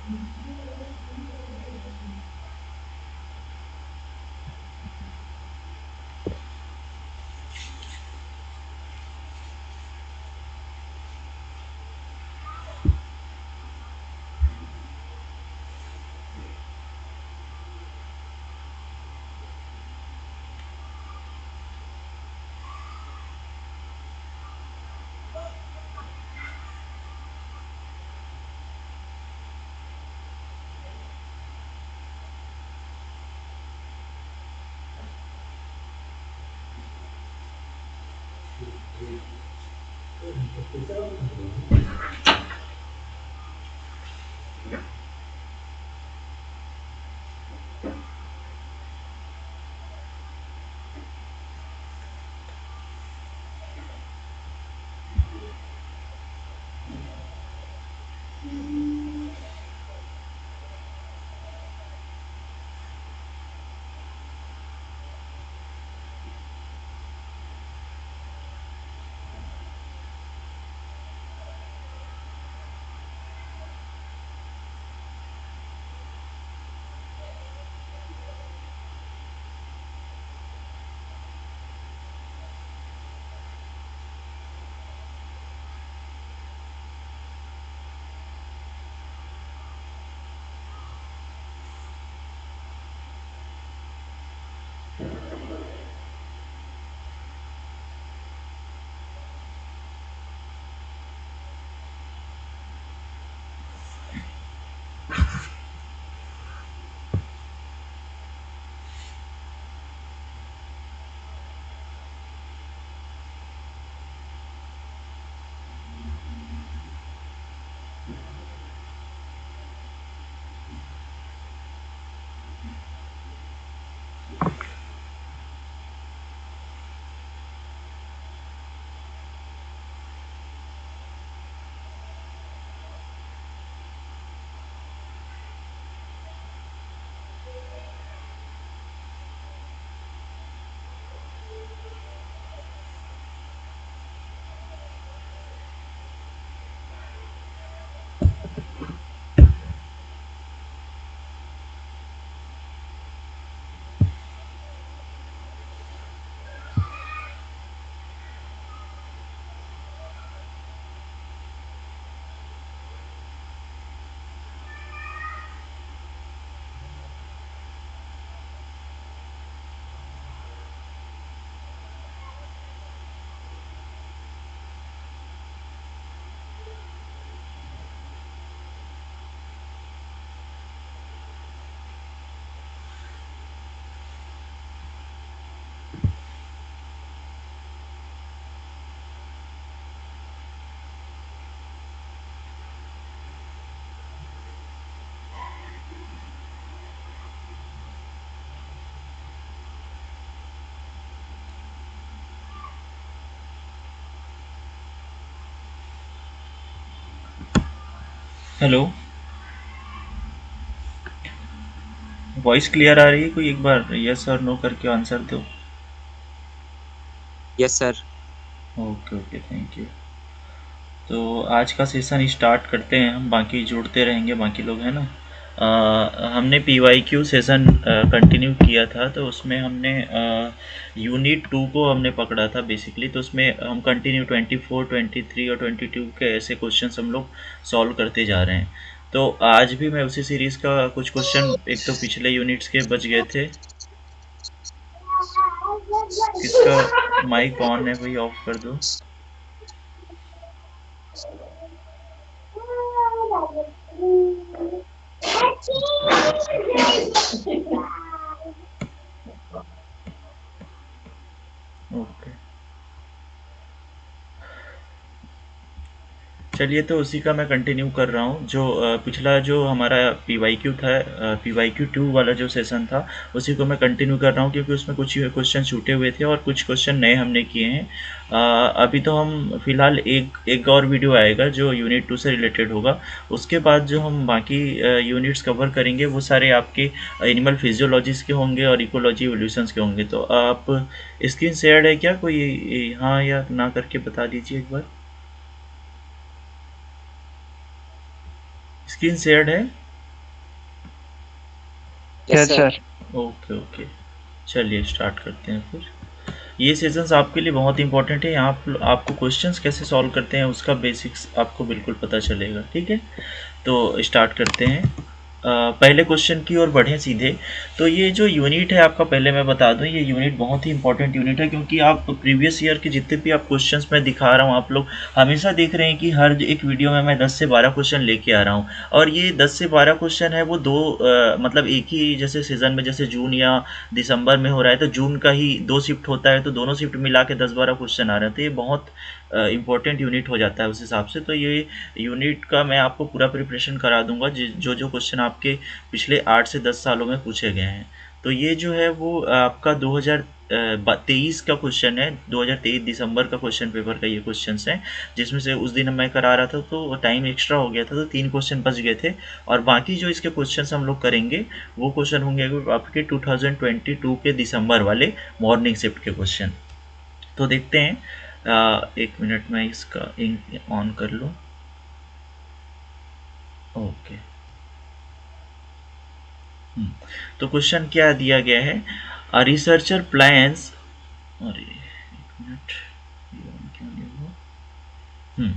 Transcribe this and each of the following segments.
Hello, voice clear आ रही है? कोई एक बार यस और नो करके आंसर दो। Yes sir. Okay okay, thank you. तो आज का सेशन स्टार्ट करते हैं हम, बाकी जुड़ते रहेंगे बाकी लोग, है ना। हमने P Y Q session continue किया था, तो उसमें हमने यूनिट 2 को हमने पकड़ा था बेसिकली। तो उसमें हम कंटिन्यू 24, 23 और 22 के ऐसे क्वेश्चंस हम लोग सॉल्व करते जा रहे हैं। तो आज भी मैं उसी सीरीज़ का कुछ क्वेश्चन, एक तो पिछले यूनिट्स के बच गए थे। किसका माइक ऑन है भाई, ऑफ कर दो। ओके, चलिए, तो उसी का मैं कंटिन्यू कर रहा हूँ। जो पिछला जो हमारा पी वाई क्यू था, पी वाई क्यू 2 वाला जो सेशन था, उसी को मैं कंटिन्यू कर रहा हूँ, क्योंकि उसमें कुछ क्वेश्चन छूटे हुए थे और कुछ क्वेश्चन नए हमने किए हैं। अभी तो हम फिलहाल एक एक और वीडियो आएगा जो यूनिट 2 से रिलेटेड होगा। उसके बाद जो हम बाकी यूनिट्स कवर करेंगे वो सारे आपके एनिमल फिजियोलॉजीज के होंगे और इकोलॉजी एवोल्यूशंस के होंगे। तो आप स्क्रीन शेयर्ड है क्या? कोई हाँ या ना करके बता दीजिए एक बार। स्क्रीन शेयर्ड है? Yes sir. ओके ओके, चलिए स्टार्ट करते हैं फिर। ये सेशंस आपके लिए बहुत इंपॉर्टेंट है। यहाँ आपको क्वेश्चंस कैसे सॉल्व करते हैं उसका बेसिक्स आपको बिल्कुल पता चलेगा, ठीक है। तो स्टार्ट करते हैं। पहले क्वेश्चन की ओर बढ़ें सीधे। तो ये जो यूनिट है आपका, पहले मैं बता दूं, ये यूनिट बहुत ही इंपॉर्टेंट यूनिट है, क्योंकि आप प्रीवियस ईयर के जितने भी आप क्वेश्चंस मैं दिखा रहा हूँ, आप लोग हमेशा देख रहे हैं कि हर एक वीडियो में मैं 10 से 12 क्वेश्चन लेके आ रहा हूँ। और ये 10 से 12 क्वेश्चन है वो दो मतलब एक ही जैसे सीजन में, जैसे जून या दिसंबर में हो रहा है तो जून का ही 2 शिफ्ट होता है, तो दोनों शिफ्ट मिला के 10-12 क्वेश्चन आ रहे हैं। तो ये बहुत इंपॉर्टेंट यूनिट हो जाता है उस हिसाब से। तो ये यूनिट का मैं आपको पूरा प्रिपरेशन करा दूंगा, जो जो क्वेश्चन आपके पिछले 8 से 10 सालों में पूछे गए हैं। तो ये जो है वो आपका 2023 का क्वेश्चन है, 2023 दिसंबर का क्वेश्चन पेपर का ये क्वेश्चन है, जिसमें से उस दिन मैं करा रहा था तो टाइम एक्स्ट्रा हो गया था, तो 3 क्वेश्चन बच गए थे। और बाकी जो इसके क्वेश्चन हम लोग करेंगे वो क्वेश्चन होंगे आपके 2022 के दिसंबर वाले मॉर्निंग शिफ्ट के क्वेश्चन। तो देखते हैं। एक मिनट में इसका इंक ऑन कर लूँ। ओके। तो क्वेश्चन क्या दिया गया है? अ रिसर्चर प्लान्स, अरे एक मिनट, ये on क्यों नहीं हुआ?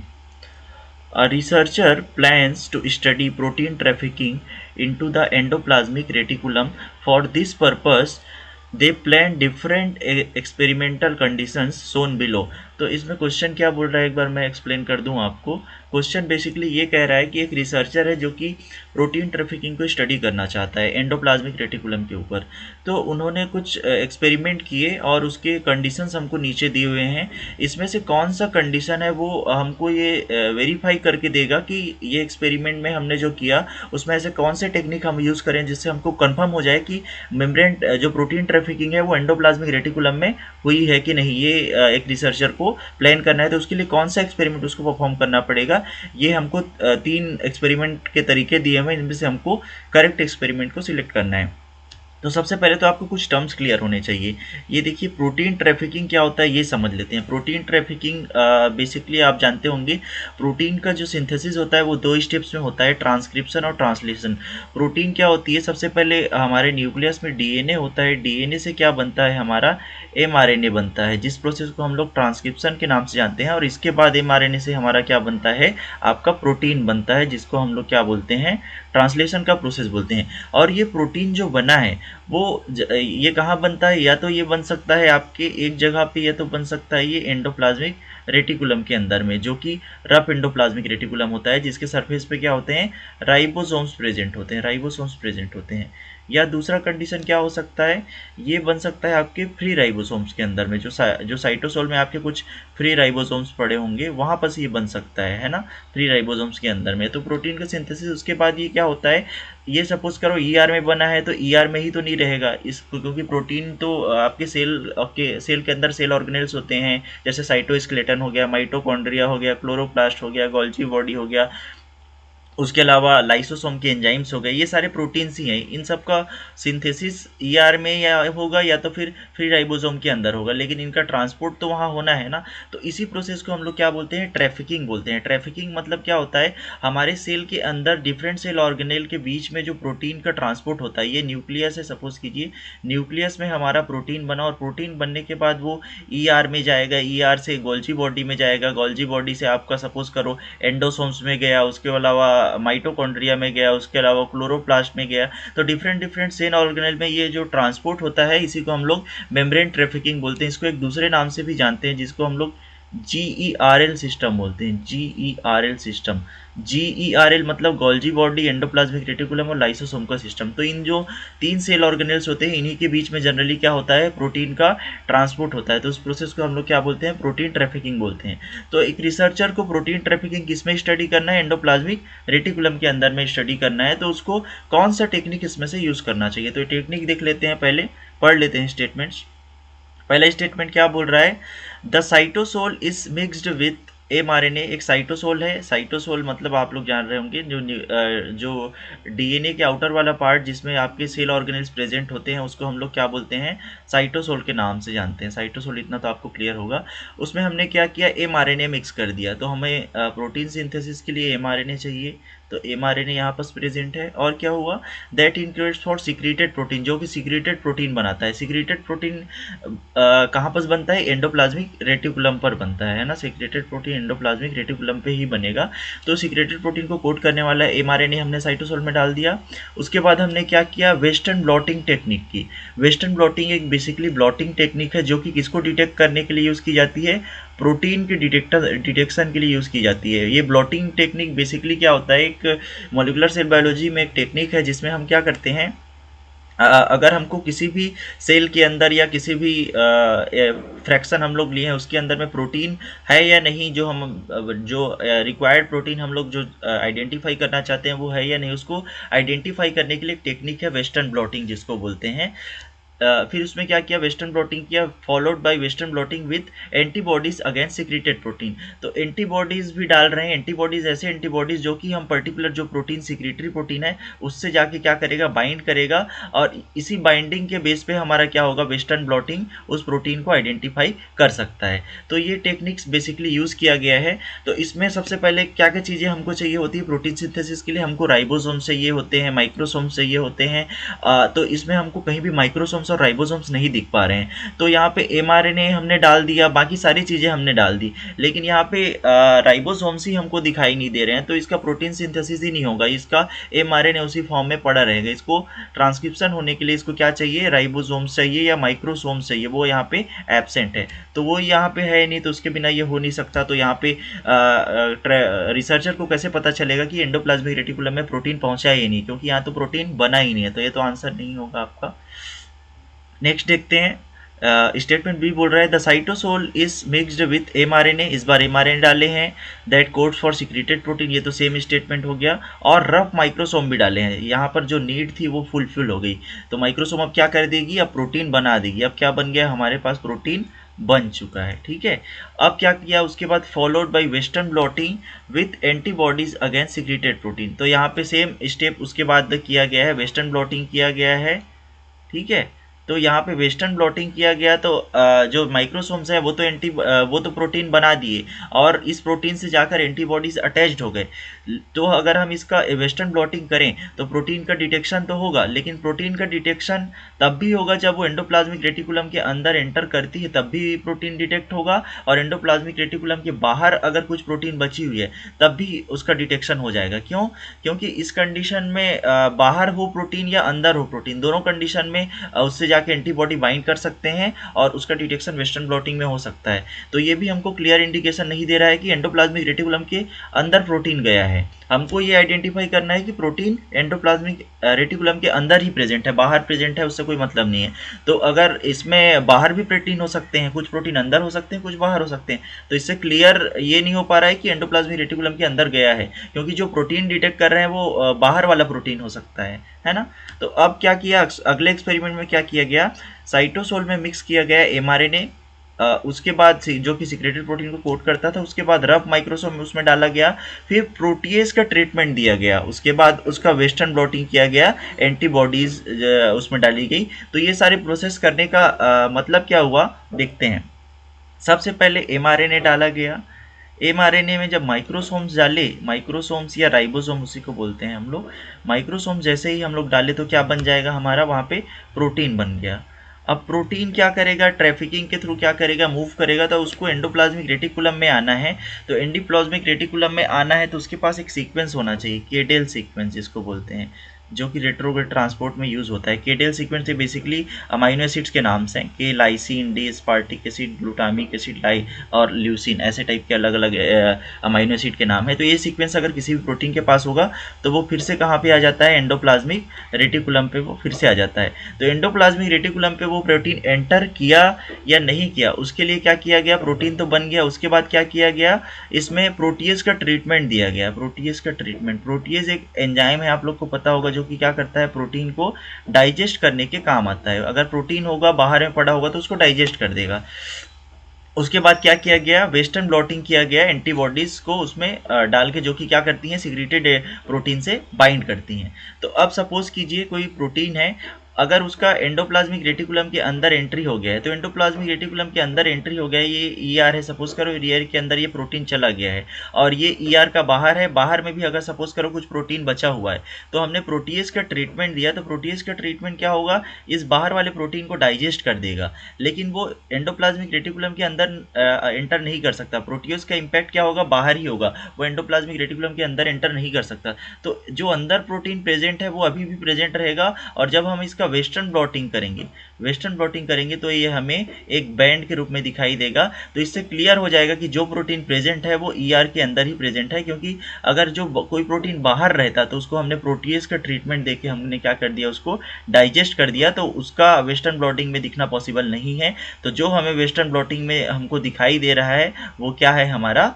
A researcher plans to study protein trafficking into the endoplasmic reticulum. For this purpose, they plan different experimental conditions shown below. तो इसमें क्वेश्चन क्या बोल रहा है, एक बार मैं एक्सप्लेन कर दूं आपको। क्वेश्चन बेसिकली ये कह रहा है कि एक रिसर्चर है जो कि प्रोटीन ट्रैफिकिंग को स्टडी करना चाहता है एंडोप्लाज्मिक रेटिकुलम के ऊपर। तो उन्होंने कुछ एक्सपेरिमेंट किए और उसके कंडीशंस हमको नीचे दिए हुए हैं। इसमें से कौन सा कंडीशन है वो हमको ये वेरीफाई करके देगा कि ये एक्सपेरिमेंट में हमने जो किया उसमें ऐसे कौन से टेक्निक हम यूज़ करें जिससे हमको कंफर्म हो जाए कि मेम्ब्रेन जो प्रोटीन ट्रैफिकिंग है वो एंडोप्लाज्मिक रेटिकुलम में हुई है कि नहीं। ये एक रिसर्चर को प्लान करना है, तो उसके लिए कौन सा एक्सपेरिमेंट उसको परफॉर्म करना पड़ेगा। ये हमको 3 एक्सपेरिमेंट के तरीके दिए हुए हैं, इनमें से हमको करेक्ट एक्सपेरिमेंट को सिलेक्ट करना है। तो सबसे पहले तो आपको कुछ टर्म्स क्लियर होने चाहिए। ये देखिए, प्रोटीन ट्रैफिकिंग क्या होता है ये समझ लेते हैं। प्रोटीन ट्रैफिकिंग बेसिकली आप जानते होंगे, प्रोटीन का जो सिंथेसिस होता है वो 2 स्टेप्स में होता है, ट्रांसक्रिप्शन और ट्रांसलेशन। प्रोटीन क्या होती है, सबसे पहले हमारे न्यूक्लियस में डीएनए होता है, डीएनए से क्या बनता है हमारा एमआरएनए बनता है, जिस प्रोसेस को हम लोग ट्रांसक्रिप्शन के नाम से जानते हैं। और इसके बाद एमआरएनए से हमारा क्या बनता है, आपका प्रोटीन बनता है, जिसको हम लोग क्या बोलते हैं, ट्रांसलेशन का प्रोसेस बोलते हैं। और ये प्रोटीन जो बना है वो ये कहाँ बनता है, या तो ये बन सकता है आपके एक जगह पे, या तो बन सकता है ये एंडोप्लाज्मिक रेटिकुलम के अंदर में, जो कि रफ एंडोप्लाज्मिक रेटिकुलम होता है, जिसके सरफेस पे क्या होते हैं, राइबोसोम्स प्रेजेंट होते हैं, राइबोसोम्स प्रेजेंट होते हैं। या दूसरा कंडीशन क्या हो सकता है, ये बन सकता है आपके फ्री राइबोसोम्स के अंदर में, जो साइटोसोल में आपके कुछ फ्री राइबोसोम्स पड़े होंगे वहाँ पर ये बन सकता है ना, फ्री राइबोसोम्स के अंदर में। तो प्रोटीन का सिंथेसिस उसके बाद ये क्या होता है, ये सपोज करो ईआर में बना है, तो ईआर में ही तो नहीं रहेगा इस, क्योंकि प्रोटीन तो आपके सेल के अंदर सेल ऑर्गेनेल्स होते हैं, जैसे साइटोस्केलेटन हो गया, माइटोकॉन्ड्रिया हो गया, क्लोरोप्लास्ट हो गया, गोल्जी बॉडी हो गया, उसके अलावा लाइसोसोम के एंजाइम्स हो गए, ये सारे प्रोटीन्स ही हैं। इन सब का सिंथेसिस ईआर में या होगा या तो फिर फ्री राइबोसोम के अंदर होगा, लेकिन इनका ट्रांसपोर्ट तो वहाँ होना है ना। तो इसी प्रोसेस को हम लोग क्या बोलते हैं, ट्रैफिकिंग बोलते हैं। ट्रैफिकिंग मतलब क्या होता है, हमारे सेल के अंदर डिफरेंट सेल ऑर्गेनेल के बीच में जो प्रोटीन का ट्रांसपोर्ट होता है। ये न्यूक्लियस है, सपोज कीजिए न्यूक्लियस में हमारा प्रोटीन बना, और प्रोटीन बनने के बाद वो ईआर में जाएगा, ईआर से गोल्जी बॉडी में जाएगा, गोल्जी बॉडी से आपका सपोज करो एंडोसोम्स में गया, उसके अलावा माइटोकॉन्ड्रिया में गया, उसके अलावा क्लोरोप्लास्ट में गया। तो डिफरेंट डिफरेंट सेल ऑर्गेनेल में ये जो ट्रांसपोर्ट होता है इसी को हम लोग मेम्ब्रेन ट्रैफिकिंग बोलते हैं। इसको एक दूसरे नाम से भी जानते हैं, जिसको हम लोग GERL सिस्टम बोलते हैं, GERL सिस्टम। GERL मतलब गोल्जी बॉडी, एंडोप्लाज्मिक रेटिकुलम और लाइसोसोम का सिस्टम। तो इन जो 3 सेल ऑर्गेनेल्स होते हैं इन्हीं के बीच में जनरली क्या होता है, प्रोटीन का ट्रांसपोर्ट होता है। तो उस प्रोसेस को हम लोग क्या बोलते हैं, प्रोटीन ट्रैफिकिंग बोलते हैं। तो एक रिसर्चर को प्रोटीन ट्रैफिकिंग किस में स्टडी करना है, एंडोप्लाज्मिक रेटिकुलम के अंदर में स्टडी करना है, तो उसको कौन सा टेक्निक इसमें से यूज़ करना चाहिए। तो टेक्निक देख लेते हैं, पहले पढ़ लेते हैं स्टेटमेंट्स। पहला स्टेटमेंट क्या बोल रहा है, the cytosol is mixed with mRNA. एक साइटोसोल है, साइटोसोल मतलब आप लोग जान रहे होंगे जो डीएनए के आउटर वाला पार्ट जिसमें आपके सेल ऑर्गेनेल्स प्रेजेंट होते हैं उसको हम लोग क्या बोलते हैं, साइटोसोल के नाम से जानते हैं। साइटोसोल इतना तो आपको क्लियर होगा। उसमें हमने क्या किया, एमआरएनए मिक्स कर दिया। तो हमें प्रोटीन सिंथेसिस के लिए एमआरएनए चाहिए, तो mRNA यहाँ पर प्रेजेंट है। और क्या हुआ, that includes for secreted protein, जो कि सीक्रेटेड प्रोटीन बनाता है। सीक्रेटेड प्रोटीन कहाँ पर बनता है, एंडोप्लाज्मिक रेटिकुलम पर बनता है ना। सीक्रेटेड प्रोटीन एंडोप्लाज्मिक रेटिकुलम पे ही बनेगा। तो सीक्रेटेड प्रोटीन को कोड करने वाला mRNA हमने साइटोसोल में डाल दिया। उसके बाद हमने क्या किया, वेस्टर्न ब्लॉटिंग टेक्निक की। वेस्टर्न ब्लॉटिंग एक बेसिकली ब्लॉटिंग टेक्निक है जो कि किसको डिटेक्ट करने के लिए यूज़ की जाती है, प्रोटीन के डिटेक्शन के लिए यूज़ की जाती है। ये ब्लॉटिंग टेक्निक बेसिकली क्या होता है, एक मॉलिक्यूलर सेल बायोलॉजी में एक टेक्निक है जिसमें हम क्या करते हैं, अगर हमको किसी भी सेल के अंदर या किसी भी फ्रैक्शन हम लोग लिए हैं उसके अंदर में प्रोटीन है या नहीं, जो हम जो रिक्वायर्ड प्रोटीन हम लोग जो आइडेंटिफाई करना चाहते हैं वो है या नहीं, उसको आइडेंटिफाई करने के लिए एक टेक्निक है वेस्टर्न ब्लॉटिंग जिसको बोलते हैं। फिर उसमें क्या किया, वेस्टर्न ब्लॉटिंग किया, followed by western blotting with antibodies against secreted protein. तो एंटीबॉडीज भी डाल रहे हैं। एंटीबॉडीज ऐसे एंटीबॉडीज जो कि हम पर्टिकुलर जो प्रोटीन सीक्रेटरी प्रोटीन है उससे जाके क्या करेगा, बाइंड करेगा, और इसी बाइंडिंग के बेस पे हमारा क्या होगा, वेस्टर्न ब्लॉटिंग उस प्रोटीन को आइडेंटिफाई कर सकता है। तो ये टेक्निक्स बेसिकली यूज़ किया गया है। तो इसमें सबसे पहले क्या क्या चीज़ें हमको चाहिए होती है प्रोटीन सिंथेसिस के लिए, हमको राइबोसोम चाहिए होते हैं, माइक्रोसोम चाहिए होते हैं। तो इसमें हमको कहीं भी माइक्रोसोम्स और राइबोसोम्स नहीं दिख पा रहे हैं। तो यहाँ पे mRNA हमने डाल दिया, बाकी सारी चीज़ें हमने डाल दी, लेकिन यहाँ पे राइबोसोम्स ही हमको दिखाई नहीं दे रहे हैं। तो इसका प्रोटीन सिंथेसिस ही नहीं होगा, इसका mRNA उसी फॉर्म में पड़ा रहेगा। इसको ट्रांसक्रिप्शन होने के लिए इसको क्या चाहिए, राइबोसोम्स चाहिए या माइक्रोसोम्स चाहिए, वो यहाँ पे एब्सेंट है। तो वो यहाँ पे है नहीं, तो उसके बिना ये हो नहीं सकता। तो यहाँ पे रिसर्चर को कैसे पता चलेगा कि एंडोप्लाज्मिक रेटिकुलम में प्रोटीन पहुँचा ही नहीं, क्योंकि यहाँ तो प्रोटीन बना ही नहीं है। तो ये तो आंसर नहीं होगा आपका। नेक्स्ट देखते हैं, स्टेटमेंट बी बोल रहा है the cytosol is mixed with mRNA। इस बार mRNA डाले हैं, that codes for secreted protein, ये तो सेम स्टेटमेंट हो गया। और रफ माइक्रोसोम भी डाले हैं, यहाँ पर जो नीड थी वो फुलफिल हो गई। तो माइक्रोसोम अब क्या कर देगी, अब प्रोटीन बना देगी। अब क्या बन गया, हमारे पास प्रोटीन बन चुका है। ठीक है, अब क्या किया उसके बाद, followed by western blotting with antibodies against secreted protein. तो यहाँ पे सेम स्टेप उसके बाद किया गया है, वेस्टर्न ब्लॉटिंग किया गया है। ठीक है, तो यहाँ पे वेस्टर्न ब्लॉटिंग किया गया। तो जो माइक्रोसोम्स है वो तो प्रोटीन बना दिए, और इस प्रोटीन से जाकर एंटीबॉडीज अटैच्ड हो गए। तो अगर हम इसका वेस्टर्न ब्लॉटिंग करें तो प्रोटीन का डिटेक्शन तो होगा, लेकिन प्रोटीन का डिटेक्शन तब भी होगा जब वो एंडोप्लाज्मिक रेटिकुलम के अंदर एंटर करती है, तब भी प्रोटीन डिटेक्ट होगा। और एंडोप्लाज्मिक रेटिकुलम के बाहर अगर कुछ प्रोटीन बची हुई है तब भी उसका डिटेक्शन हो जाएगा। क्यों, क्योंकि इस कंडीशन में बाहर हो प्रोटीन या अंदर हो प्रोटीन, दोनों कंडीशन में उससे जाके एंटीबॉडी बाइंड कर सकते हैं और उसका डिटेक्शन वेस्टर्न ब्लॉटिंग में हो सकता है। तो ये भी हमको क्लियर इंडिकेशन नहीं दे रहा है कि एंडोप्लाज्मिक रेटिकुलम के अंदर प्रोटीन गया है। हमको ये आइडेंटिफाई करना है कि प्रोटीन एंडोप्लाज्मिक रेटिकुलम के अंदर ही प्रेजेंट है, बाहर प्रेजेंट है उससे कोई मतलब नहीं है। तो अगर इसमें बाहर भी प्रोटीन हो सकते हैं, कुछ प्रोटीन अंदर हो सकते हैं, कुछ बाहर हो सकते हैं, तो इससे क्लियर ये नहीं हो पा रहा है कि एंडोप्लाज्मिक रेटिकुलम के अंदर गया है, क्योंकि जो प्रोटीन डिटेक्ट कर रहे हैं वो बाहर वाला प्रोटीन हो सकता है ना। तो अब क्या किया, अगले एक्सपेरिमेंट में क्या किया गया, साइटोसोल में मिक्स किया गया mRNA, उसके बाद जो कि सीक्रेटेड प्रोटीन को कोड करता था, उसके बाद रफ माइक्रोसोम में उसमें डाला गया, फिर प्रोटीएज का ट्रीटमेंट दिया गया, उसके बाद उसका वेस्टर्न ब्लॉटिंग किया गया, एंटीबॉडीज उसमें डाली गई। तो ये सारे प्रोसेस करने का मतलब क्या हुआ देखते हैं। सबसे पहले mRNA डाला गया। mRNA में जब माइक्रोसोम्स डाले, माइक्रोसोम्स या राइबोसोम उसी को बोलते हैं हम लोग, माइक्रोसोम जैसे ही हम लोग डाले तो क्या बन जाएगा हमारा, वहाँ पे प्रोटीन बन गया। अब प्रोटीन क्या करेगा, ट्रैफिकिंग के थ्रू क्या करेगा, मूव करेगा, तो उसको एंडोप्लाज्मिक रेटिकुलम में आना है। तो एंडोप्लाज्मिक रेटिकुलम में आना है तो उसके पास एक सीक्वेंस होना चाहिए, केडेल सीक्वेंस जिसको बोलते हैं, जो कि रेट्रोग्रेड ट्रांसपोर्ट में यूज़ होता है। केडेल सीक्वेंस से बेसिकली अमाइनो एसिड्स के नाम हैं, K lysine, D aspartic acid, glutamic acid, लाई और ल्यूसिन, ऐसे टाइप के अलग अलग अमाइनो एसिड के नाम है। तो ये सीक्वेंस अगर किसी भी प्रोटीन के पास होगा तो वो फिर से कहाँ पे आ जाता है, एंडोप्लाज्मिक रेटिकुलम पे वो फिर से आ जाता है। तो एंडोप्लाज्मिक रेटिकुलम पे वो प्रोटीन एंटर किया या नहीं किया, उसके लिए क्या किया गया, प्रोटीन तो बन गया, उसके बाद क्या किया गया, इसमें प्रोटीएज का ट्रीटमेंट दिया गया। प्रोटीएज का ट्रीटमेंट, प्रोटीएज एक एंजाइम है, आप लोग को पता होगा, जो कि क्या करता है, प्रोटीन को डाइजेस्ट करने के काम आता है। अगर प्रोटीन होगा बाहर में पड़ा होगा तो उसको डाइजेस्ट कर देगा। उसके बाद क्या किया गया, वेस्टर्न ब्लॉटिंग किया गया, एंटीबॉडीज को उसमें डाल के, जो कि क्या करती हैं, सीक्रेटेड प्रोटीन से बाइंड करती हैं। तो अब सपोज कीजिए कोई प्रोटीन है, अगर उसका एंडोप्लाज्मिक रेटिकुलम के अंदर एंट्री हो गया है, तो एंडोप्लाज्मिक रेटिकुलम के अंदर एंट्री हो गया है, ये ईआर है, सपोज करो ईआर के अंदर ये प्रोटीन चला गया है, और ये ईआर का बाहर है, बाहर में भी अगर सपोज करो कुछ प्रोटीन बचा हुआ है, तो हमने प्रोटीएज का ट्रीटमेंट दिया, तो प्रोटीएज का ट्रीटमेंट क्या होगा, इस बाहर वाले प्रोटीन को डाइजेस्ट कर देगा, लेकिन वो एंडोप्लाज्मिक रेटिकुलम के अंदर एंटर नहीं कर सकता। प्रोटीएज का इम्पैक्ट क्या होगा, बाहर ही होगा, वो एंडोप्लाज्मिक रेटिकुलम के अंदर एंटर नहीं कर सकता। तो जो अंदर प्रोटीन प्रेजेंट है वो अभी भी प्रेजेंट रहेगा, और जब हम इसका वेस्टर्न ब्लॉटिंग करेंगे तो ये हमें एक बैंड के रूप में दिखाई देगा। तो इससे क्लियर हो जाएगा कि जो प्रोटीन प्रेजेंट है वो ईआर के अंदर ही प्रेजेंट है, क्योंकि अगर जो कोई प्रोटीन बाहर रहता तो उसको हमने प्रोटीएज का ट्रीटमेंट देके हमने क्या कर दिया, उसको डाइजेस्ट कर दिया, तो उसका वेस्टर्न ब्लॉटिंग में दिखना पॉसिबल नहीं है। तो जो हमें वेस्टर्न ब्लॉटिंग में हमको दिखाई दे रहा है वो क्या है हमारा,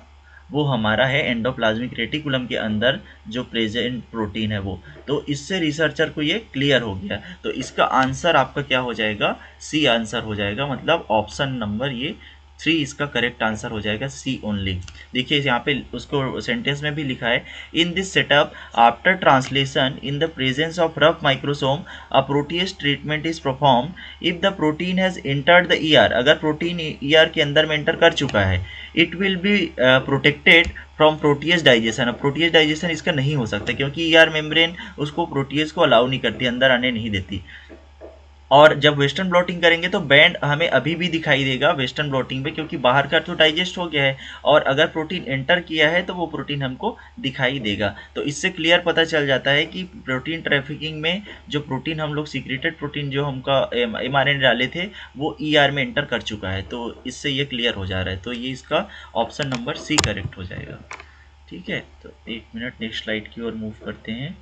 वो हमारा है एंडोप्लाज्मिक रेटिकुलम के अंदर जो प्रेजेंट प्रोटीन है वो। तो इससे रिसर्चर को ये क्लियर हो गया। तो इसका आंसर आपका क्या हो जाएगा, सी आंसर हो जाएगा, मतलब ऑप्शन नंबर ये 3 इसका करेक्ट आंसर हो जाएगा, सी ओनली। देखिए यहाँ पे उसको सेंटेंस में भी लिखा है, in this setup after translation in the presence of rough microsome a protease treatment is perform if the protein has entered the ER. अगर प्रोटीन ईआर के अंदर में एंटर कर चुका है, it will be protected from protease digestion. अब protease digestion इसका नहीं हो सकता, क्योंकि ईआर मेम्ब्रेन उसको प्रोटीएज को अलाउ नहीं करती, अंदर आने नहीं देती। और जब वेस्टर्न ब्लॉटिंग करेंगे तो बैंड हमें अभी भी दिखाई देगा वेस्टर्न ब्लॉटिंग में, क्योंकि बाहर का तो डाइजेस्ट हो गया है, और अगर प्रोटीन एंटर किया है तो वो प्रोटीन हमको दिखाई देगा। तो इससे क्लियर पता चल जाता है कि प्रोटीन ट्रैफिकिंग में जो प्रोटीन हम लोग सीक्रेटेड प्रोटीन जो हमका mRNA डाले थे वो ईआर में एंटर कर चुका है। तो इससे ये क्लियर हो जा रहा है। तो ये इसका ऑप्शन नंबर सी करेक्ट हो जाएगा। ठीक है, तो एक मिनट नेक्स्ट स्लाइड की ओर मूव करते हैं।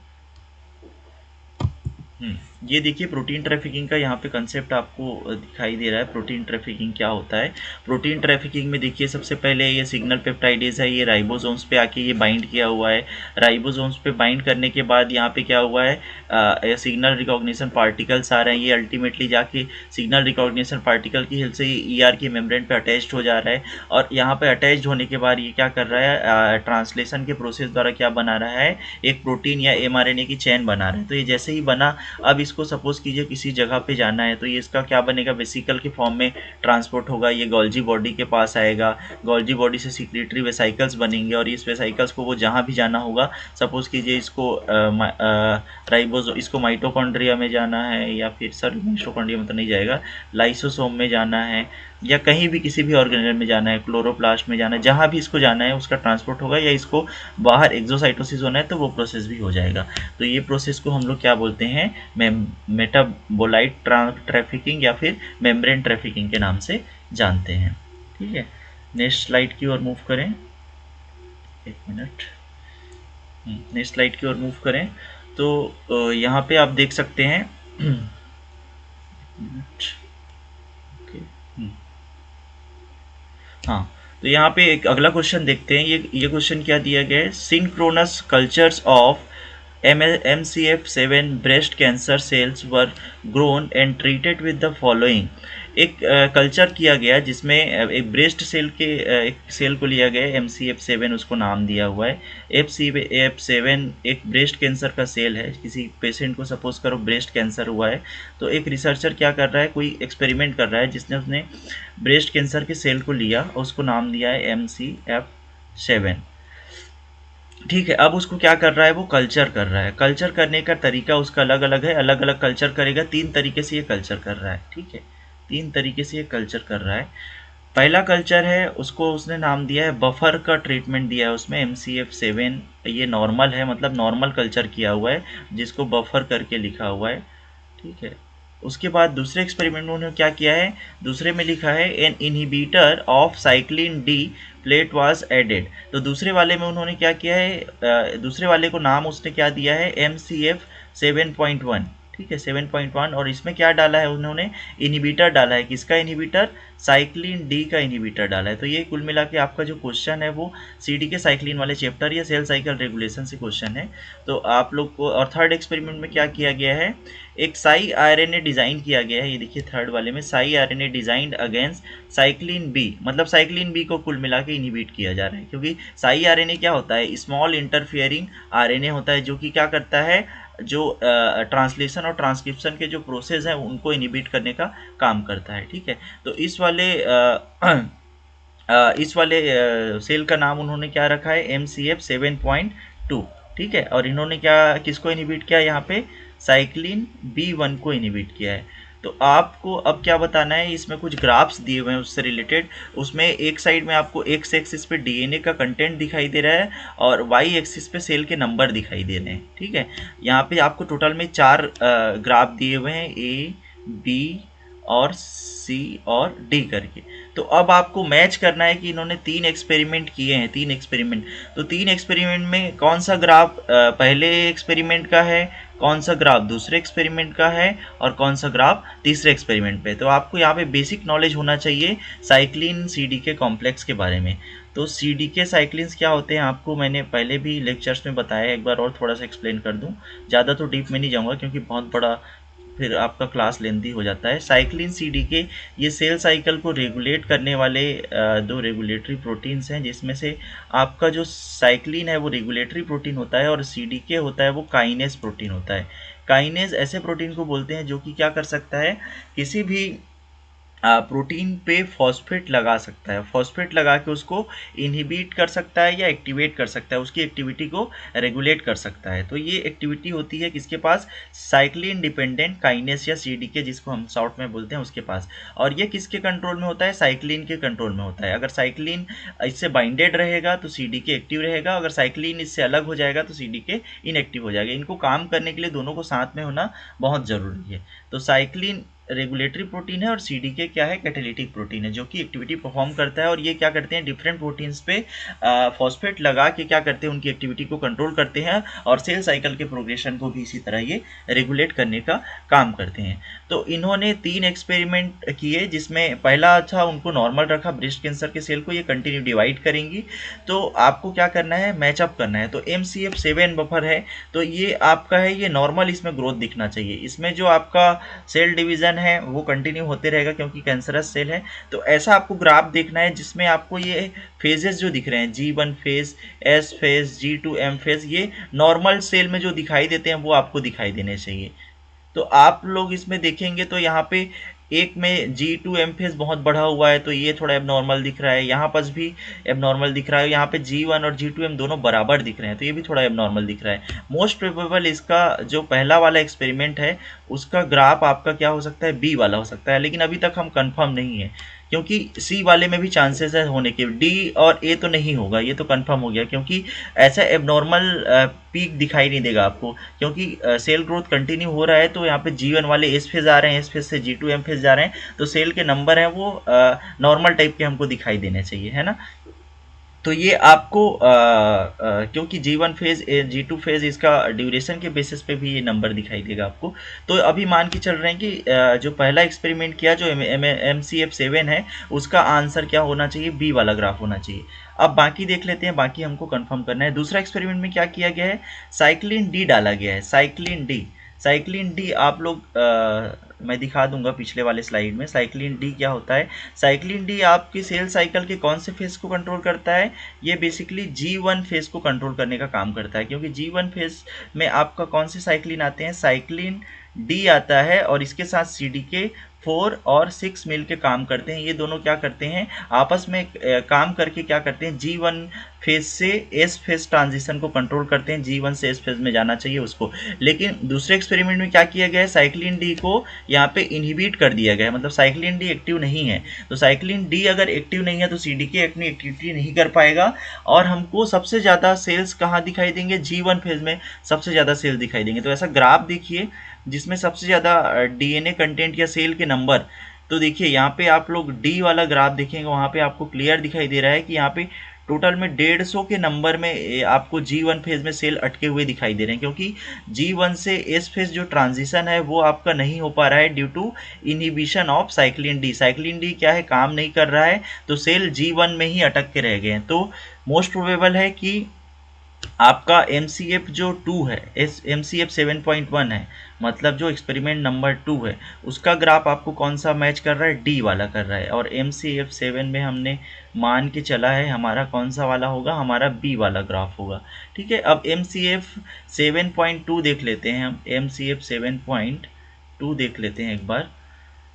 ये देखिए प्रोटीन ट्रैफिकिंग का यहाँ पे कंसेप्ट आपको दिखाई दे रहा है। प्रोटीन ट्रैफिकिंग क्या होता है, प्रोटीन ट्रैफिकिंग में देखिए सबसे पहले ये सिग्नल पेप्टाइडेज है, ये राइबोसोम्स पे आके ये बाइंड किया हुआ है। राइबोसोम्स पे बाइंड करने के बाद यहाँ पे क्या हुआ है, सिग्नल रिकॉग्निशन पार्टिकल्स आ रहे हैं, ये अल्टीमेटली जाके सिग्नल रिकॉग्निशन पार्टिकल की हेल्प से ईआर की मेम्ब्रेन पे अटैच्ड हो जा रहा है, और यहाँ पे अटैच्ड होने के बाद ये क्या कर रहा है, ट्रांसलेशन के प्रोसेस द्वारा क्या बना रहा है, एक प्रोटीन या mRNA की चेन बना रहा है। तो ये जैसे ही बना, अब इसको सपोज कीजिए किसी जगह पे जाना है, तो ये इसका क्या बनेगा, वेसिकल के फॉर्म में ट्रांसपोर्ट होगा, ये गोल्जी बॉडी के पास आएगा, गोल्जी बॉडी से सिक्रेटरी वेसाइकल्स बनेंगे, और इस वेसाइकल्स को वो जहाँ भी जाना होगा, सपोज कीजिए इसको इसको माइटोकॉन्ड्रिया में जाना है, या फिर सर माइटोकॉन्ड्रिया में तो नहीं जाएगा, लाइसोसोम में जाना है, या कहीं भी किसी भी ऑर्गेनेल में जाना है, क्लोरोप्लास्ट में जाना है, जहाँ भी इसको जाना है उसका ट्रांसपोर्ट होगा, या इसको बाहर एक्सोसाइटोसिस होना है तो वो प्रोसेस भी हो जाएगा। तो ये प्रोसेस को हम लोग क्या बोलते हैं, मेटाबोलाइट ट्रैफिकिंग या फिर मेम्ब्रेन ट्रैफिकिंग के नाम से जानते हैं। ठीक है, नेक्स्ट स्लाइड की ओर मूव करें। एक मिनट, नेक्स्ट स्लाइड की ओर मूव करें। तो यहाँ पे आप देख सकते हैं हाँ, तो यहाँ पे एक अगला क्वेश्चन देखते हैं। ये क्वेश्चन क्या दिया गया है, synchronous cultures of MCF7 breast cancer cells were grown and treated with the following. एक कल्चर किया गया जिसमें एक ब्रेस्ट सेल के एक सेल को लिया गया, MCF7 उसको नाम दिया हुआ है। MCF7 एक ब्रेस्ट कैंसर का सेल है। किसी पेशेंट को सपोज करो ब्रेस्ट कैंसर हुआ है, तो एक रिसर्चर क्या कर रहा है, कोई एक्सपेरिमेंट कर रहा है जिसने उसने ब्रेस्ट कैंसर के सेल को लिया और उसको नाम दिया है MCF7। ठीक है, अब उसको क्या कर रहा है, वो कल्चर कर रहा है। कल्चर करने का तरीका उसका अलग अलग है, अलग अलग कल्चर करेगा। 3 तरीके से ये कल्चर कर रहा है। ठीक है, 3 तरीके से ये कल्चर कर रहा है। पहला कल्चर है, उसको उसने नाम दिया है बफर का ट्रीटमेंट दिया है उसमें। MCF7 ये नॉर्मल है, मतलब नॉर्मल कल्चर किया हुआ है जिसको बफर करके लिखा हुआ है। ठीक है, उसके बाद दूसरे एक्सपेरिमेंट में उन्होंने क्या किया है, दूसरे में लिखा है an inhibitor of cyclin D plate was added. तो दूसरे वाले में उन्होंने क्या किया है, दूसरे वाले को नाम उसने क्या दिया है, MCF7.1। ठीक है, 7.1, और इसमें क्या डाला है उन्होंने, इनहिबिटर डाला है। किसका इनहिबिटर, साइक्लिन डी का इनहिबिटर डाला है। तो ये कुल मिला के आपका जो क्वेश्चन है वो CD के साइक्लिन वाले चैप्टर या सेल साइकिल रेगुलेशन से क्वेश्चन है। तो आप लोग को, और थर्ड एक्सपेरिमेंट में क्या किया गया है, एक साई RNA डिज़ाइन किया गया है। ये देखिए थर्ड वाले में si RNA designed against cyclin B, मतलब साइक्लिन बी को कुल मिला के इनहिबिट किया जा रहा है। क्योंकि साई RNA क्या होता है, स्मॉल इंटरफियरिंग RNA होता है, जो कि क्या करता है, जो ट्रांसलेशन और ट्रांसक्रिप्शन के जो प्रोसेस हैं उनको इनहिबिट करने का काम करता है। ठीक है, तो इस वाले सेल का नाम उन्होंने क्या रखा है, MCF7.2। ठीक है, और इन्होंने क्या किसको इनहिबिट किया यहाँ पे, साइक्लिन B1 को इनहिबिट किया है। तो आपको अब क्या बताना है, इसमें कुछ ग्राफ्स दिए हुए हैं उससे रिलेटेड। उसमें एक साइड में आपको एक्स एक्सिस पे डीएनए का कंटेंट दिखाई दे रहा है और वाई एक्सिस पे सेल के नंबर दिखाई दे रहे हैं। ठीक है, यहाँ पे आपको टोटल में 4 ग्राफ दिए हुए हैं, A, B और C और D करके। तो अब आपको मैच करना है कि इन्होंने 3 एक्सपेरिमेंट किए हैं, 3 एक्सपेरिमेंट। तो 3 एक्सपेरिमेंट में कौन सा ग्राफ पहले एक्सपेरिमेंट का है, कौन सा ग्राफ दूसरे एक्सपेरिमेंट का है और कौन सा ग्राफ तीसरे एक्सपेरिमेंट पे। तो आपको यहाँ पे बेसिक नॉलेज होना चाहिए साइक्लिन CDK कॉम्प्लेक्स के बारे में। तो CDK साइक्लिन्स क्या होते हैं आपको मैंने पहले भी लेक्चर्स में बताया, एक बार और थोड़ा सा एक्सप्लेन कर दूँ। ज़्यादा तो डीप में नहीं जाऊँगा क्योंकि बहुत बड़ा फिर आपका क्लास लेंथी हो जाता है। साइक्लिन CDK ये सेल साइकिल को रेगुलेट करने वाले 2 रेगुलेटरी प्रोटीन्स हैं, जिसमें से आपका जो साइक्लिन है वो रेगुलेटरी प्रोटीन होता है और CDK होता है वो काइनेज प्रोटीन होता है। काइनेज ऐसे प्रोटीन को बोलते हैं जो कि क्या कर सकता है, किसी भी प्रोटीन पे फॉस्फेट लगा सकता है, फॉस्फेट लगा के उसको इनहिबिट कर सकता है या एक्टिवेट कर सकता है, उसकी एक्टिविटी को रेगुलेट कर सकता है। तो ये एक्टिविटी होती है किसके पास, साइक्लिन डिपेंडेंट काइनेस या CDK जिसको हम शॉर्ट में बोलते हैं उसके पास। और ये किसके कंट्रोल में होता है, साइक्लिन के कंट्रोल में होता है। अगर साइक्लिन इससे बाइंडेड रहेगा तो CDK एक्टिव रहेगा, अगर साइक्लिन इससे अलग हो जाएगा तो CDK इनएक्टिव हो जाएगा। इनको काम करने के लिए दोनों को साथ में होना बहुत ज़रूरी है। तो साइक्लिन रेगुलेटरी प्रोटीन है और CDK क्या है, कैटालिटिक प्रोटीन है जो कि एक्टिविटी परफॉर्म करता है। और ये क्या करते हैं, डिफरेंट प्रोटीन्स पे फॉस्फेट लगा के क्या करते हैं, उनकी एक्टिविटी को कंट्रोल करते हैं और सेल साइकिल के प्रोग्रेशन को भी इसी तरह ये रेगुलेट करने का काम करते हैं। तो इन्होंने 3 एक्सपेरिमेंट किए, जिसमें पहला था उनको नॉर्मल रखा ब्रेस्ट कैंसर के सेल को, ये कंटिन्यू डिवाइड करेंगी। तो आपको क्या करना है, मैचअप करना है। तो MCF7 बफर है तो ये आपका है, ये नॉर्मल इसमें ग्रोथ दिखना चाहिए। इसमें जो आपका सेल डिवीज़न है वो कंटिन्यू होते रहेगा क्योंकि कैंसरस सेल है। तो ऐसा आपको ग्राफ देखना है जिसमें आपको ये फेजेस जो दिख रहे हैं, G1 phase, S phase, G2M phase, ये नॉर्मल सेल में जो दिखाई देते हैं वो आपको दिखाई देने चाहिए। तो आप लोग इसमें देखेंगे तो यहाँ पे एक में G2M फेज बहुत बढ़ा हुआ है तो ये थोड़ा एबनॉर्मल दिख रहा है, यहाँ पर भी एबनॉर्मल दिख रहा है, यहाँ पे G1 और G2M दोनों बराबर दिख रहे हैं तो ये भी थोड़ा एबनॉर्मल दिख रहा है। मोस्ट प्रोबेबल इसका जो पहला वाला एक्सपेरिमेंट है उसका ग्राफ आपका क्या हो सकता है, B वाला हो सकता है, लेकिन अभी तक हम कंफर्म नहीं है क्योंकि C वाले में भी चांसेस है होने के। D और A तो नहीं होगा, ये तो कंफर्म हो गया क्योंकि ऐसा एबनॉर्मल पीक दिखाई नहीं देगा आपको क्योंकि सेल ग्रोथ कंटिन्यू हो रहा है। तो यहाँ पे G1 वाले S फेज आ रहे हैं, S फेज से G2M फेज जा रहे हैं, तो सेल के नंबर हैं वो नॉर्मल टाइप के हमको दिखाई देने चाहिए, है ना। तो ये आपको क्योंकि G1 फेज G2 फेज इसका ड्यूरेशन के बेसिस पे भी ये नंबर दिखाई देगा आपको। तो अभी मान के चल रहे हैं कि जो पहला एक्सपेरिमेंट किया जो MCF7 है उसका आंसर क्या होना चाहिए, B वाला ग्राफ होना चाहिए। अब बाकी देख लेते हैं, बाकी हमको कंफर्म करना है। दूसरा एक्सपेरिमेंट में क्या किया गया है, साइक्लिन D डाला गया है, साइक्लिन डी आप लोग मैं दिखा दूंगा पिछले वाले स्लाइड में। साइक्लिन डी क्या होता है, साइक्लिन डी आपकी सेल साइकिल के कौन से फेज को कंट्रोल करता है, ये बेसिकली G1 फेज को कंट्रोल करने का काम करता है क्योंकि G1 फेज में आपका कौन से साइक्लिन आते हैं, साइक्लिन डी आता है और इसके साथ CDK 4 और 6 मिल के काम करते हैं। ये दोनों क्या करते हैं, आपस में काम करके क्या करते हैं, G1 फेज से S फेज ट्रांजिशन को कंट्रोल करते हैं, G1 से S फेज में जाना चाहिए उसको। लेकिन दूसरे एक्सपेरिमेंट में क्या किया गया है, साइक्लिन डी को यहाँ पे इनहिबिट कर दिया गया है, मतलब साइक्लिन डी एक्टिव नहीं है। तो साइक्लिन डी अगर एक्टिव नहीं है तो CDK अपनी एक्टिविटी नहीं कर पाएगा और हमको सबसे ज़्यादा सेल्स कहाँ दिखाई देंगे, G1 फेज में सबसे ज़्यादा सेल दिखाई देंगे। तो ऐसा ग्राफ देखिए जिसमें सबसे ज़्यादा DNA कंटेंट या सेल के नंबर। तो देखिए यहाँ पे आप लोग D वाला ग्राफ देखेंगे, वहाँ पे आपको क्लियर दिखाई दे रहा है कि यहाँ पे टोटल में 150 के नंबर में आपको G1 फेज में सेल अटके हुए दिखाई दे रहे हैं क्योंकि G1 से S फेज जो ट्रांजिशन है वो आपका नहीं हो पा रहा है due to inhibition of cyclin D. Cyclin D क्या है, काम नहीं कर रहा है तो सेल G1 में ही अटक के रह गए हैं। तो मोस्ट प्रोबेबल है कि आपका MCF जो 2 है, इस MCF 7.1 है, मतलब जो एक्सपेरिमेंट नंबर 2 है, उसका ग्राफ आपको कौन सा मैच कर रहा है? डी वाला कर रहा है। और MCF 7 में हमने मान के चला है हमारा कौन सा वाला होगा? हमारा बी वाला ग्राफ होगा। ठीक है, अब MCF 7.2 देख लेते हैं हम। MCF 7.2 देख लेते हैं एक बार।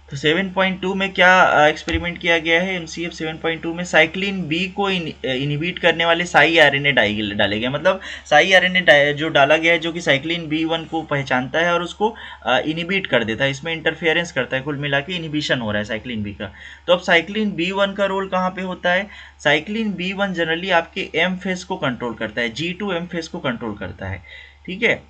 तो 7.2 में क्या एक्सपेरिमेंट किया गया है? MCF 7.2 में साइक्लिन बी को इनहिबिट करने वाले साई आरएनए डाले गए, मतलब साई आरएनए जो डाला गया है जो कि साइक्लिन B1 को पहचानता है और उसको इनहिबिट कर देता है, इसमें इंटरफेरेंस करता है, कुल मिला के इनहिबिशन हो रहा है साइक्लिन बी का। तो अब साइक्लिन B1 का रोल कहाँ पे होता है? साइक्लिन B1 जनरली आपके एम फेज को कंट्रोल करता है, G2 एम फेज को कंट्रोल करता है। ठीक है,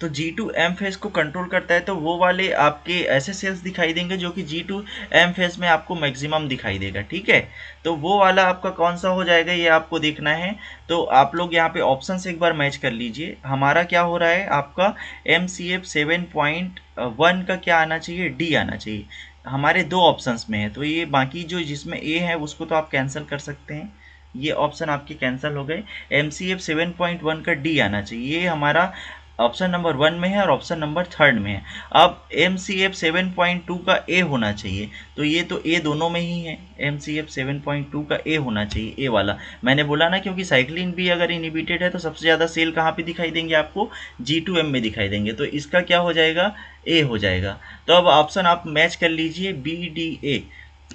तो G2 एम फेज को कंट्रोल करता है, तो वो वाले आपके ऐसे सेल्स दिखाई देंगे जो कि G2 एम फेज में आपको मैक्सिमम दिखाई देगा। ठीक है, तो वो वाला आपका कौन सा हो जाएगा ये आपको देखना है। तो आप लोग यहाँ पे ऑप्शन से एक बार मैच कर लीजिए। हमारा क्या हो रहा है? आपका MCF 7.1 का क्या आना चाहिए? डी आना चाहिए। हमारे दो ऑप्शंस में है, तो ये बाकी जो जिसमें ए है उसको तो आप कैंसिल कर सकते हैं, ये ऑप्शन आपके कैंसिल हो गए। MCF 7.1 का डी आना चाहिए, ये हमारा ऑप्शन नंबर 1 में है और ऑप्शन नंबर 3 में है। अब MCF 7.2 का ए होना चाहिए, तो ये तो ए दोनों में ही है। MCF 7.2 का ए होना चाहिए, ए वाला। मैंने बोला ना, क्योंकि साइक्लिन भी अगर इनहिबिटेड है तो सबसे ज़्यादा सेल कहाँ पे दिखाई देंगे आपको? G2M में दिखाई देंगे, तो इसका क्या हो जाएगा? ए हो जाएगा। तो अब ऑप्शन आप मैच कर लीजिए,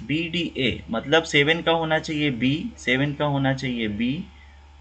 BDA मतलब 7 का होना चाहिए बी, 7 का होना चाहिए बी,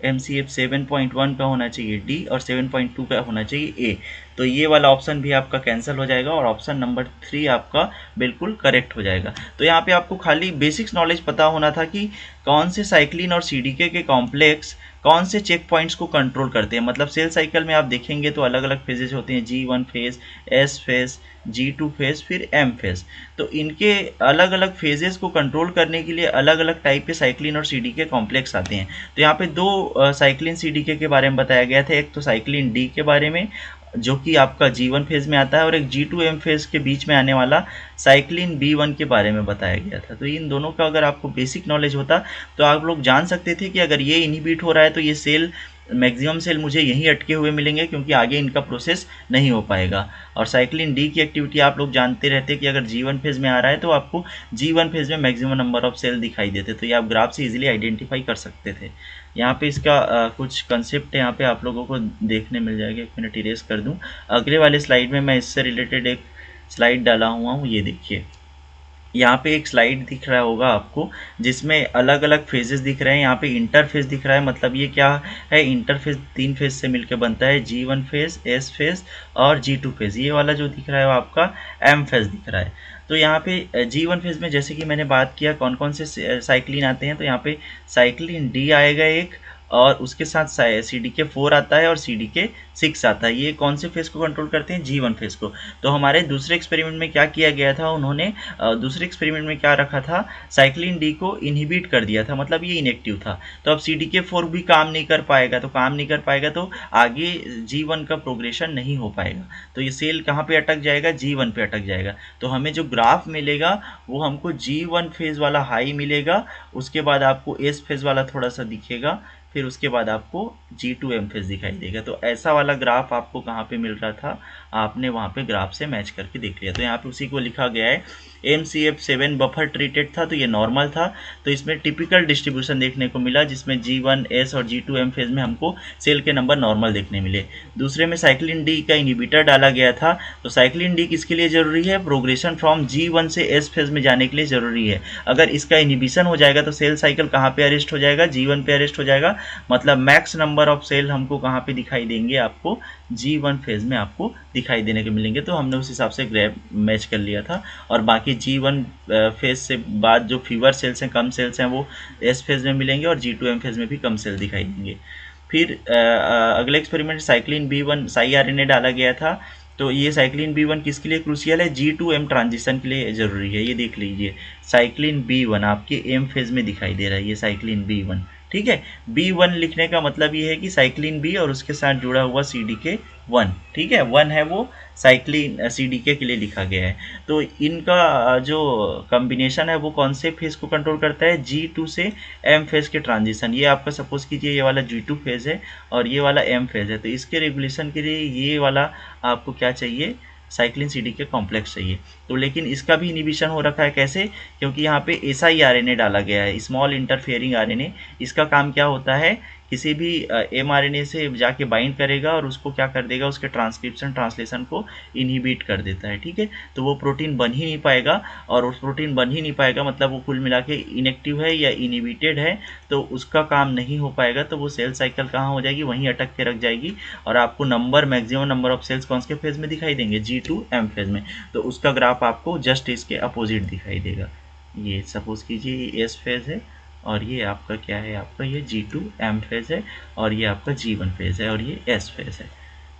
MCF 7.1 का होना चाहिए डी और 7.2 का होना चाहिए ए। तो ये वाला ऑप्शन भी आपका कैंसिल हो जाएगा और ऑप्शन नंबर 3 आपका बिल्कुल करेक्ट हो जाएगा। तो यहाँ पे आपको खाली बेसिक्स नॉलेज पता होना था कि कौन से साइक्लिन और CDK के कॉम्प्लेक्स कौन से चेक पॉइंट्स को कंट्रोल करते हैं। मतलब सेल साइकिल में आप देखेंगे तो अलग अलग फेजेस होते हैं, G1 phase, S phase, G2 phase, फिर M फेज। तो इनके अलग अलग फेजेस को कंट्रोल करने के लिए अलग अलग टाइप के साइक्लिन और CDK कॉम्प्लेक्स आते हैं। तो यहाँ पे दो साइक्लिन CDK के बारे में बताया गया था, एक तो साइक्लिन डी के बारे में जो कि आपका G1 फेज में आता है, और एक G2M फेज के बीच में आने वाला साइक्लिन B1 के बारे में बताया गया था। तो इन दोनों का अगर आपको बेसिक नॉलेज होता तो आप लोग जान सकते थे कि अगर ये इनहिबिट हो रहा है तो ये सेल मैक्सिमम सेल मुझे यहीं अटके हुए मिलेंगे, क्योंकि आगे इनका प्रोसेस नहीं हो पाएगा। और साइक्लिन डी की एक्टिविटी आप लोग जानते रहते कि अगर G1 फेज में आ रहा है तो आपको G1 फेज में मैक्सिमम नंबर ऑफ सेल दिखाई देते, तो ये आप ग्राफ से इजीली आइडेंटिफाई कर सकते थे। यहाँ पे इसका कुछ कंसेप्ट यहाँ पे आप लोगों को देखने मिल जाएगा। एक मिनट इरेज कर दूँ। अगले वाले स्लाइड में मैं इससे रिलेटेड एक स्लाइड डाला हुआ हूँ, ये देखिए। यहाँ पे एक स्लाइड दिख रहा होगा आपको जिसमें अलग अलग फेजेस दिख रहे हैं। यहाँ पे इंटरफेज दिख रहा है, मतलब ये क्या है? इंटरफेज 3 फेज से मिलकर बनता है, G1 फेज, S फेज और G2 फेज। ये वाला जो दिख रहा है वो आपका M फेज दिख रहा है। तो यहाँ पे G1 फेज में जैसे कि मैंने बात किया कौन कौन से साइक्लिन आते हैं, तो यहाँ पे साइक्लिन डी आएगा एक, और उसके साथ CDK 4 आता है और CDK 6 आता है। ये कौन से फेज को कंट्रोल करते हैं? G1 फेज को। तो हमारे दूसरे एक्सपेरिमेंट में क्या किया गया था? उन्होंने दूसरे एक्सपेरिमेंट में क्या रखा था? साइक्लिन डी को इनहिबिट कर दिया था, मतलब ये इनएक्टिव था। तो अब CDK 4 भी काम नहीं कर पाएगा, तो काम नहीं कर पाएगा तो आगे G1 का प्रोग्रेशन नहीं हो पाएगा। तो ये सेल कहाँ पे अटक जाएगा? G1 पे अटक जाएगा। तो हमें जो ग्राफ मिलेगा वो हमको G1 फेज वाला हाई मिलेगा, उसके बाद आपको S फेज वाला थोड़ा सा दिखेगा, फिर उसके बाद आपको G2M फेज दिखाई देगा। तो ऐसा वाला ग्राफ आपको कहाँ पे मिल रहा था? आपने वहाँ पे ग्राफ से मैच करके देख लिया। तो यहाँ पे उसी को लिखा गया है। MCF 7 बफर ट्रीटेड था तो ये नॉर्मल था, तो इसमें टिपिकल डिस्ट्रीब्यूशन देखने को मिला जिसमें G1, S और G2M फेज में हमको सेल के नंबर नॉर्मल देखने मिले। दूसरे में साइक्लिन डी का इनहिबिटर डाला गया था, तो साइक्लिन डी किसके लिए ज़रूरी है? प्रोग्रेशन फ्रॉम G1 से S फेज में जाने के लिए ज़रूरी है। अगर इसका इनहिबिशन हो जाएगा तो सेल साइकिल कहाँ पे अरेस्ट हो जाएगा? G1 पे अरेस्ट हो जाएगा। मतलब मैक्स नंबर ऑफ सेल हमको कहाँ पे दिखाई देंगे? आपको G1 फेज में आपको दिखाई देने के मिलेंगे। तो हमने उस हिसाब से ग्राफ मैच कर लिया था, और बाकी G1 फेज से बाद जो फीवर सेल्स हैं, कम सेल्स हैं, वो S फेज में मिलेंगे और G2M फेज में भी कम सेल दिखाई देंगे। फिर अगले experiment cyclin B1 Sai RNA डाला गया था। तो ये साइक्लिन B1 किसके लिए क्रूशियल है? G2M ट्रांजिशन के लिए ज़रूरी है। ये देख लीजिए, साइक्लिन B1 आपके M फेज में दिखाई दे रहा है, ये साइक्लिन B1। ठीक है। B1 लिखने का मतलब ये है कि साइक्लिन बी और उसके साथ जुड़ा हुआ CDK1, ठीक है, 1 है वो साइक्लिन CDK के लिए लिखा गया है। तो इनका जो कॉम्बिनेशन है वो कौन से फेज को कंट्रोल करता है, G2 से M फेज के ट्रांजिशन। ये आपका सपोज कीजिए ये वाला G2 फेज है और ये वाला M फेज है, तो इसके रेगुलेशन के लिए ये वाला आपको क्या चाहिए, साइक्लिन CDK कॉम्प्लेक्स चाहिए। तो लेकिन इसका भी इनिबिशन हो रखा है, कैसे, क्योंकि यहाँ पे siRNA डाला गया है, स्मॉल इंटरफेयरिंग RNA। इसका काम क्या होता है, किसी भी mRNA से जाके बाइंड करेगा और उसको क्या कर देगा, उसके ट्रांसक्रिप्शन ट्रांसलेशन को इनहिबिट कर देता है, ठीक है। तो वो प्रोटीन बन ही नहीं पाएगा, और उस प्रोटीन बन ही नहीं पाएगा मतलब वो कुल मिला के इनएक्टिव है या इनहिबिटेड है, तो उसका काम नहीं हो पाएगा। तो वो सेल साइकिल कहाँ हो जाएगी, वहीं अटक के रख जाएगी, और आपको number, maximum number of cells कौन से फेज में दिखाई देंगे, G2 M फेज में। तो उसका ग्राफ आपको जस्ट इसके अपोजिट दिखाई देगा। ये सपोज कीजिए ये S फेज है और ये आपका क्या है, आपका ये G2 M फेज है और ये आपका G1 फेज है और ये S फेज है।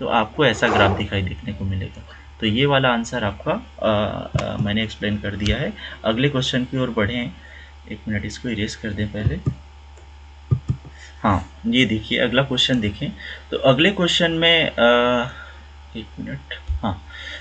तो आपको ऐसा ग्राफ दिखाई देखने को मिलेगा। तो ये वाला आंसर आपका मैंने एक्सप्लेन कर दिया है। अगले क्वेश्चन की ओर बढ़ें, एक मिनट इसको इरेज कर दें पहले। हाँ, ये देखिए अगला क्वेश्चन देखें। तो अगले क्वेश्चन में एक मिनट, हाँ,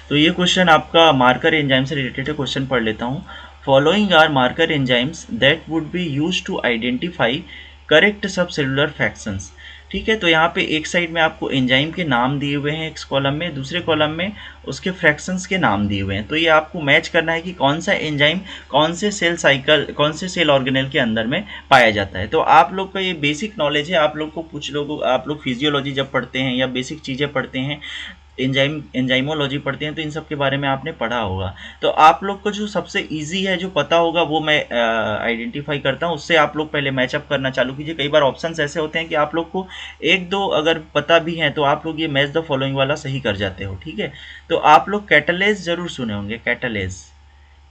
तो ये क्वेश्चन आपका मार्कर एंजाइम से रिलेटेड है। क्वेश्चन पढ़ लेता हूँ। Following are marker enzymes that would be used to identify correct sub cellular fractions. ठीक है, तो यहाँ पे एक साइड में आपको एंजाइम के नाम दिए हुए हैं एक कॉलम में, दूसरे कॉलम में उसके फ्रैक्शंस के नाम दिए हुए हैं। तो ये आपको मैच करना है कि कौन सा एंजाइम कौन से सेल साइकिल, कौन से सेल ऑर्गेनेल के अंदर में पाया जाता है। तो आप लोग का ये बेसिक नॉलेज है। आप लोग को कुछ लोग, आप लोग फिजियोलॉजी जब पढ़ते हैं या बेसिक चीज़ें पढ़ते हैं, एंजाइमोलॉजी पढ़ते हैं, तो इन सब के बारे में आपने पढ़ा होगा। तो आप लोग को जो सबसे इजी है, जो पता होगा, वो मैं आइडेंटिफाई करता हूँ, उससे आप लोग पहले मैचअप करना चालू कीजिए। कई बार ऑप्शंस ऐसे होते हैं कि आप लोग को एक दो अगर पता भी हैं तो आप लोग ये मैच द फॉलोइंग वाला सही कर जाते हो, ठीक है। तो आप लोग कैटालेज जरूर सुने होंगे। कैटालेज,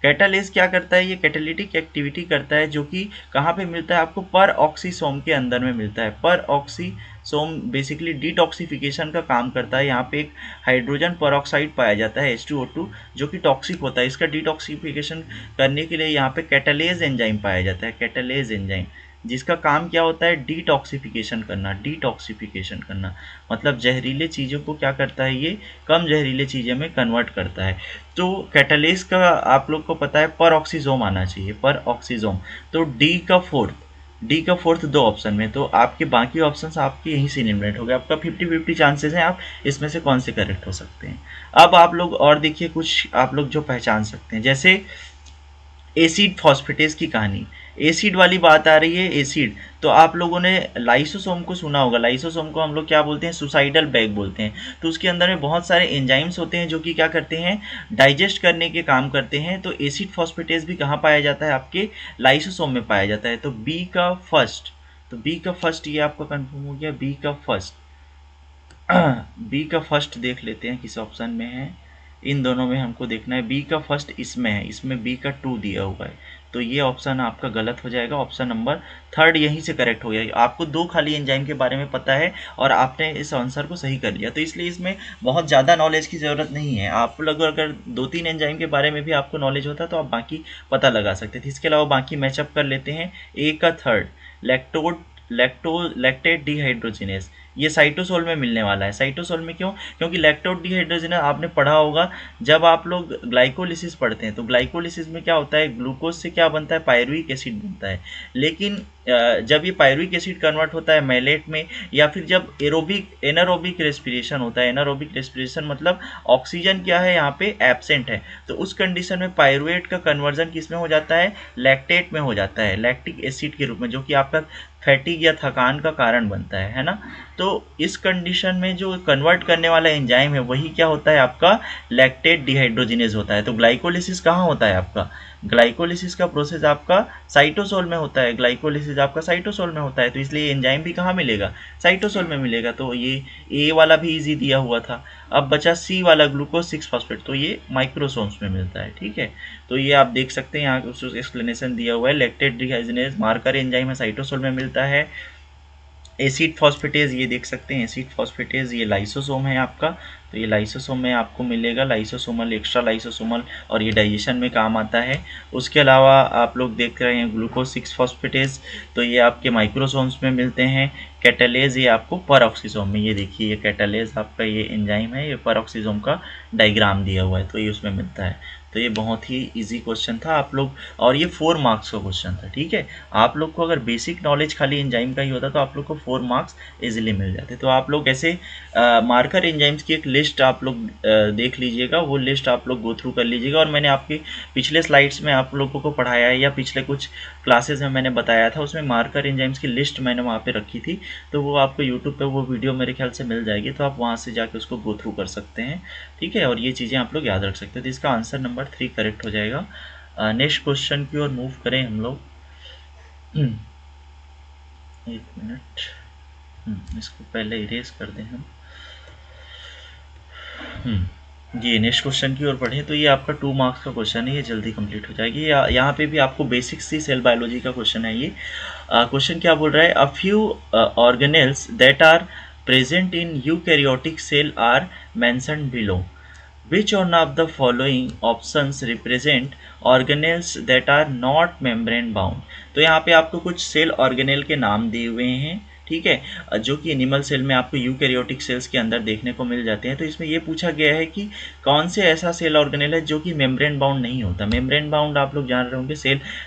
कैटालेज क्या करता है, ये कैटालिटिक एक्टिविटी करता है, जो कि कहाँ पे मिलता है आपको, पर ऑक्सीसोम के अंदर में मिलता है। पर ऑक्सीसोम बेसिकली डिटॉक्सिफिकेशन का काम करता है। यहाँ पे एक हाइड्रोजन परऑक्साइड पाया जाता है H2O2, जो कि टॉक्सिक होता है। इसका डिटॉक्सिफिकेशन करने के लिए यहाँ पे कैटालेज एंजाइम पाया जाता है, कैटालेज एंजाइम, जिसका काम क्या होता है, डिटॉक्सिफिकेशन करना। डिटॉक्सिफिकेशन करना मतलब जहरीले चीज़ों को क्या करता है, ये कम जहरीले चीज़ें में कन्वर्ट करता है। तो कैटालेज का आप लोग को पता है पर ऑक्सीजोम आना चाहिए, पर ऑक्सीजोम। तो डी का फोर्थ दो ऑप्शन में, तो आपके बाकी ऑप्शंस आपके यहीं से एलिमिनेट हो गए। आपका 50-50 चांसेस हैं, आप इसमें से कौन से करेक्ट हो सकते हैं। अब आप लोग और देखिए, कुछ आप लोग जो पहचान सकते हैं, जैसे एसिड फॉस्फेटेज की कहानी, एसिड वाली बात आ रही है। एसिड, तो आप लोगों ने लाइसोसोम को सुना होगा। लाइसोसोम को हम लोग क्या बोलते हैं, सुसाइडल बैग बोलते हैं। तो उसके अंदर में बहुत सारे एंजाइम्स होते हैं जो कि क्या करते हैं, डाइजेस्ट करने के काम करते हैं। तो एसिड फॉस्फेटेज भी कहाँ पाया जाता है, आपके लाइसोसोम में पाया जाता है। तो बी का फर्स्ट, तो बी का फर्स्ट ये आपका कंफर्म हो गया। बी का फर्स्ट बी का फर्स्ट देख लेते हैं किस ऑप्शन में है। इन दोनों में हमको देखना है। बी का फर्स्ट इसमें है, इसमें बी का 2 दिया हुआ है, तो ये ऑप्शन आपका गलत हो जाएगा। ऑप्शन नंबर 3 यहीं से करेक्ट हो गया। आपको दो खाली एंजाइम के बारे में पता है और आपने इस आंसर को सही कर लिया, तो इसलिए इसमें बहुत ज़्यादा नॉलेज की ज़रूरत नहीं है। आप लोग अगर 2-3 एंजाइम के बारे में भी आपको नॉलेज होता तो आप बाकी पता लगा सकते थे। इसके अलावा बाकी मैचअप कर लेते हैं। ए का 3 लैक्टेट डिहाइड्रोजिनेस, ये साइटोसोल में मिलने वाला है। साइटोसोल में क्यों, क्योंकि लैक्टेट डिहाइड्रोजिनेस आपने पढ़ा होगा जब आप लोग ग्लाइकोलिसिस पढ़ते हैं। तो ग्लाइकोलिसिस में क्या होता है, ग्लूकोज से क्या बनता है, पायरुविक एसिड बनता है। लेकिन जब ये पायरुविक एसिड कन्वर्ट होता है मैलेट में, या फिर जब एनारोबिक रेस्पिरेशन होता है, एनारोबिक रेस्पिरेशन मतलब ऑक्सीजन क्या है यहाँ पे एब्सेंट है, तो उस कंडीशन में पायरुवेट का कन्वर्जन किस में हो जाता है, लैक्टेट में हो जाता है, लैक्टिक एसिड के रूप में, जो कि आपका फैटिक या थकान का कारण बनता है ना। तो इस कंडीशन में जो कन्वर्ट करने वाला एंजाइम है वही क्या होता है, आपका लैक्टेट डिहाइड्रोजिनेज होता है। तो ग्लाइकोलिसिस कहाँ होता है आपका, ग्लाइकोलिसिस का प्रोसेस आपका साइटोसोल में होता है। ग्लाइकोलिसिस आपका साइटोसोल में होता है, तो इसलिए एंजाइम भी कहाँ मिलेगा, साइटोसोल में मिलेगा। तो ये ए वाला भी इजी दिया हुआ था। अब बचा सी वाला ग्लूकोज 6 फॉस्फेट, तो ये माइक्रोसोम्स में मिलता है, ठीक है। तो ये आप देख सकते हैं यहाँ एक्सप्लेनेशन दिया हुआ है। लैक्टेट डिहाइड्रोजिनेज मार्कर एंजाइम है, साइटोसोल में मिलता है। एसिड फॉस्फेटेज ये देख सकते हैं, एसिड फॉस्फेटेज ये लाइसोसोम है आपका, तो ये लाइसोसोम में आपको मिलेगा, लाइसोसोमल, एक्स्ट्रा लाइसोसोमल, और ये डाइजेशन में काम आता है। उसके अलावा आप लोग देख रहे हैं ग्लूकोज 6 फॉस्फेटेज, तो ये आपके माइक्रोसोम्स में मिलते हैं। कैटालेज ये आपको परऑक्सीसोम में, ये देखिए ये कैटालेज आपका ये एंजाइम है, ये परऑक्सीसोम का डायग्राम दिया हुआ है, तो ये उसमें मिलता है। तो ये बहुत ही इजी क्वेश्चन था आप लोग, और ये 4 मार्क्स का क्वेश्चन था, ठीक है। आप लोग को अगर बेसिक नॉलेज खाली एंजाइम का ही होता तो आप लोग को 4 मार्क्स इजीली मिल जाते। तो आप लोग ऐसे मार्कर एंजाइम्स की एक लिस्ट आप लोग देख लीजिएगा, वो लिस्ट आप लोग गो थ्रू कर लीजिएगा। और मैंने आपकी पिछले स्लाइड्स में आप लोगों को पढ़ाया है, या पिछले कुछ क्लासेस में मैंने बताया था, उसमें मार्कर एंजाइम्स की लिस्ट मैंने वहाँ पे रखी थी, तो वो आपको यूट्यूब पे वो वीडियो मेरे ख्याल से मिल जाएगी, तो आप वहाँ से जाके उसको गो थ्रू कर सकते हैं, ठीक है। और ये चीज़ें आप लोग याद रख सकते हैं। तो इसका आंसर नंबर 3 करेक्ट हो जाएगा। नेक्स्ट क्वेश्चन की ओर मूव करें हम लोग। एक मिनट, इसको पहले इरेज कर दें हम। ये नेक्स्ट क्वेश्चन की ओर बढ़े, तो ये आपका 2 मार्क्स का क्वेश्चन है, ये जल्दी कंप्लीट हो जाएगी। यहाँ पे भी आपको बेसिक सी सेल बायोलॉजी का क्वेश्चन है। ये क्वेश्चन क्या बोल रहा है, a few organelles that are present in eukaryotic cell are mentioned below, which one of the following options represent organelles that are not membrane bound। तो यहाँ पे आपको कुछ सेल ऑर्गेनेल के नाम दिए हुए हैं, ठीक है, जो कि एनिमल सेल में आपको यूकैरियोटिक सेल्स के अंदर देखने को मिल जाते हैं। तो इसमें ये पूछा गया है कि कौन से ऐसा सेल ऑर्गेनेल है जो कि मेम्ब्रेन बाउंड नहीं होता। मेम्ब्रेन बाउंड आप लोग जान रहे होंगे,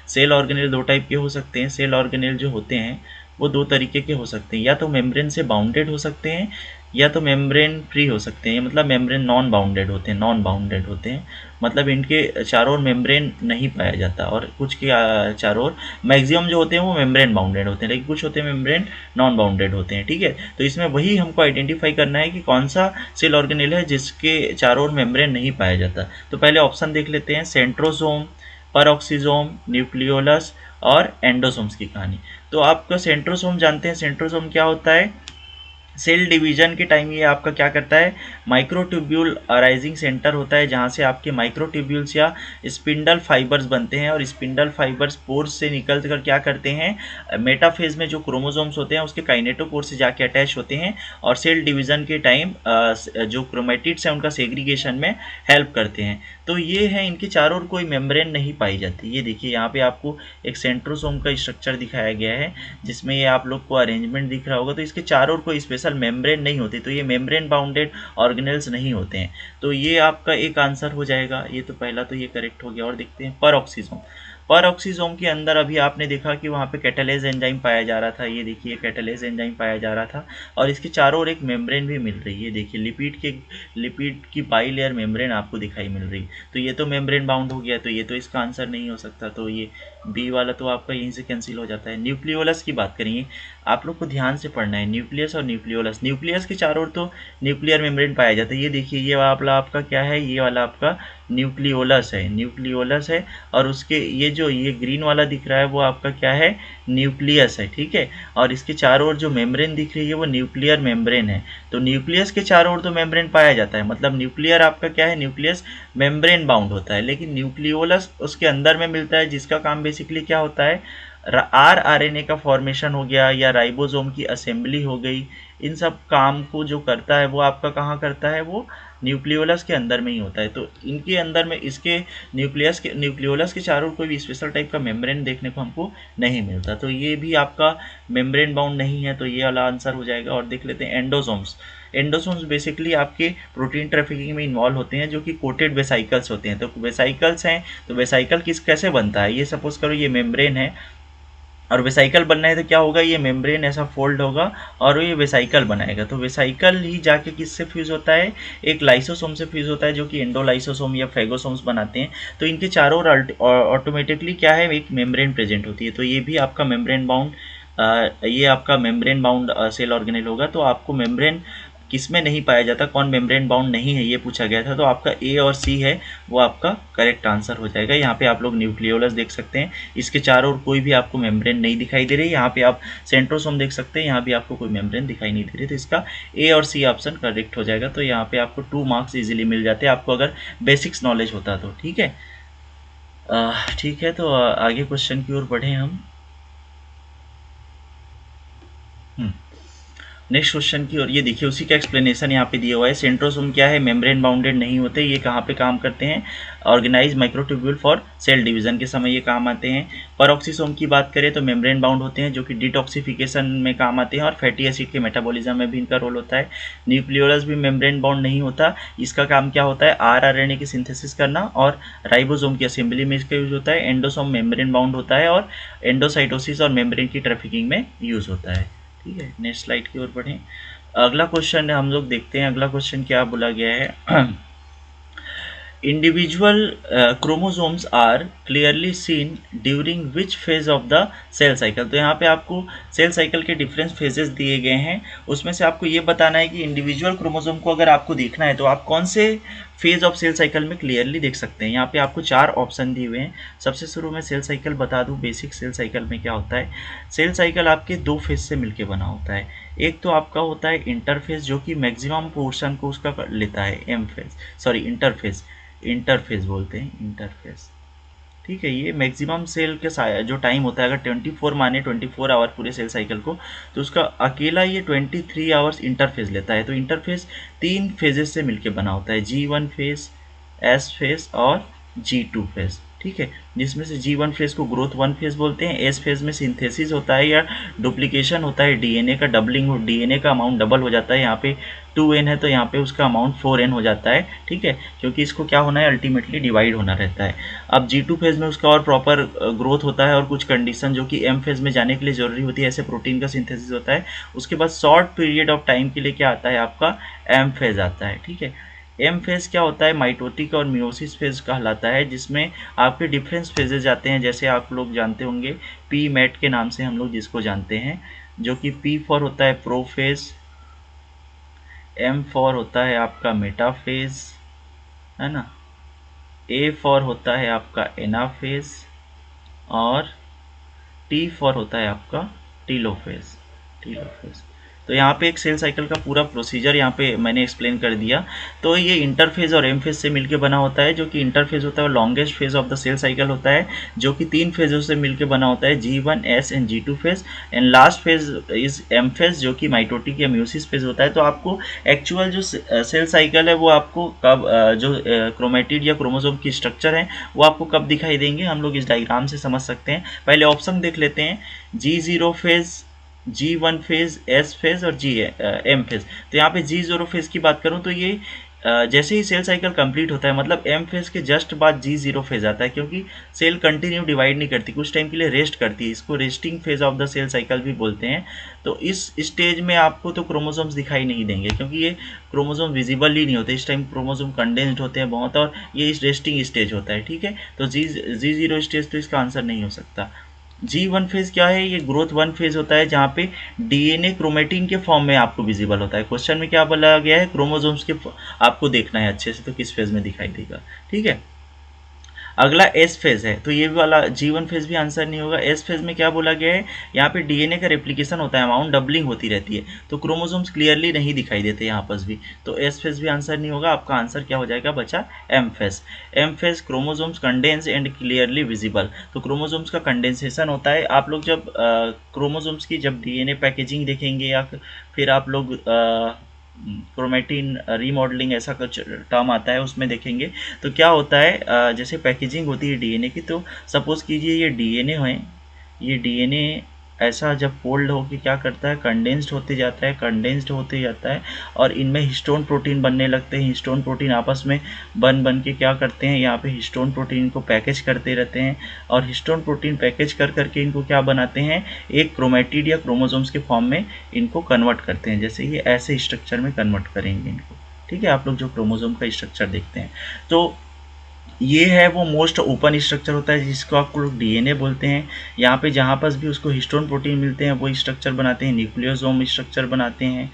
सेल ऑर्गेनेल 2 टाइप के हो सकते हैं। सेल ऑर्गेनेल जो होते हैं वो 2 तरीके के हो सकते हैं, या तो मेम्ब्रेन से बाउंडेड हो सकते हैं, या तो मेम्ब्रेन फ्री हो सकते हैं, मतलब मेम्ब्रेन नॉन बाउंडेड होते हैं, नॉन बाउंडेड होते हैं, मतलब इनके चारों ओर मेम्ब्रेन नहीं पाया जाता। और कुछ के चारों ओर, मैक्सिमम जो होते हैं वो मेम्ब्रेन बाउंडेड होते हैं, लेकिन कुछ होते हैं मेम्ब्रेन नॉन बाउंडेड होते हैं, ठीक है। तो इसमें वही हमको आइडेंटिफाई करना है कि कौन सा सेल ऑर्गेनेल है जिसके चारों ओर मेम्ब्रेन नहीं पाया जाता। तो पहले ऑप्शन देख लेते हैं, सेंट्रोसोम, परऑक्सीसोम, न्यूक्लियोलस और एंडोसोम्स की कहानी। तो आपका सेंट्रोसोम जानते हैं, सेंट्रोसोम क्या होता है, सेल डिवीजन के टाइम ये आपका क्या करता है, माइक्रोट्यूब्यूल अराइजिंग सेंटर होता है, जहाँ से आपके माइक्रोट्यूब्यूल्स या स्पिंडल फाइबर्स बनते हैं, और स्पिंडल फाइबर्स पोर्स से निकल कर क्या करते हैं, मेटाफेज में जो क्रोमोसोम्स होते हैं उसके काइनेटोकोर से जाके अटैच होते हैं, और सेल डिवीजन के टाइम जो क्रोमेटिड्स हैं उनका सेग्रीगेशन में हेल्प करते हैं। तो ये है, इनके चारों ओर कोई मेम्ब्रेन नहीं पाई जाती। ये देखिए यहाँ पे आपको एक सेंट्रोसोम का स्ट्रक्चर दिखाया गया है, जिसमें ये आप लोग को अरेंजमेंट दिख रहा होगा। तो इसके चारों ओर कोई स्पेशल मेम्ब्रेन नहीं होती, तो ये मेम्ब्रेन बाउंडेड ऑर्गेनेल्स नहीं होते हैं। तो ये आपका एक आंसर हो जाएगा। ये तो पहला तो ये करेक्ट हो गया। और देखते हैं परऑक्सीसोम। परऑक्सीसोम के अंदर अभी आपने देखा कि वहाँ पे कैटालेज एंजाइम पाया जा रहा था, ये देखिए कैटालेज एंजाइम पाया जा रहा था, और इसके चारों ओर एक मेम्ब्रेन भी मिल रही है। देखिए लिपिड की बाई लेयर मेम्ब्रेन आपको दिखाई मिल रही। तो ये तो मेम्ब्रेन बाउंड हो गया, तो ये तो इसका आंसर नहीं हो सकता, तो ये बी वाला तो आपका यहीं से कैंसिल हो जाता है। न्यूक्लियोलस की बात करेंगे, आप लोग को ध्यान से पढ़ना है, न्यूक्लियस और न्यूक्लियोलस। न्यूक्लियस के चारों ओर तो न्यूक्लियर मेम्ब्रेन पाया जाता है। ये देखिए ये वाला आपका क्या है, ये वाला आपका न्यूक्लियोलस है, न्यूक्लियोलस है। और उसके ये ग्रीन वाला दिख रहा है वो आपका क्या है, न्यूक्लियस है, ठीक है। और इसके चारों ओर जो मेम्ब्रेन दिख रही है वो न्यूक्लियर मेम्ब्रेन है। तो न्यूक्लियस के चारों ओर तो मेम्ब्रेन पाया जाता है, मतलब न्यूक्लियर आपका क्या है, न्यूक्लियस मेम्ब्रेन बाउंड होता है। लेकिन न्यूक्लियोलस उसके अंदर में मिलता है, जिसका काम बेसिकली क्या होता है, आरएनए का फॉर्मेशन हो गया, या राइबोसोम की असेंबली हो गई। इन सब काम को जो करता है वो आपका कहाँ करता है, वो न्यूक्लियोलस के अंदर में ही होता है। तो इनके अंदर में इसके न्यूक्लियोलस के चारों कोई भी स्पेशल टाइप का मेम्ब्रेन देखने को हमको नहीं मिलता। तो ये भी आपका मेम्ब्रेन बाउंड नहीं है, तो ये वाला आंसर हो जाएगा। और देख लेते हैं एंडोसोम्स। एंडोसोम्स बेसिकली आपके प्रोटीन ट्रैफिकिंग में इन्वॉल्व होते हैं, जो कि कोटेड वेसाइकल्स होते हैं। तो वेसाइकल्स हैं, तो वेसाइकल कैसे बनता है, ये सपोज करो ये मेम्ब्रेन है, और वेसाइकल बनना है तो क्या होगा, ये मेम्ब्रेन ऐसा फोल्ड होगा और ये वेसाइकल बनाएगा। तो वेसाइकल ही जाके किससे फ्यूज़ होता है, एक लाइसोसोम से फ्यूज़ होता है, जो कि एंडोलाइसोसोम या फेगोसोम्स बनाते हैं। तो इनके चारों ओर ऑटोमेटिकली क्या है, एक मेम्ब्रेन प्रेजेंट होती है। तो ये भी आपका मेम्ब्रेन बाउंड ये आपका मेम्ब्रेन बाउंड सेल ऑर्गेनेल होगा। तो आपको मेम्ब्रेन किसमें नहीं पाया जाता, कौन मेम्ब्रेन बाउंड नहीं है, ये पूछा गया था। तो आपका ए और सी है वो आपका करेक्ट आंसर हो जाएगा। यहाँ पे आप लोग न्यूक्लियोलस देख सकते हैं, इसके चारों ओर कोई भी आपको मेम्ब्रेन नहीं दिखाई दे रही। यहाँ पे आप सेंट्रोसोम देख सकते हैं, यहाँ भी आपको कोई मेम्ब्रेन दिखाई नहीं दे रही। तो इसका ए और सी ऑप्शन करेक्ट हो जाएगा। तो यहाँ पे आपको 2 मार्क्स इजीली मिल जाते हैं, आपको अगर बेसिक्स नॉलेज होता तो, ठीक है। ठीक है, तो आगे क्वेश्चन की ओर बढ़े हम। नेक्स्ट क्वेश्चन की, और ये देखिए उसी का एक्सप्लेनेशन यहाँ पे दिया हुआ है। सेंट्रोसोम क्या है, मेम्ब्रेन बाउंडेड नहीं होते, ये कहाँ पे काम करते हैं, organize microtubule for cell division के समय ये काम आते हैं। परऑक्सीसोम की बात करें तो मेम्ब्रेन बाउंड होते हैं, जो कि डिटॉक्सिफिकेशन में काम आते हैं और फैटी एसिड के मेटाबॉलिज्म में भी इनका रोल होता है। न्यूक्लियोलस भी मेम्ब्रेन बाउंड नहीं होता, इसका काम क्या होता है, आरआरएनए की सिंथेसिस करना, और राइबोसोम की असेंबली में इसका यूज होता है। एंडोसोम मेम्ब्रेन बाउंड होता है और एंडोसाइटोसिस और मेम्ब्रेन की ट्रैफिकिंग में यूज होता है। ठीक है, नेक्स्ट स्लाइड की ओर बढ़ें। अगला क्वेश्चन हम लोग देखते हैं। अगला क्वेश्चन क्या बोला गया है, individual chromosomes are clearly seen during which phase of the cell cycle. तो यहाँ पे आपको सेल साइकिल के डिफरेंट फेजेस दिए गए हैं, उसमें से आपको ये बताना है कि इंडिविजुअल क्रोमोसोम को अगर आपको देखना है तो आप कौन से फेज ऑफ सेल साइकिल में क्लियरली देख सकते हैं। यहाँ पे आपको 4 ऑप्शन दिए हुए हैं। सबसे शुरू में सेल साइकिल बता दूँ, बेसिक सेल साइकिल में क्या होता है। सेल साइकिल आपके 2 फेज से मिलकर बना होता है। एक तो आपका होता है इंटरफेज, जो कि मैक्सिमम पोर्शन को उसका लेता है, इंटरफेज बोलते हैं, इंटरफेज। ठीक है, ये मैक्सिमम सेल के जो टाइम होता है, अगर 24 माने 24 आवर पूरे सेल साइकिल को, तो उसका अकेला ये 23 आवर्स इंटरफेज लेता है। तो इंटरफेज 3 फेजेस से मिलकर बना होता है, G1 फेज, S फेज और G2 फेज। ठीक है, जिसमें से G1 फेज को ग्रोथ 1 फेज बोलते हैं, S फेज में सिंथेसिस होता है या डुप्लीकेशन होता है, डीएनए का डबलिंग हो, डीएनए का अमाउंट डबल हो जाता है। यहाँ पे 2n है तो यहाँ पे उसका अमाउंट 4n हो जाता है। ठीक है, क्योंकि इसको क्या होना है, अल्टीमेटली डिवाइड होना रहता है। अब G2 फेज में उसका और प्रॉपर ग्रोथ होता है और कुछ कंडीशन जो कि M फेज में जाने के लिए ज़रूरी होती है, ऐसे प्रोटीन का सिंथेसिस होता है। उसके बाद शॉर्ट पीरियड ऑफ टाइम के लिए क्या आता है, आपका M फेज आता है। ठीक है, एम फेज क्या होता है, माइटोटिक और मियोसिस फेज कहलाता है, जिसमें आपके डिफरेंस फेजेज आते हैं। जैसे आप लोग जानते होंगे पी मैट के नाम से हम लोग जिसको जानते हैं, जो कि पी फॉर होता है प्रोफेज, एम फॉर होता है आपका मेटाफेज, है ना, ए फॉर होता है आपका एनाफेज, और टी फॉर होता है आपका टीलोफेज। तो यहाँ पे एक सेल साइकिल का पूरा प्रोसीजर यहाँ पे मैंने एक्सप्लेन कर दिया। तो ये इंटरफेज और एम फेज से मिलकर बना होता है। जो कि इंटरफेज होता है वो longest phase of the cell cycle होता है, जो कि 3 फेजों से मिलकर बना होता है, G1, S and G2 phase. And last phase is M phase, जो कि माइटोटिक या म्यूसिस फेज होता है। तो आपको एक्चुअल जो सेल साइकिल है वो आपको कब जो क्रोमेटिड या क्रोमोसोम की स्ट्रक्चर है वो आपको कब दिखाई देंगे, हम लोग इस डायग्राम से समझ सकते हैं। पहले ऑप्शन देख लेते हैं, G0 phase, G1 phase, S phase और M फेज। तो यहाँ पे G0 फेज की बात करूँ तो ये जैसे ही सेल साइकिल कंप्लीट होता है, मतलब M फेज के जस्ट बाद G0 फेज आता है, क्योंकि सेल कंटिन्यू डिवाइड नहीं करती, कुछ टाइम के लिए रेस्ट करती है। इसको resting phase of the cell cycle भी बोलते हैं। तो इस स्टेज में आपको तो क्रोमोसोम्स दिखाई नहीं देंगे, क्योंकि ये क्रोमोसोम विजिबल ही नहीं होते। इस टाइम क्रोमोसोम कंडेंस्ड होते हैं बहुत, और ये इस रेस्टिंग स्टेज होता है। ठीक है, तो G0 स्टेज तो इसका आंसर नहीं हो सकता। G1 फेज क्या है, ये ग्रोथ 1 फेज होता है, जहाँ पे डीएनए क्रोमेटिन के फॉर्म में आपको विजिबल होता है। क्वेश्चन में क्या बोला गया है, क्रोमोसोम्स के आपको देखना है अच्छे से, तो किस फेज में दिखाई देगा। ठीक है, अगला एस फेज है, तो ये वाला G1 फेज भी आंसर नहीं होगा। एस फेज में क्या बोला गया है, यहाँ पे डीएनए का रेप्लिकेशन होता है, अमाउंट डबलिंग होती रहती है, तो क्रोमोसोम्स क्लियरली नहीं दिखाई देते यहाँ पर भी, तो एस फेज भी आंसर नहीं होगा। आपका आंसर क्या हो जाएगा, बचा M phase. M phase chromosomes condense and clearly visible, तो क्रोमोसोम्स का कंडेंसेशन होता है। आप लोग जब क्रोमोसोम्स की जब डीएनए पैकेजिंग देखेंगे, या फिर आप लोग क्रोमेटिन रीमॉडलिंग ऐसा कुछ टर्म आता है उसमें देखेंगे, तो क्या होता है, जैसे पैकेजिंग होती है डीएनए की, तो सपोज़ कीजिए ये डीएनए है, ये डीएनए ऐसा जब फोल्ड होकर क्या करता है, कंडेंस्ड होते जाता है, और इनमें हिस्टोन प्रोटीन बनने लगते हैं। हिस्टोन प्रोटीन आपस में बन के क्या करते हैं, यहाँ पे हिस्टोन प्रोटीन को पैकेज करते रहते हैं, और हिस्टोन प्रोटीन पैकेज करके इनको क्या बनाते हैं, एक क्रोमेटिड या क्रोमोसोम्स के फॉर्म में इनको कन्वर्ट करते हैं। जैसे ये ऐसे स्ट्रक्चर में कन्वर्ट करेंगे इनको। ठीक है, आप लोग जो क्रोमोसोम का स्ट्रक्चर देखते हैं, तो ये है वो मोस्ट ओपन स्ट्रक्चर होता है, जिसको आप लोग डीएनए बोलते हैं। यहाँ पे जहाँ पर भी उसको हिस्टोन प्रोटीन मिलते हैं वो स्ट्रक्चर बनाते हैं, न्यूक्लियोसोम स्ट्रक्चर बनाते हैं,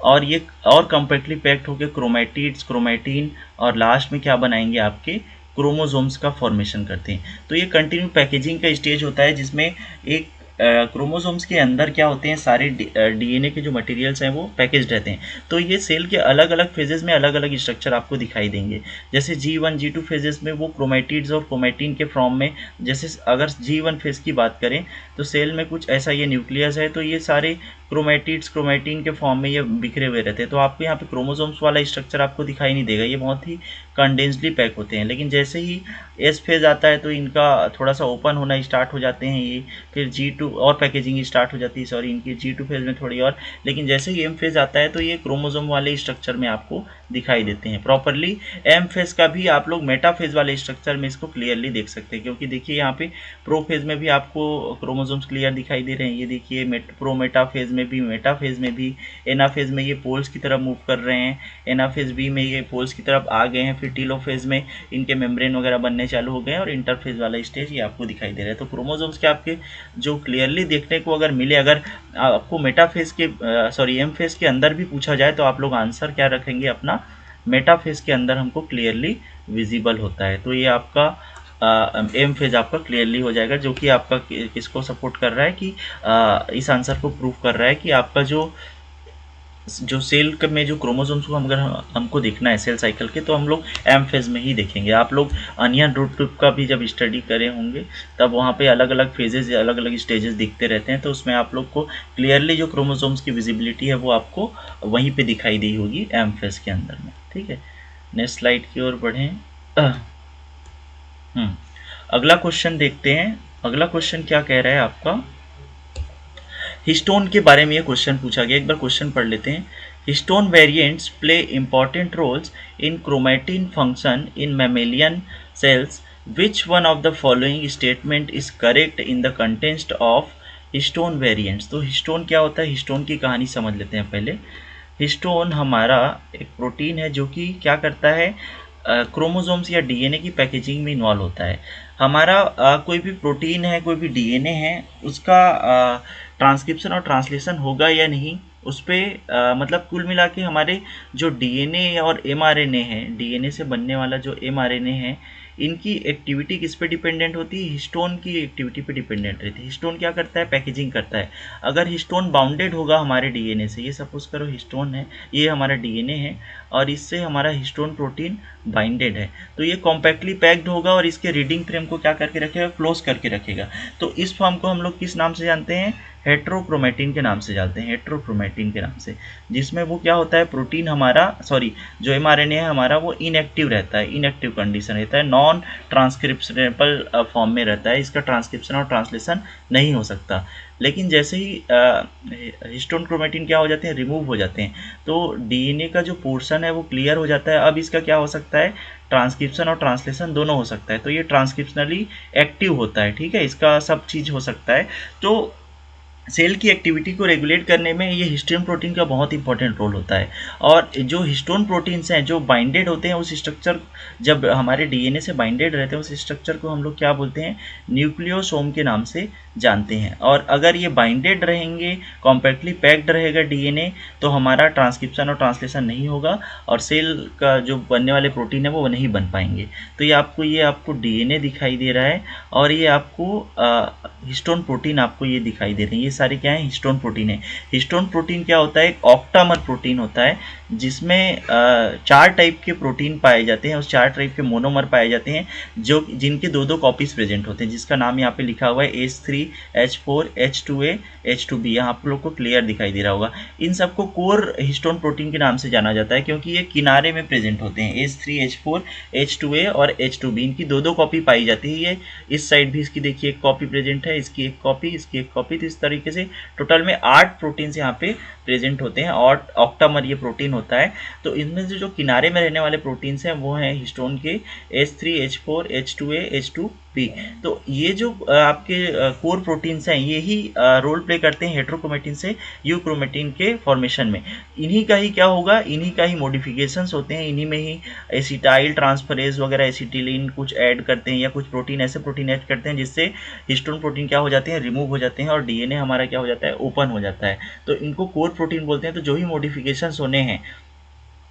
और ये और कम्प्लीटली पैक्ड होकर क्रोमेटिड्स, क्रोमेटिन, और लास्ट में क्या बनाएंगे, आपके क्रोमोसोम्स का फॉर्मेशन करते हैं। तो ये कंटिन्यू पैकेजिंग का स्टेज होता है, जिसमें एक क्रोमोसोम्स के अंदर क्या होते हैं, सारे डीएनए के जो मटेरियल्स हैं वो पैकेज रहते हैं। तो ये सेल के अलग अलग फेजेस में अलग अलग स्ट्रक्चर आपको दिखाई देंगे। जैसे G1, G2 फेजेस में वो क्रोमेटिड्स और क्रोमेटिन के फॉर्म में, जैसे अगर G1 फेज की बात करें तो सेल में कुछ ऐसा ये न्यूक्लियस है, तो ये सारे क्रोमेटिड्स क्रोमेटिन के फॉर्म में ये बिखरे हुए रहते हैं। तो आपको यहाँ पे क्रोमोसोम्स वाला स्ट्रक्चर आपको दिखाई नहीं देगा, ये बहुत ही कंडेंसली पैक होते हैं। लेकिन जैसे ही एस फेज आता है तो इनका थोड़ा सा ओपन होना स्टार्ट हो जाते हैं ये, फिर G2 और पैकेजिंग स्टार्ट हो जाती है, सॉरी इनकी G2 फेज में थोड़ी और। लेकिन जैसे ही एम फेज आता है तो ये क्रोमोसोम वाले स्ट्रक्चर में आपको दिखाई देते हैं प्रॉपरली। एम फेज का भी आप लोग मेटा फेज वाले स्ट्रक्चर में इसको क्लियरली देख सकते हैं, क्योंकि देखिए यहाँ पे प्रो फेज में भी आपको क्रोमोसोम्स क्लियर दिखाई दे रहे हैं। ये देखिए प्रो मेटा फेज में भी, मेटा फेज में भी, एना फेज में ये पोल्स की तरफ मूव कर रहे हैं, एना फेज बी में ये पोल्स की तरफ आ गए हैं, फिर टीलो फेज में इनके मेम्ब्रेन वगैरह बनने चालू हो गए हैं, और इंटरफेज वाला स्टेज ये आपको दिखाई दे रहा है। तो क्रोमोसोम्स के आपके जो क्लियरली देखने को अगर मिले, अगर आपको मेटा फेज के सॉरी एम फेज के अंदर भी पूछा जाए तो आप लोग आंसर क्या रखेंगे अपना, मेटा फेज के अंदर हमको क्लियरली विजिबल होता है। तो ये आपका एम फेज आपका क्लियरली हो जाएगा, जो कि आपका किसको सपोर्ट कर रहा है कि इस आंसर को प्रूव कर रहा है कि आपका जो सेल में जो क्रोमोसोम्स को अगर हमको देखना है सेल साइकिल के, तो हम लोग एम फेज में ही देखेंगे। आप लोग अनियन रूट ट्यूब का भी जब स्टडी करे होंगे तब वहाँ पे अलग अलग फेजेस या अलग अलग स्टेजेस दिखते रहते हैं, तो उसमें आप लोग को क्लियरली जो क्रोमोसोम्स की विजिबिलिटी है वो आपको वहीं पे दिखाई दी होगी एम फेज के अंदर में। ठीक है, नेक्स्ट स्लाइड की ओर बढ़ें। अगला क्वेश्चन देखते हैं। अगला क्वेश्चन क्या कह रहा है आपका, हिस्टोन के बारे में ये क्वेश्चन पूछा गया। एक बार क्वेश्चन पढ़ लेते हैं। Histone variants play important roles in chromatin function in mammalian cells, which one of the following statement is correct in the context of histone variants. तो हिस्टोन क्या होता है, हिस्टोन की कहानी समझ लेते हैं पहले। हिस्टोन हमारा एक प्रोटीन है जो कि क्या करता है, क्रोमोसोम्स या डीएनए की पैकेजिंग में इन्वॉल्व होता है। हमारा कोई भी प्रोटीन है, कोई भी डीएनए है, उसका ट्रांसक्रिप्शन और ट्रांसलेशन होगा या नहीं, उस पर मतलब कुल मिला के हमारे जो डीएनए और एमआरएनए है, डीएनए से बनने वाला जो एमआरएनए है, इनकी एक्टिविटी किस पे डिपेंडेंट होती है, हिस्टोन की एक्टिविटी पे डिपेंडेंट रहती है। हिस्टोन क्या करता है, पैकेजिंग करता है। अगर हिस्टोन बाउंडेड होगा हमारे डीएनए से, ये सपोज करो हिस्टोन है, ये हमारा डीएनए है और इससे हमारा हिस्टोन प्रोटीन बाइंडेड है, तो ये कॉम्पैक्टली पैक्ड होगा और इसके रीडिंग फ्रेम को क्या करके रखेगा, क्लोज करके रखेगा। तो इस फॉर्म को हम लोग किस नाम से जानते हैं, हेट्रोक्रोमेटिन के नाम से जानते हैं, हेट्रोक्रोमेटिन के नाम से। जिसमें वो क्या होता है, प्रोटीन हमारा सॉरी जो एमआरएनए है हमारा वो इनएक्टिव रहता है, इनएक्टिव कंडीशन रहता है, नॉन ट्रांसक्रिप्शनेबल फॉर्म में रहता है, इसका ट्रांसक्रिप्शन और ट्रांसलेशन नहीं हो सकता। लेकिन जैसे ही हिस्टोन क्रोमेटिन क्या हो जाते हैं, रिमूव हो जाते हैं, तो डीएनए का जो पोर्शन है वो क्लियर हो जाता है। अब इसका क्या हो सकता है, ट्रांसक्रिप्शन और ट्रांसलेशन दोनों हो सकता है। तो ये ट्रांसक्रिप्शनली एक्टिव होता है, ठीक है, इसका सब चीज़ हो सकता है। तो सेल की एक्टिविटी को रेगुलेट करने में ये हिस्टोन प्रोटीन का बहुत इंपॉर्टेंट रोल होता है। और जो हिस्टोन प्रोटीन्स हैं जो बाइंडेड होते हैं उस स्ट्रक्चर, जब हमारे डीएनए से बाइंडेड रहते हैं उस स्ट्रक्चर को हम लोग क्या बोलते हैं, न्यूक्लियोसोम के नाम से जानते हैं। और अगर ये बाइंडेड रहेंगे, कॉम्पैक्टली पैक्ड रहेगा डीएनए, तो हमारा ट्रांसक्रिप्शन और ट्रांसलेशन नहीं होगा और सेल का जो बनने वाले प्रोटीन है वो नहीं बन पाएंगे। तो ये आपको डीएनए दिखाई दे रहा है और ये आपको हिस्टोन प्रोटीन आपको ये दिखाई दे रहे हैं। ये सारे क्या है, हिस्टोन प्रोटीन है। हिस्टोन प्रोटीन क्या होता है, एक ऑक्टामर प्रोटीन होता है जिसमें 4 टाइप के प्रोटीन पाए जाते हैं, उस 4 टाइप के मोनोमर पाए जाते हैं जो जिनके 2-2 कॉपीज प्रेजेंट होते हैं, जिसका नाम यहाँ पे लिखा हुआ है H3H4 H2A H2B, यहाँ आप लोग को क्लियर दिखाई दे रहा होगा। इन सबको कोर हिस्टोन प्रोटीन के नाम से जाना जाता है क्योंकि ये किनारे में प्रेजेंट होते हैं। H3H4 H2A और H2B इनकी 2-2 कॉपी पाई जाती है। ये इस साइड भी इसकी देखिए एक कॉपी प्रेजेंट है, इसकी एक कॉपी, इसकी एक कॉपी, तो इस तरीके से टोटल में 8 प्रोटीन्स यहाँ पे प्रेजेंट होते हैं और ऑक्टामर ये प्रोटीन होता है। तो इनमें से जो किनारे में रहने वाले प्रोटीन्स हैं वो हैं हिस्टोन के H3H4 H2A H2B। तो ये जो आपके कोर प्रोटीन्स हैं ये ही रोल प्ले करते हैं हेट्रोक्रोमेटिन से यूक्रोमेटिन के फॉर्मेशन में। इन्हीं का ही क्या होगा, इन्हीं का ही मॉडिफिकेशंस होते हैं, इन्हीं में ही एसिटाइल ट्रांसफरेज वगैरह एसिटिलीन कुछ ऐड करते हैं या कुछ प्रोटीन ऐसे प्रोटीन ऐड करते हैं जिससे हिस्टोन प्रोटीन क्या हो जाते हैं, रिमूव हो जाते हैं और डीएनए हमारा क्या हो जाता है, ओपन हो जाता है। तो इनको कोर प्रोटीन बोलते हैं। तो जो ही मॉडिफिकेशंस होने हैं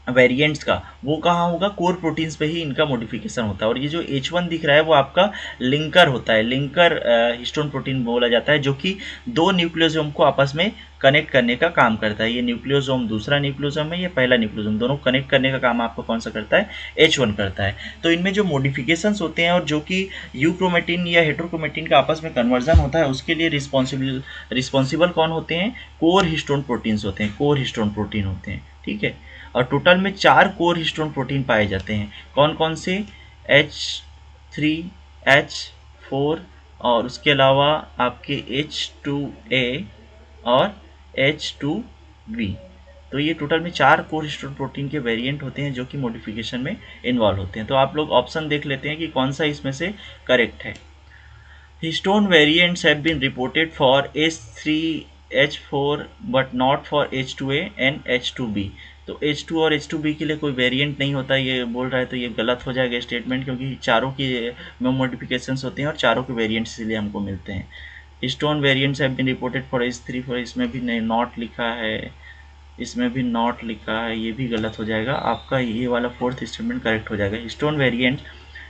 वेरिएंट्स का, वो कहाँ होगा, कोर प्रोटीन्स पे ही इनका मॉडिफिकेशन होता है। और ये जो H1 दिख रहा है वो आपका लिंकर होता है, लिंकर हिस्टोन प्रोटीन बोला जाता है, जो कि दो न्यूक्लियोसोम को आपस में कनेक्ट करने का काम करता है। ये न्यूक्लियोसोम दूसरा न्यूक्लियोसोम है, ये पहला न्यूक्लियोसोम, दोनों कनेक्ट करने का काम आपको कौन सा करता है, H1 करता है। तो इनमें जो मॉडिफिकेशंस होते हैं और जो कि यूक्रोमेटिन या हेट्रोक्रोमेटिन का आपस में कन्वर्जन होता है, उसके लिए रिस्पॉन्सिबल कौन होते हैं, कोर हिस्टोन प्रोटीन्स होते हैं, कोर हिस्टोन प्रोटीन होते हैं, ठीक है। और टोटल में 4 कोर हिस्टोन प्रोटीन पाए जाते हैं। कौन कौन से, H3, H4 और उसके अलावा आपके H2A और H2B। तो ये टोटल में 4 कोर हिस्टोन प्रोटीन के वेरिएंट होते हैं जो कि मॉडिफिकेशन में इन्वॉल्व होते हैं। तो आप लोग ऑप्शन देख लेते हैं कि कौन सा इसमें से करेक्ट है। Histone variants have been reported for H3, H4 but not for H2A and H2B। तो H2 और H2B के लिए कोई वेरिएंट नहीं होता, ये बोल रहा है, तो ये गलत हो जाएगा स्टेटमेंट, क्योंकि चारों की में मॉडिफिकेशंस होते हैं और चारों के वेरिएंट्स इसलिए हमको मिलते हैं। Histone variants have been reported for H3 for, इसमें भी नहीं नॉट लिखा है, इसमें भी नॉट लिखा है, ये भी गलत हो जाएगा। आपका ये वाला फोर्थ स्टेटमेंट करेक्ट हो जाएगा। Histone variants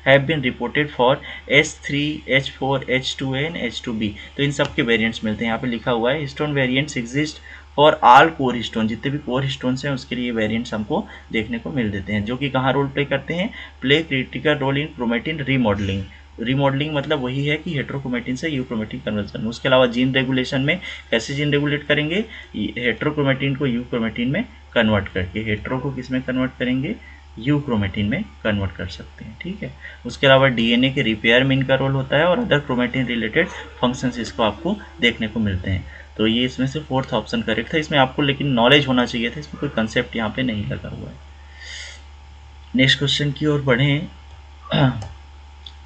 have been reported for H3, H4, H2A and H2B। तो इन सब के वेरिएंट्स मिलते हैं। यहाँ पे लिखा हुआ है histone variants exist for all core histone, जितने भी कोर हिस्टोन्स हैं उसके लिए वेरिएंट्स हमको देखने को मिल देते हैं, जो कि कहाँ रोल प्ले करते हैं, play critical role in chromatin remodelling. Remodelling मतलब वही है कि हेट्रोक्रोमेटिन से यूक्रोमेटिन कन्वर्जन। उसके अलावा जीन रेगुलेशन में कैसे जीन रेगुलेट करेंगे, हेट्रोक्रोमेटिन को यूक्रोमेटिन में कन्वर्ट करके, हेट्रो को किस में कन्वर्ट करेंगे, यूक्रोमेटिन में कन्वर्ट कर सकते हैं, ठीक है। उसके अलावा डीएनए के रिपेयर में इनका रोल होता है और अदर क्रोमेटिन रिलेटेड फंक्शंस इसको आपको देखने को मिलते हैं। तो ये इसमें से फोर्थ ऑप्शन करेक्ट था। इसमें आपको लेकिन नॉलेज होना चाहिए था, इसमें कोई कंसेप्ट यहाँ पे नहीं लगा हुआ है। नेक्स्ट क्वेश्चन की ओर बढ़ें।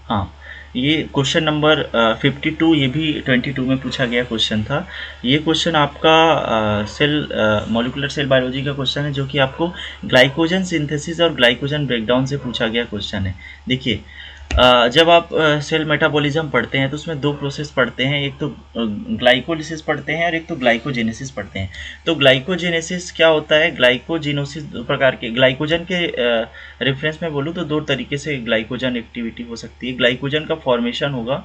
हाँ, ये क्वेश्चन नंबर 52, ये भी 22 में पूछा गया क्वेश्चन था। ये क्वेश्चन आपका सेल मॉलिक्यूलर सेल बायोलॉजी का क्वेश्चन है, जो कि आपको ग्लाइकोजन सिंथेसिस और ग्लाइकोजन ब्रेकडाउन से पूछा गया क्वेश्चन है। देखिए, जब आप सेल मेटाबॉलिज्म पढ़ते हैं तो उसमें दो प्रोसेस पढ़ते हैं, एक तो ग्लाइकोलिसिस पढ़ते हैं और एक तो ग्लाइकोजेनेसिस पढ़ते हैं। तो ग्लाइकोजेनेसिस क्या होता है, ग्लाइकोजिनोसिस, दो प्रकार के ग्लाइकोजन के रेफरेंस में बोलूँ तो दो तरीके से ग्लाइकोजन एक्टिविटी हो सकती है। ग्लाइकोजन का फॉर्मेशन होगा,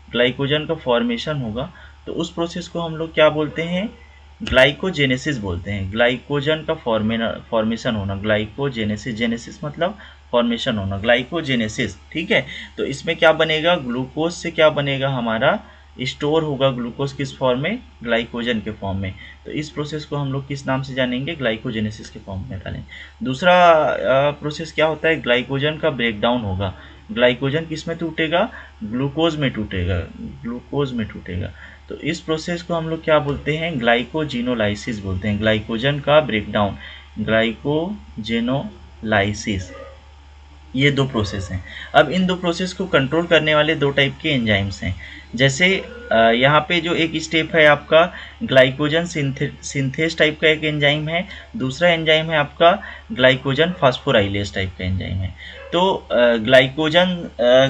ग्लाइकोजन का फॉर्मेशन होगा, तो उस प्रोसेस को हम लोग क्या बोलते हैं, ग्लाइकोजेनेसिस बोलते हैं। ग्लाइकोजन का फॉर्मेशन होना, ग्लाइकोजेनेसिस, जेनेसिस मतलब फॉर्मेशन होना, ग्लाइकोजेनेसिस, ठीक है। तो इसमें क्या बनेगा, ग्लूकोज से क्या बनेगा, हमारा स्टोर होगा ग्लूकोज किस फॉर्म में, ग्लाइकोजन के फॉर्म में। तो इस प्रोसेस को हम लोग किस नाम से जानेंगे, ग्लाइकोजेनेसिस के फॉर्म में डालेंगे। दूसरा प्रोसेस क्या होता है, ग्लाइकोजन का ब्रेकडाउन होगा। ग्लाइकोजन किस में टूटेगा, ग्लूकोज में टूटेगा, ग्लूकोज में टूटेगा। तो इस प्रोसेस को हम लोग क्या बोलते हैं, ग्लाइकोजिनोलाइसिस बोलते हैं। ग्लाइकोजन का ब्रेकडाउन, ग्लाइकोजिनोलाइसिस, ये दो प्रोसेस हैं। अब इन दो प्रोसेस को कंट्रोल करने वाले दो टाइप के एंजाइम्स हैं। जैसे यहाँ पे जो एक स्टेप है आपका ग्लाइकोजन सिंथेस टाइप का एक एंजाइम है, दूसरा एंजाइम है आपका ग्लाइकोजन फास्फोराइलेज टाइप का एंजाइम है। तो ग्लाइकोजन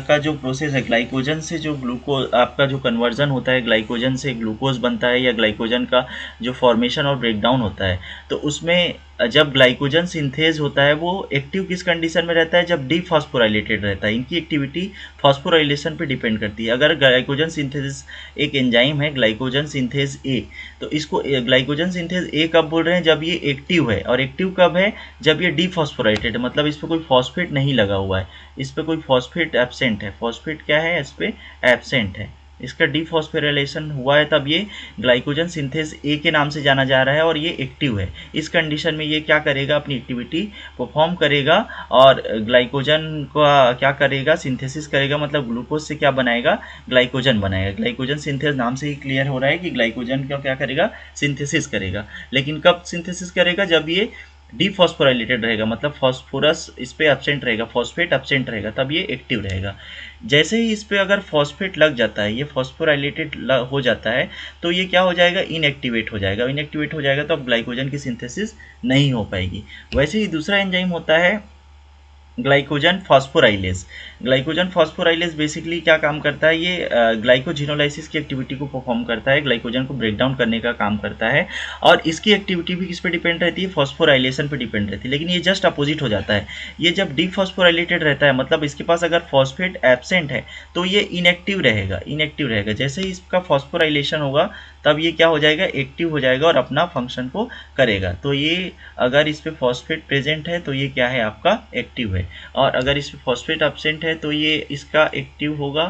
का जो प्रोसेस है, ग्लाइकोजन से जो ग्लूकोज आपका जो कन्वर्जन होता है, ग्लाइकोजन से ग्लूकोज बनता है, या ग्लाइकोजन का जो फॉर्मेशन और ब्रेकडाउन होता है, तो उसमें जब ग्लाइकोजन सिंथेज होता है वो एक्टिव किस कंडीशन में रहता है, जब डीफॉस्फोराइलेटेड रहता है। इनकी एक्टिविटी फॉस्फोराइलेशन पे डिपेंड करती है। अगर ग्लाइकोजन सिंथेसिस एक एंजाइम है, ग्लाइकोजन सिंथेज ए, तो इसको ग्लाइकोजन सिंथेज ए कब बोल रहे हैं, जब ये एक्टिव है। और एक्टिव कब है, जब ये डीफॉस्फोराइलेटेड है, मतलब इस पर कोई फॉस्फेट नहीं लगा हुआ है, इस पर कोई फॉस्फेट एब्सेंट है। फॉस्फेट क्या है, इस पर एब्सेंट है, इसका डीफॉस्फोराइलेशन हुआ है, तब ये ग्लाइकोजन सिंथेज ए के नाम से जाना जा रहा है और ये एक्टिव है। इस कंडीशन में ये क्या करेगा, अपनी एक्टिविटी परफॉर्म करेगा और ग्लाइकोजन का क्या करेगा, सिंथेसिस करेगा, मतलब ग्लूकोज से क्या बनाएगा, ग्लाइकोजन बनाएगा। ग्लाइकोजन सिंथेसिस नाम से ही क्लियर हो रहा है कि ग्लाइकोजन का क्या करेगा, सिंथेसिस करेगा। लेकिन कब सिंथेसिस करेगा, जब ये डीफॉस्फोराइलेटेड रहेगा, मतलब फॉस्फोरस इस पे एब्सेंट रहेगा, फॉस्फेट एब्सेंट रहेगा, तब ये एक्टिव रहेगा। जैसे ही इस पे अगर फॉस्फेट लग जाता है, ये फॉस्फोराइलेटेड हो जाता है, तो ये क्या हो जाएगा, इनएक्टिवेट हो जाएगा। इनएक्टिवेट हो जाएगा तो अब ग्लाइकोजन की सिंथेसिस नहीं हो पाएगी। वैसे ही दूसरा एंजाइम होता है glycogen phosphorylase. Glycogen phosphorylase basically क्या काम करता है, ये ग्लाइकोजिनोलाइसिस की एक्टिविटी को परफॉर्म करता है, ग्लाइकोजन को ब्रेक डाउन करने का काम करता है। और इसकी एक्टिविटी भी किस पे डिपेंड रहती है, फॉस्फोराइलेशन पे डिपेंड रहती है। लेकिन ये जस्ट अपोजिट हो जाता है, ये जब डीफॉस्फोराइलेटेड रहता है, मतलब इसके पास अगर फॉस्फेट एब्सेंट है तो ये इनएक्टिव रहेगा, इनएक्टिव रहेगा। जैसे ही इसका फॉस्फोराइलेशन होगा तब ये क्या हो जाएगा, एक्टिव हो जाएगा और अपना फंक्शन को करेगा। तो ये अगर इस पे फॉस्फेट प्रेजेंट है तो ये क्या है, आपका एक्टिव है। और अगर इसमें फॉस्फेट एब्सेंट है तो ये इसका एक्टिव होगा।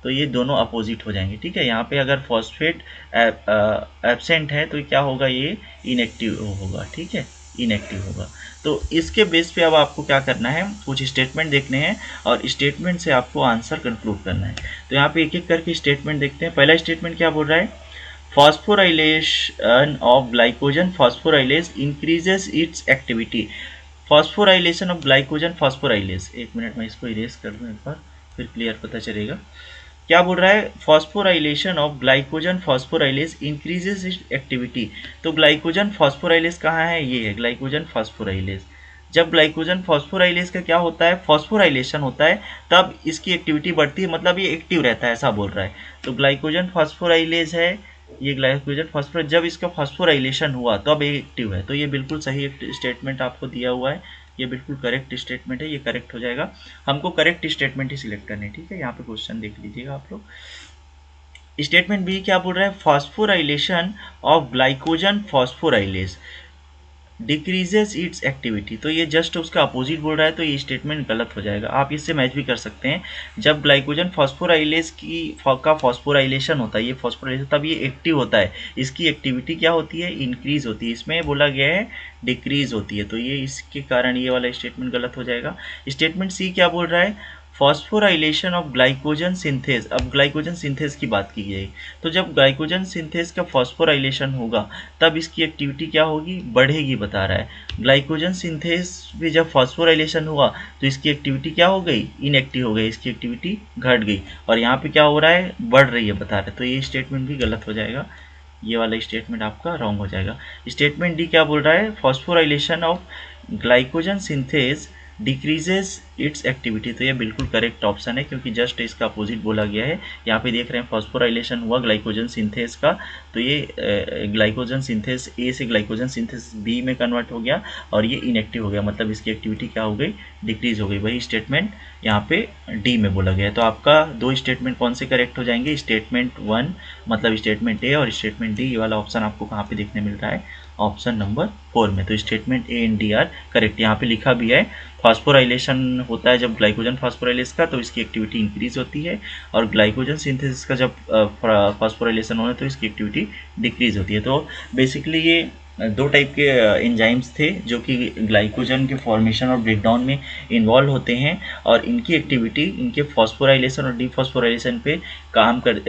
तो ये दोनों अपोजिट हो जाएंगे, ठीक है। यहाँ पे अगर फॉस्फेट एब्सेंट है तो क्या होगा, ये इनएक्टिव होगा, ठीक है, इनएक्टिव होगा। तो इसके बेस पे अब आपको क्या करना है, कुछ स्टेटमेंट देखने हैं और स्टेटमेंट से आपको आंसर कंक्लूड करना है। तो यहाँ पे एक एक करके स्टेटमेंट देखते हैं। पहला स्टेटमेंट क्या बोल रहा है, phosphorylation of glycogen phosphorylase increases its activity। phosphorylation of glycogen phosphorylase, एक मिनट में इसको इरेज कर दूं एक बार, फिर क्लियर पता चलेगा। क्या बोल रहा है, phosphorylation of glycogen phosphorylase increases its activity। तो ग्लाइकोजन फॉस्फोराइलेज कहाँ है, ये है ग्लाइकोजन फॉस्फोराइलेज। जब ग्लाइकोजन फॉस्फोराइलेज का क्या होता है, फॉस्फोराइलेशन होता है, तब इसकी एक्टिविटी बढ़ती है, मतलब ये एक्टिव रहता है, ऐसा बोल रहा है। तो ग्लाइकोजन फॉस्फोराइलेज है, ये ग्लाइकोजन फॉस्फोराइलेज, जब इसका फॉस्फोराइलेशन हुआ तो अब ये एक्टिव है। तो ये बिल्कुल सही स्टेटमेंट आपको दिया हुआ है, ये बिल्कुल करेक्ट स्टेटमेंट है, ये करेक्ट हो जाएगा। हमको करेक्ट स्टेटमेंट ही सिलेक्ट करनी है, ठीक है। यहाँ पे क्वेश्चन देख लीजिएगा आप लोग। स्टेटमेंट बी क्या बोल रहा है, phosphorylation of glycogen phosphorylase decreases it's activity. तो ये जस्ट उसका अपोजिट बोल रहा है, तो ये स्टेटमेंट गलत हो जाएगा। आप इससे मैच भी कर सकते हैं, जब ग्लाइकोजन फॉस्फोराइलेज का फॉस्फोराइलेशन होता है, ये फॉस्फोराइलेशन, तब ये एक्टिव होता है, इसकी एक्टिविटी क्या होती है, इंक्रीज होती है। इसमें बोला गया है डिक्रीज होती है, तो ये इसके कारण ये वाला स्टेटमेंट गलत हो जाएगा। स्टेटमेंट सी क्या बोल रहा है, फॉस्फोराइलेशन ऑफ ग्लाइकोजन सिंथेज। अब ग्लाइकोजन सिंथेज की बात की गई, तो जब ग्लाइकोजन सिंथेज का फॉस्फोराइलेशन होगा तब इसकी एक्टिविटी क्या होगी, बढ़ेगी, बता रहा है। ग्लाइकोजन सिंथेज में जब फॉस्फोराइलेशन हुआ तो इसकी एक्टिविटी क्या हो गई, इनएक्टिव हो गई, इसकी एक्टिविटी घट गई। और यहाँ पे क्या हो रहा है, बढ़ रही है, बता रहा है। तो ये स्टेटमेंट भी गलत हो जाएगा, ये वाला स्टेटमेंट आपका रॉन्ग हो जाएगा। स्टेटमेंट डी क्या बोल रहा है, phosphorylation of glycogen synthase decreases it's activity. तो ये बिल्कुल करेक्ट ऑप्शन है, क्योंकि जस्ट इसका अपोजिट बोला गया है। यहाँ पे देख रहे हैं फॉस्फोराइलेशन हुआ ग्लाइकोजन सिंथेज का, तो ये ग्लाइकोजन सिंथेज ए से ग्लाइकोजन सिंथेज बी में कन्वर्ट हो गया और ये इनएक्टिव हो गया, मतलब इसकी एक्टिविटी क्या हो गई, डिक्रीज हो गई। वही स्टेटमेंट यहाँ पे डी में बोला गया है। तो आपका दो स्टेटमेंट कौन से करेक्ट हो जाएंगे, स्टेटमेंट 1 मतलब स्टेटमेंट ए और स्टेटमेंट डी। ये वाला ऑप्शन आपको कहाँ पे देखने मिल रहा है, ऑप्शन नंबर 4 में। तो statement A and D R correct. यहाँ पे लिखा भी है फॉस्फोराइलेशन होता है जब ग्लाइकोजन फॉस्फोराइलेज का, तो इसकी एक्टिविटी इंक्रीज होती है, और ग्लाइकोजन सिंथेसिस का जब फॉस्फोराइलेशन होना है तो इसकी एक्टिविटी डिक्रीज होती है। तो बेसिकली ये दो टाइप के एंजाइम्स थे जो कि ग्लाइकोजन के फॉर्मेशन और ब्रेकडाउन में इन्वॉल्व होते हैं, और इनकी एक्टिविटी इनके फॉस्फोराइलेशन और डीफॉस्फोराइलेशन पे काम कर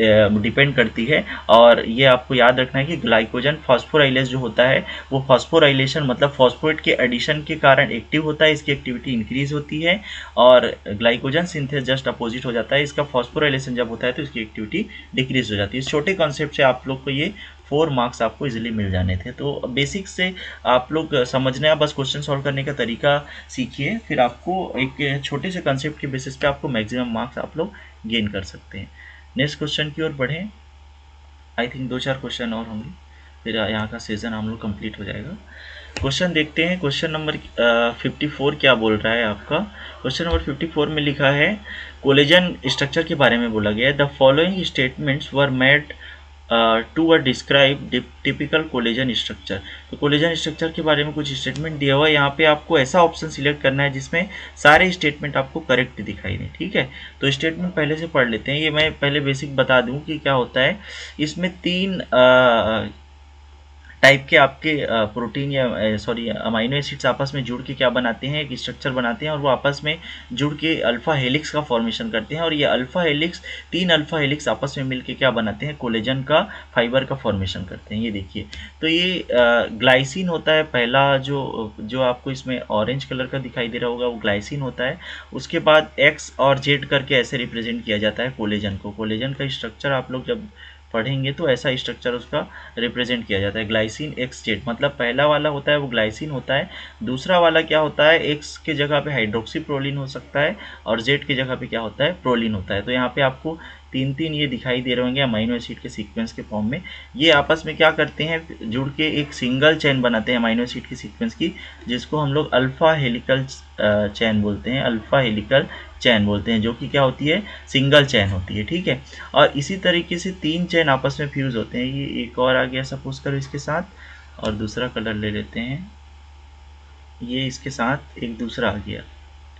डिपेंड करती है। और ये आपको याद रखना है कि ग्लाइकोजन फॉस्फोराइलेज जो होता है वो फॉस्फोराइलेशन मतलब फॉस्फेट के एडिशन के कारण एक्टिव होता है, इसकी एक्टिविटी इंक्रीज होती है। और ग्लाइकोजन सिंथेस जस्ट अपोजिट हो जाता है, इसका फॉस्फोराइलेशन जब होता है तो इसकी एक्टिविटी डिक्रीज हो जाती है। इस छोटे कॉन्सेप्ट से आप लोग को ये 4 मार्क्स आपको इजीली मिल जाने थे। तो बेसिक से आप लोग समझने, आप बस क्वेश्चन सॉल्व करने का तरीका सीखिए, फिर आपको एक छोटे से कंसेप्ट के बेसिस पे आपको मैक्सिमम मार्क्स आप लोग गेन कर सकते हैं। नेक्स्ट क्वेश्चन की ओर बढ़ें। आई थिंक 2-4 क्वेश्चन और होंगे, फिर यहाँ का सेशन हम लोग कंप्लीट हो जाएगा। क्वेश्चन देखते हैं। क्वेश्चन नंबर 54 क्या बोल रहा है आपका। क्वेश्चन नंबर 54 में लिखा है कोलेजन स्ट्रक्चर के बारे में बोला गया है। The following statements were made to describe typical collagen structure. तो कोलेजन स्ट्रक्चर के बारे में कुछ स्टेटमेंट दिया हुआ है, यहाँ पे आपको ऐसा ऑप्शन सिलेक्ट करना है जिसमें सारे स्टेटमेंट आपको करेक्ट दिखाई दें, ठीक है। तो स्टेटमेंट पहले से पढ़ लेते हैं। ये मैं पहले बेसिक बता दूं कि क्या होता है। इसमें 3 टाइप के आपके प्रोटीन या अमाइनो एसिड्स आपस में जुड़ के क्या बनाते हैं, एक स्ट्रक्चर बनाते हैं, और वो आपस में जुड़ के अल्फा हेलिक्स का फॉर्मेशन करते हैं। और ये अल्फा हेलिक्स 3 अल्फा हेलिक्स आपस में मिलके क्या बनाते हैं, कोलेजन का फाइबर का फॉर्मेशन करते हैं। ये देखिए, तो ये ग्लाइसिन होता है पहला, जो आपको इसमें ऑरेंज कलर का दिखाई दे रहा होगा वो ग्लाइसिन होता है। उसके बाद एक्स और जेड करके ऐसे रिप्रेजेंट किया जाता है कोलेजन को। कोलेजन का स्ट्रक्चर आप लोग जब पढ़ेंगे तो ऐसा स्ट्रक्चर उसका रिप्रेजेंट किया जाता है। ग्लाइसिन एक्स जेड, मतलब पहला वाला होता है वो ग्लाइसिन होता है, दूसरा वाला क्या होता है, एक्स के जगह पे हाइड्रोक्सी प्रोलिन हो सकता है और जेड की जगह पे क्या होता है, प्रोलिन होता है। तो यहाँ पे आपको तीन तीन ये दिखाई दे रहे होंगे अमाइनो एसिड के सीक्वेंस के फॉर्म में। ये आपस में क्या करते हैं, जुड़ के एक सिंगल चेन बनाते हैं अमाइनो एसिड की सीक्वेंस की, जिसको हम लोग अल्फा हेलिकल चैन बोलते हैं, अल्फा हेलिकल चैन बोलते हैं, जो कि क्या होती है, सिंगल चैन होती है। ठीक है, और इसी तरीके से तीन चैन आपस में फ्यूज होते हैं। ये एक और आ गया सपोज करो इसके साथ, और दूसरा कलर ले लेते हैं, ये इसके साथ एक दूसरा आ गया।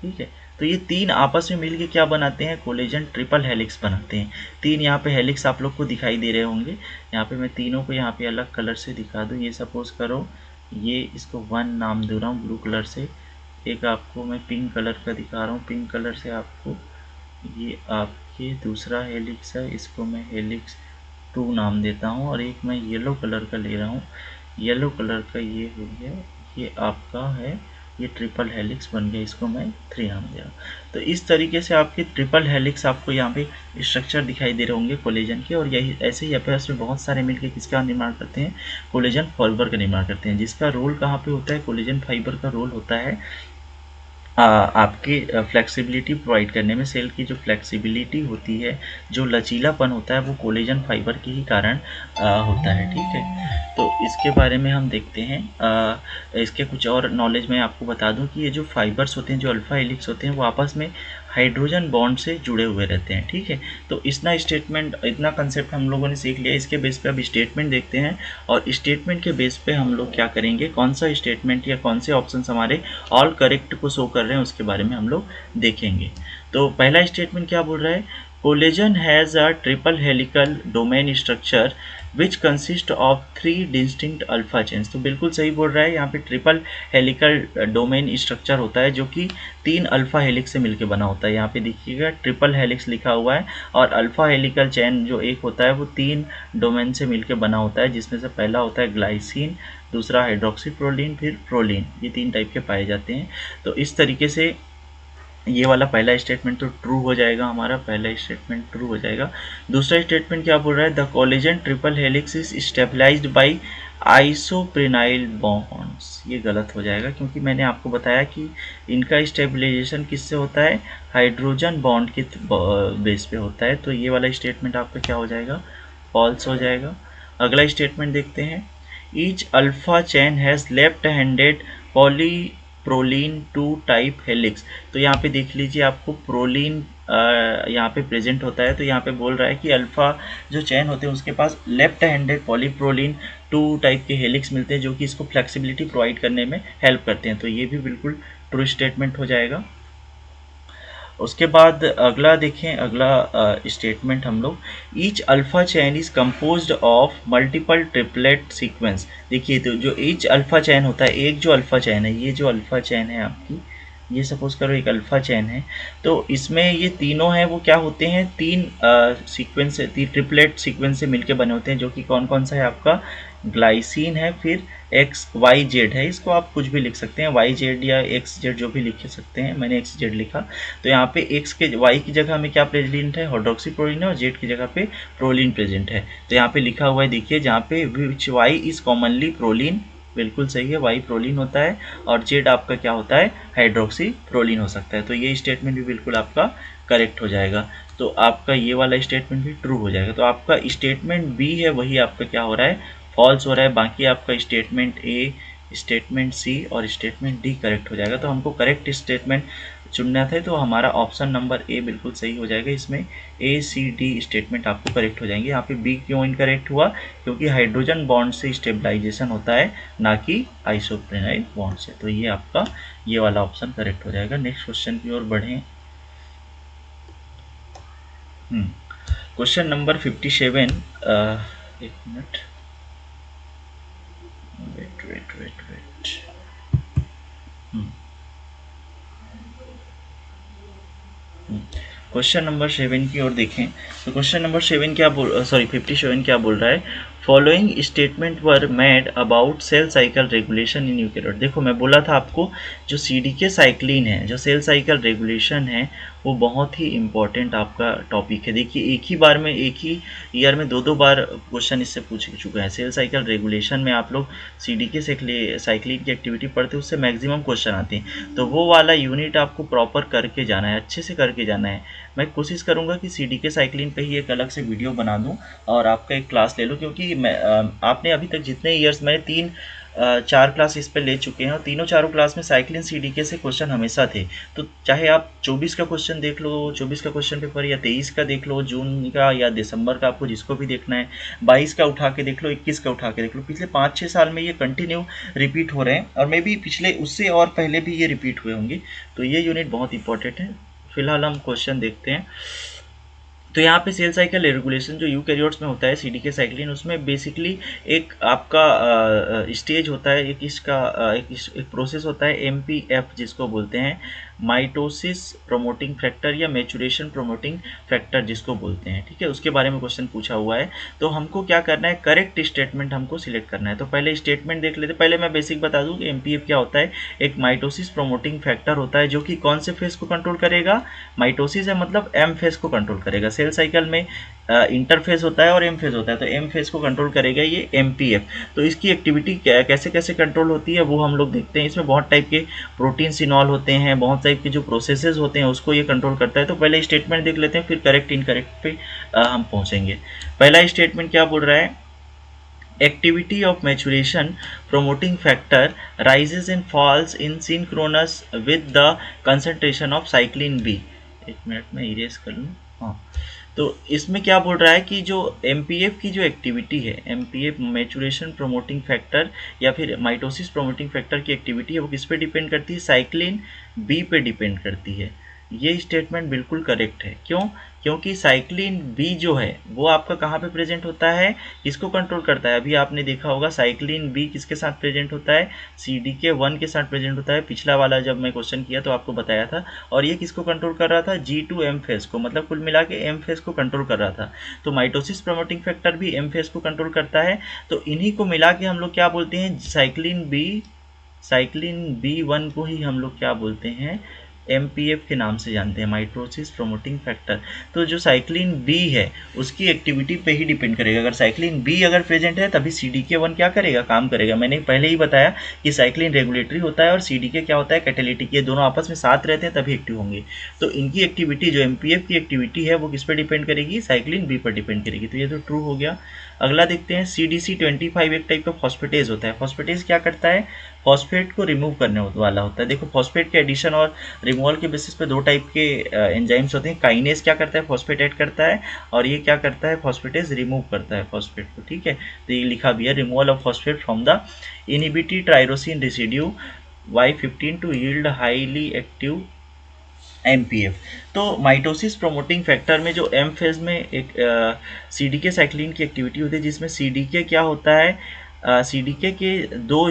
ठीक है, तो ये तीन आपस में मिलके क्या बनाते हैं, कोलेजन ट्रिपल हेलिक्स बनाते हैं। तीन यहाँ पे हेलिक्स आप लोग को दिखाई दे रहे होंगे। यहाँ पे मैं तीनों को यहाँ पे अलग कलर से दिखा दूँ। ये सपोज करो, ये इसको 1 नाम दे रहा हूँ ब्लू कलर से, एक आपको मैं पिंक कलर का दिखा रहा हूँ, पिंक कलर से आपको। ये आपके दूसरा हेलिक्स है, इसको मैं हेलिक्स 2 नाम देता हूँ, और एक मैं येलो कलर का ले रहा हूँ, येलो कलर का ये हो गया, ये आपका है, ये ट्रिपल हेलिक्स बन गया, इसको मैं 3 नाम दे रहा हूँ। तो इस तरीके से आपके ट्रिपल हेलिक्स आपको यहाँ पे स्ट्रक्चर दिखाई दे रहे होंगे कोलेजन के, और यही ऐसे ही आपस में बहुत सारे मिलकर किसका निर्माण करते हैं, कोलेजन फाइबर का निर्माण करते हैं, जिसका रोल कहाँ पे होता है, कोलेजन फाइबर का रोल होता है आपकी फ्लेक्सिबिलिटी प्रोवाइड करने में। सेल की जो फ्लेक्सिबिलिटी होती है, जो लचीलापन होता है, वो कोलेजन फाइबर के ही कारण होता है। ठीक है, तो इसके बारे में हम देखते हैं। इसके कुछ और नॉलेज मैं आपको बता दूं कि ये जो फाइबर्स होते हैं, जो अल्फा हेलिक्स होते हैं, वो आपस में हाइड्रोजन बॉन्ड से जुड़े हुए रहते हैं। ठीक है, तो इतना कंसेप्ट हम लोगों ने सीख लिया। इसके बेस पे अब स्टेटमेंट देखते हैं, और स्टेटमेंट के बेस पे हम लोग क्या करेंगे, कौन सा स्टेटमेंट या कौन से ऑप्शन हमारे ऑल करेक्ट को शो कर रहे हैं, उसके बारे में हम लोग देखेंगे। तो पहला स्टेटमेंट क्या बोल रहा है, collagen has a triple helical domain structure which consist of 3 distinct alpha chains. तो बिल्कुल सही बोल रहा है, यहाँ पे ट्रिपल हेलिकल डोमेन स्ट्रक्चर होता है, जो कि 3 अल्फा हेलिक्स से मिलकर बना होता है। यहाँ पे देखिएगा ट्रिपल हेलिक्स लिखा हुआ है, और अल्फा हेलिकल चैन जो एक होता है वो 3 डोमेन से मिलकर बना होता है, जिसमें से पहला होता है ग्लाइसिन, दूसरा हाइड्रोक्सी प्रोलिन, फिर प्रोलिन। ये 3 टाइप के पाए जाते हैं। तो इस तरीके से ये वाला पहला स्टेटमेंट तो ट्रू हो जाएगा, हमारा पहला स्टेटमेंट ट्रू हो जाएगा। दूसरा स्टेटमेंट क्या बोल रहा है, the collagen triple helix is stabilised by isoprenyl bonds. ये गलत हो जाएगा, क्योंकि मैंने आपको बताया कि इनका स्टेबलाइजेशन किससे होता है, हाइड्रोजन बॉन्ड के बेस पे होता है। तो ये वाला स्टेटमेंट आपका क्या हो जाएगा, फॉल्स हो जाएगा। अगला स्टेटमेंट देखते हैं, each alpha chain has left handed proline 2 type helix. तो यहाँ पे देख लीजिए, आपको प्रोलीन यहाँ पे प्रेजेंट होता है। तो यहाँ पे बोल रहा है कि अल्फा जो चैन होते हैं उसके पास लेफ्ट हैंडेड पॉलीप्रोलिन 2 टाइप के हेलिक्स मिलते हैं, जो कि इसको फ्लेक्सिबिलिटी प्रोवाइड करने में हेल्प करते हैं। तो ये भी बिल्कुल ट्रू स्टेटमेंट हो जाएगा। उसके बाद अगला देखें, अगला स्टेटमेंट हम लोग, each alpha chain is composed of multiple triplet sequence. देखिए, तो जो ईच अल्फा चैन होता है, एक जो अल्फा चैन है, ये जो अल्फा चैन है आपकी, ये सपोज करो एक अल्फा चैन है, तो इसमें ये तीनों हैं वो क्या होते हैं, 3 सीक्वेंस, 3 ट्रिपलेट सीक्वेंस से मिलके बने होते हैं, जो कि कौन कौन सा है आपका, ग्लाइसिन है, फिर एक्स वाई जेड है। इसको आप कुछ भी लिख सकते हैं, वाई जेड या एक्स जेड जो भी लिख सकते हैं, मैंने एक्स जेड लिखा। तो यहाँ पे एक्स के वाई की जगह में क्या प्रेजेंट है, हाइड्रोक्सी प्रोलिन है, और जेड की जगह पे प्रोलिन प्रेजेंट है। तो यहाँ पे लिखा हुआ है, देखिए, जहाँ पे विच वाई इज कॉमनली प्रोलिन, बिल्कुल सही है, वाई प्रोलिन होता है, और जेड आपका क्या होता है, हाइड्रोक्सी प्रोलिन हो सकता है। तो ये स्टेटमेंट भी बिल्कुल आपका करेक्ट हो जाएगा। तो आपका ये वाला स्टेटमेंट भी ट्रू हो जाएगा। तो आपका स्टेटमेंट बी है वही आपका क्या हो रहा है, फॉल्स हो रहा है। बाकी आपका स्टेटमेंट ए, स्टेटमेंट सी और स्टेटमेंट डी करेक्ट हो जाएगा। तो हमको करेक्ट स्टेटमेंट चुनना था, तो हमारा ऑप्शन नंबर ए बिल्कुल सही हो जाएगा। इसमें ए सी डी स्टेटमेंट आपको करेक्ट हो जाएंगे। यहाँ पे बी क्यों इनकरेक्ट हुआ, क्योंकि हाइड्रोजन बॉन्ड से स्टेबलाइजेशन होता है, ना कि आइसोप्रेनाइल बॉन्ड से। तो ये आपका ये वाला ऑप्शन करेक्ट हो जाएगा। नेक्स्ट क्वेश्चन की ओर बढ़ें। क्वेश्चन नंबर 57, एक मिनट, वेट। क्वेश्चन नंबर 7 की ओर देखें। तो क्वेश्चन नंबर 57 क्या बोल रहा है, following statement were made about cell cycle regulation in eukaryote. देखो, मैं बोला था आपको, जो CDK साइक्लिन है, जो सेल साइकिल रेगुलेशन है, वो बहुत ही इम्पोर्टेंट आपका टॉपिक है। देखिए एक ही बार में, एक ही ईयर में दो बार क्वेश्चन इससे पूछ चुके हैं। सेल साइकिल रेगुलेशन में आप लोग CDK साइक्लिन की एक्टिविटी पढ़ते हैं, उससे मैक्सिमम क्वेश्चन आते हैं। तो वो वाला यूनिट आपको प्रॉपर करके जाना है, अच्छे से करके जाना है। मैं कोशिश करूँगा कि CDK साइक्लिन पे ही एक अलग से वीडियो बना दूँ और आपका एक क्लास ले लो, क्योंकि मैं आपने अभी तक जितने ईयर्स, मैंने 4 क्लास इस पे ले चुके हैं और तीनों चारों क्लास में साइक्लिन CDK से क्वेश्चन हमेशा थे। तो चाहे आप 24 का क्वेश्चन देख लो, 24 का क्वेश्चन पेपर, या 23 का देख लो, जून का या दिसंबर का, आपको जिसको भी देखना है, 22 का उठा के देख लो, 21 का उठा के देख लो, पिछले 5-6 साल में ये कंटिन्यू रिपीट हो रहे हैं और मे बी पिछले उससे और पहले भी ये रिपीट हुए होंगे। तो ये यूनिट बहुत इंपॉर्टेंट है। फिलहाल हम क्वेश्चन देखते हैं। तो यहाँ पे सेल साइकिल रेगुलेशन जो यूकैरियोट्स में होता है, CDK साइक्लिन, उसमें बेसिकली एक आपका स्टेज होता है, एक प्रोसेस होता है MPF जिसको बोलते हैं, माइटोसिस प्रोमोटिंग फैक्टर या मैचुरेशन प्रोमोटिंग फैक्टर जिसको बोलते हैं। ठीक है, उसके बारे में क्वेश्चन पूछा हुआ है। तो हमको क्या करना है, करेक्ट स्टेटमेंट हमको सिलेक्ट करना है। तो पहले स्टेटमेंट देख लेते हैं। पहले मैं बेसिक बता दूं कि MPF क्या होता है। एक माइटोसिस प्रोमोटिंग फैक्टर होता है जो कि कौन से फेज को कंट्रोल करेगा, माइटोसिस है मतलब M फेज को कंट्रोल करेगा। सेल साइकिल में इंटरफेज होता है और M फेज होता है, तो M फेज को कंट्रोल करेगा ये MPF। तो इसकी एक्टिविटी कैसे कैसे कंट्रोल होती है वो हम लोग देखते हैं। इसमें बहुत टाइप के प्रोटीन सिनॉल होते हैं, बहुत टाइप के जो प्रोसेसेस होते हैं उसको ये कंट्रोल करता है। तो पहले स्टेटमेंट देख लेते हैं, फिर करेक्ट इनकरेक्ट पे हम पहुंचेंगे। पहला स्टेटमेंट क्या बोल रहा है, activity of maturation promoting factor rises and falls in synchronous with the concentration of cyclin B। एक मिनट में इरेज कर लूँ। हाँ, तो इसमें क्या बोल रहा है कि जो MPF की जो एक्टिविटी है, MPF मैचुरेशन प्रोमोटिंग फैक्टर या फिर माइटोसिस प्रोमोटिंग फैक्टर की एक्टिविटी है, वो किस पे डिपेंड करती है, साइक्लिन B पे डिपेंड करती है। ये स्टेटमेंट बिल्कुल करेक्ट है। क्यों? क्योंकि साइक्लिन B जो है वो आपका कहाँ पे प्रेजेंट होता है, किसको कंट्रोल करता है। अभी आपने देखा होगा साइक्लिन B किसके साथ प्रेजेंट होता है, CDK1 के साथ प्रेजेंट होता है। पिछला वाला जब मैं क्वेश्चन किया तो आपको बताया था। और ये किसको कंट्रोल कर रहा था, G2M फेज को, मतलब कुल मिला के M फेज को कंट्रोल कर रहा था। तो माइटोसिस प्रमोटिंग फैक्टर भी M फेज को कंट्रोल करता है। तो इन्हीं को मिला के हम लोग क्या बोलते हैं, साइक्लिन B1 को ही हम लोग क्या बोलते हैं, MPF के नाम से जानते हैं, माइटोसिस प्रोमोटिंग फैक्टर। तो जो साइक्लिन B है उसकी एक्टिविटी पे ही डिपेंड करेगा। अगर साइक्लिन B अगर प्रेजेंट है तभी CDK1 क्या करेगा, काम करेगा। मैंने पहले ही बताया कि साइक्लिन रेगुलेटरी होता है और CDK क्या होता है, कैटालिटिक। ये दोनों आपस में साथ रहते हैं तभी एक्टिव होंगे। तो इनकी एक्टिविटी जो MPF की एक्टिविटी है वो किस पर डिपेंड करेगी, साइक्लिन B पर डिपेंड करेगी। तो ये तो ट्रू हो गया। अगला देखते हैं, CDC25 एक टाइप का फॉस्फेटेज होता है। फॉस्फेटेज क्या करता है, फॉस्फेट को रिमूव करने वाला होता है। देखो फॉस्फेट के एडिशन और रिमूवल के बेसिस पे दो टाइप के एंजाइम्स होते हैं। काइनेज क्या करता है, फॉस्फेट ऐड करता है, और ये क्या करता है, फॉस्फेटेज रिमूव करता है फॉस्फेट को। ठीक है, तो ये लिखा भी है, removal of phosphate from the inhibitory tyrosine residue Y15 to yield highly active MPF। तो माइटोसिस प्रोमोटिंग फैक्टर में जो M फेज में एक CDK साइक्लिन की एक्टिविटी होती है, जिसमें CDK क्या होता है, CDK के दो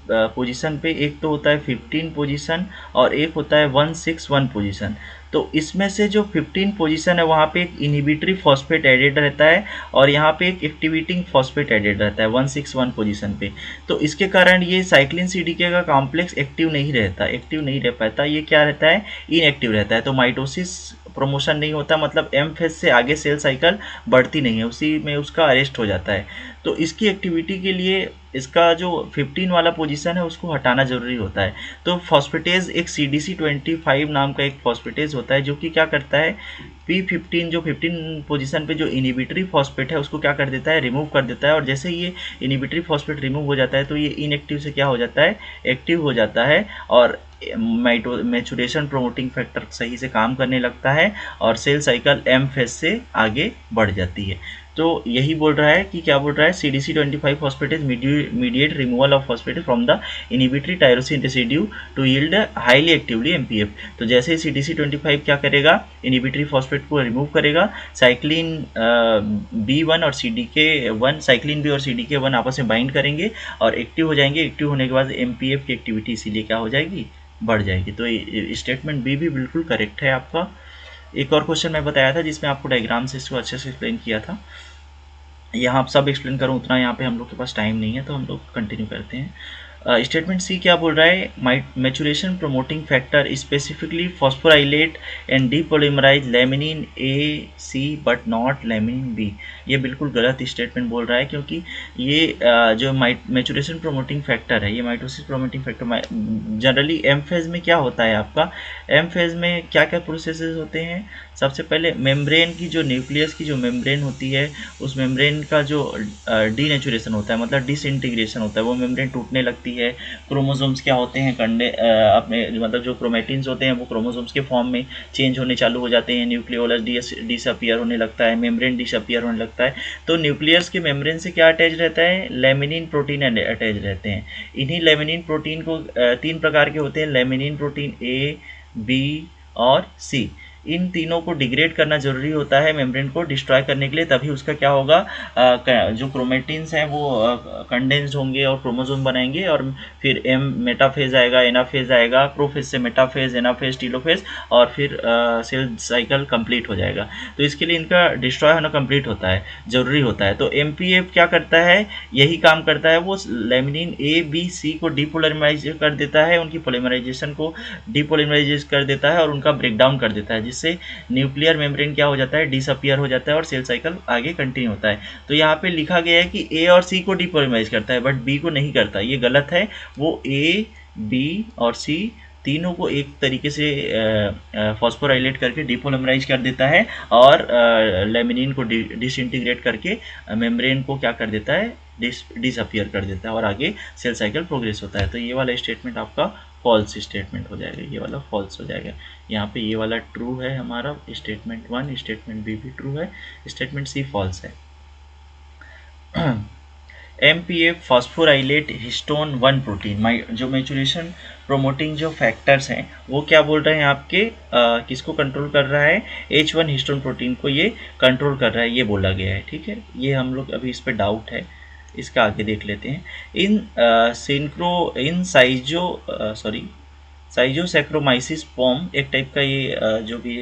पोजीशन पे, एक तो होता है 15 पोजीशन और एक होता है 161 पोजीशन। तो इसमें से जो 15 पोजीशन है वहाँ पे एक इनहिबिटरी फॉस्फेट एडेड रहता है और यहाँ पे एक एक्टिवेटिंग फॉस्फेट एडेड रहता है 161 पोजीशन पे। तो इसके कारण ये साइक्लिन CDK का कॉम्प्लेक्स एक्टिव नहीं रह पाता। ये क्या रहता है, इनएक्टिव रहता है। तो माइटोसिस प्रमोशन नहीं होता, मतलब M फेज से आगे सेल साइकिल बढ़ती नहीं है, उसी में उसका अरेस्ट हो जाता है। तो इसकी एक्टिविटी के लिए इसका जो 15 वाला पोजीशन है उसको हटाना जरूरी होता है। तो फॉस्फेटेज एक CDC25 नाम का एक फॉस्फेटेज होता है जो कि क्या करता है, P15 जो 15 पोजीशन पे जो इनहिबिटरी फॉस्फेट है उसको क्या कर देता है, रिमूव कर देता है। और जैसे ये इनहिबिटरी फॉस्फेट रिमूव हो जाता है तो ये इनएक्टिव से क्या हो जाता है, एक्टिव हो जाता है और मैचुरेशन प्रोमोटिंग फैक्टर सही से काम करने लगता है और सेल साइकिल M फेज से आगे बढ़ जाती है। तो यही बोल रहा है कि क्या बोल रहा है, CDC25 phosphatase mediate removal of phosphatase from the inhibitory tyrosine residue to yield highly actively MPF। तो जैसे ही CDC25 क्या करेगा, इनहिबिटरी फॉस्फेट को रिमूव करेगा, साइक्लिन B1 और CDK1, साइक्लिन B और CDK1 आपस में बाइंड करेंगे और एक्टिव हो जाएंगे। एक्टिव होने के बाद MPF की एक्टिविटी इसीलिए क्या हो जाएगी, बढ़ जाएगी। तो स्टेटमेंट B भी बिल्कुल करेक्ट है आपका। एक और क्वेश्चन मैं बताया था जिसमें आपको डायग्राम से इसको अच्छे से एक्सप्लेन किया था। यहाँ आप सब एक्सप्लेन करूँ उतना यहाँ पे हम लोग के पास टाइम नहीं है, तो हम लोग कंटिन्यू करते हैं। स्टेटमेंट सी क्या बोल रहा है, maturation promoting factor specifically phosphorylate and depolymerise laminin A C but not laminin B. ये बिल्कुल गलत स्टेटमेंट बोल रहा है, क्योंकि ये जो मैचुरेशन प्रोमोटिंग फैक्टर है, ये mitosis promoting factor generally M phase में क्या होता है आपका, एम फेज में क्या क्या प्रोसेसेस होते हैं। सबसे पहले मेम्ब्रेन की जो न्यूक्लियस की जो मेम्ब्रेन होती है, उस मेम्ब्रेन का जो डीनेचुरेशन होता है, मतलब डिसइंटीग्रेशन होता है, वो मेम्ब्रेन टूटने लगती है। क्रोमोसोम्स क्या होते हैं, कंडे अपने मतलब जो क्रोमेटिन्स होते हैं वो क्रोमोसोम्स के फॉर्म में चेंज होने चालू हो जाते हैं, न्यूक्लियोलस डिसअपियर होने लगता है, मेम्ब्रेन डिसअपियर होने लगता है। तो न्यूक्लियस के मेम्ब्रेन से क्या अटैच रहता है, लेमिनिन प्रोटीन अटैच रहते हैं। इन्हीं लेमिनिन प्रोटीन को तीन प्रकार के होते हैं, लेमिनिन प्रोटीन ए, बी और सी। इन तीनों को डिग्रेड करना जरूरी होता है मेम्ब्रेन को डिस्ट्रॉय करने के लिए, तभी उसका क्या होगा, जो क्रोमेटिन्स हैं वो कंडेंस्ड होंगे और क्रोमोसोम बनाएंगे, और फिर एम मेटाफेज आएगा, एनाफेज आएगा, प्रोफेज से मेटाफेज, एनाफेज, टीलोफेज, और फिर सेल साइकिल कंप्लीट हो जाएगा। तो इसके लिए इनका डिस्ट्रॉय होना कंप्लीट होता है, जरूरी होता है। तो एमपीएफ क्या करता है, यही काम करता है, वो लेमिनिन ए बी सी को डीपोलिमराइज कर देता है, उनकी पोलिमराइजेशन को डीपोलिमराइज कर देता है और उनका ब्रेकडाउन कर देता है, जिससे न्यूक्लियर मेम्ब्रेन क्या हो जाता है, डिसअपियर हो जाता है और सेल साइकिल आगे कंटिन्यू होता है। तो यहाँ पे लिखा गया है कि ए और सी को डीपोलिमराइज करता है बट बी को नहीं करता, ये गलत है। वो ए, बी और सी तीनों को एक तरीके से फॉस्फोराइलेट करके डीपोलिमराइज कर देता है, और लेमिनिन को डिसइंटीग्रेट करके मेम्ब्रेन को क्या कर देता है, डिसअपियर कर देता है, और आगे सेल साइकिल प्रोग्रेस होता है। तो ये वाला स्टेटमेंट आपका फॉल्स स्टेटमेंट हो जाएगा, ये वाला फॉल्स हो जाएगा। यहाँ पे ये वाला ट्रू है हमारा, स्टेटमेंट 1, स्टेटमेंट बी भी ट्रू है, स्टेटमेंट सी फॉल्स है। एमपीएफ फॉस्फोराइलेट हिस्टोन 1 प्रोटीन, जो मैचुरेशन प्रोमोटिंग जो फैक्टर्स हैं वो क्या बोल रहे हैं आपके, किसको कंट्रोल कर रहा है, H1 हिस्टोन प्रोटीन को ये कंट्रोल कर रहा है, ये बोला गया है। ठीक है, ये हम लोग अभी इस पर डाउट है, इसका आगे देख लेते हैं। इन साइजोसैक्रोमाइसिस पॉम एक टाइप का ये जो भी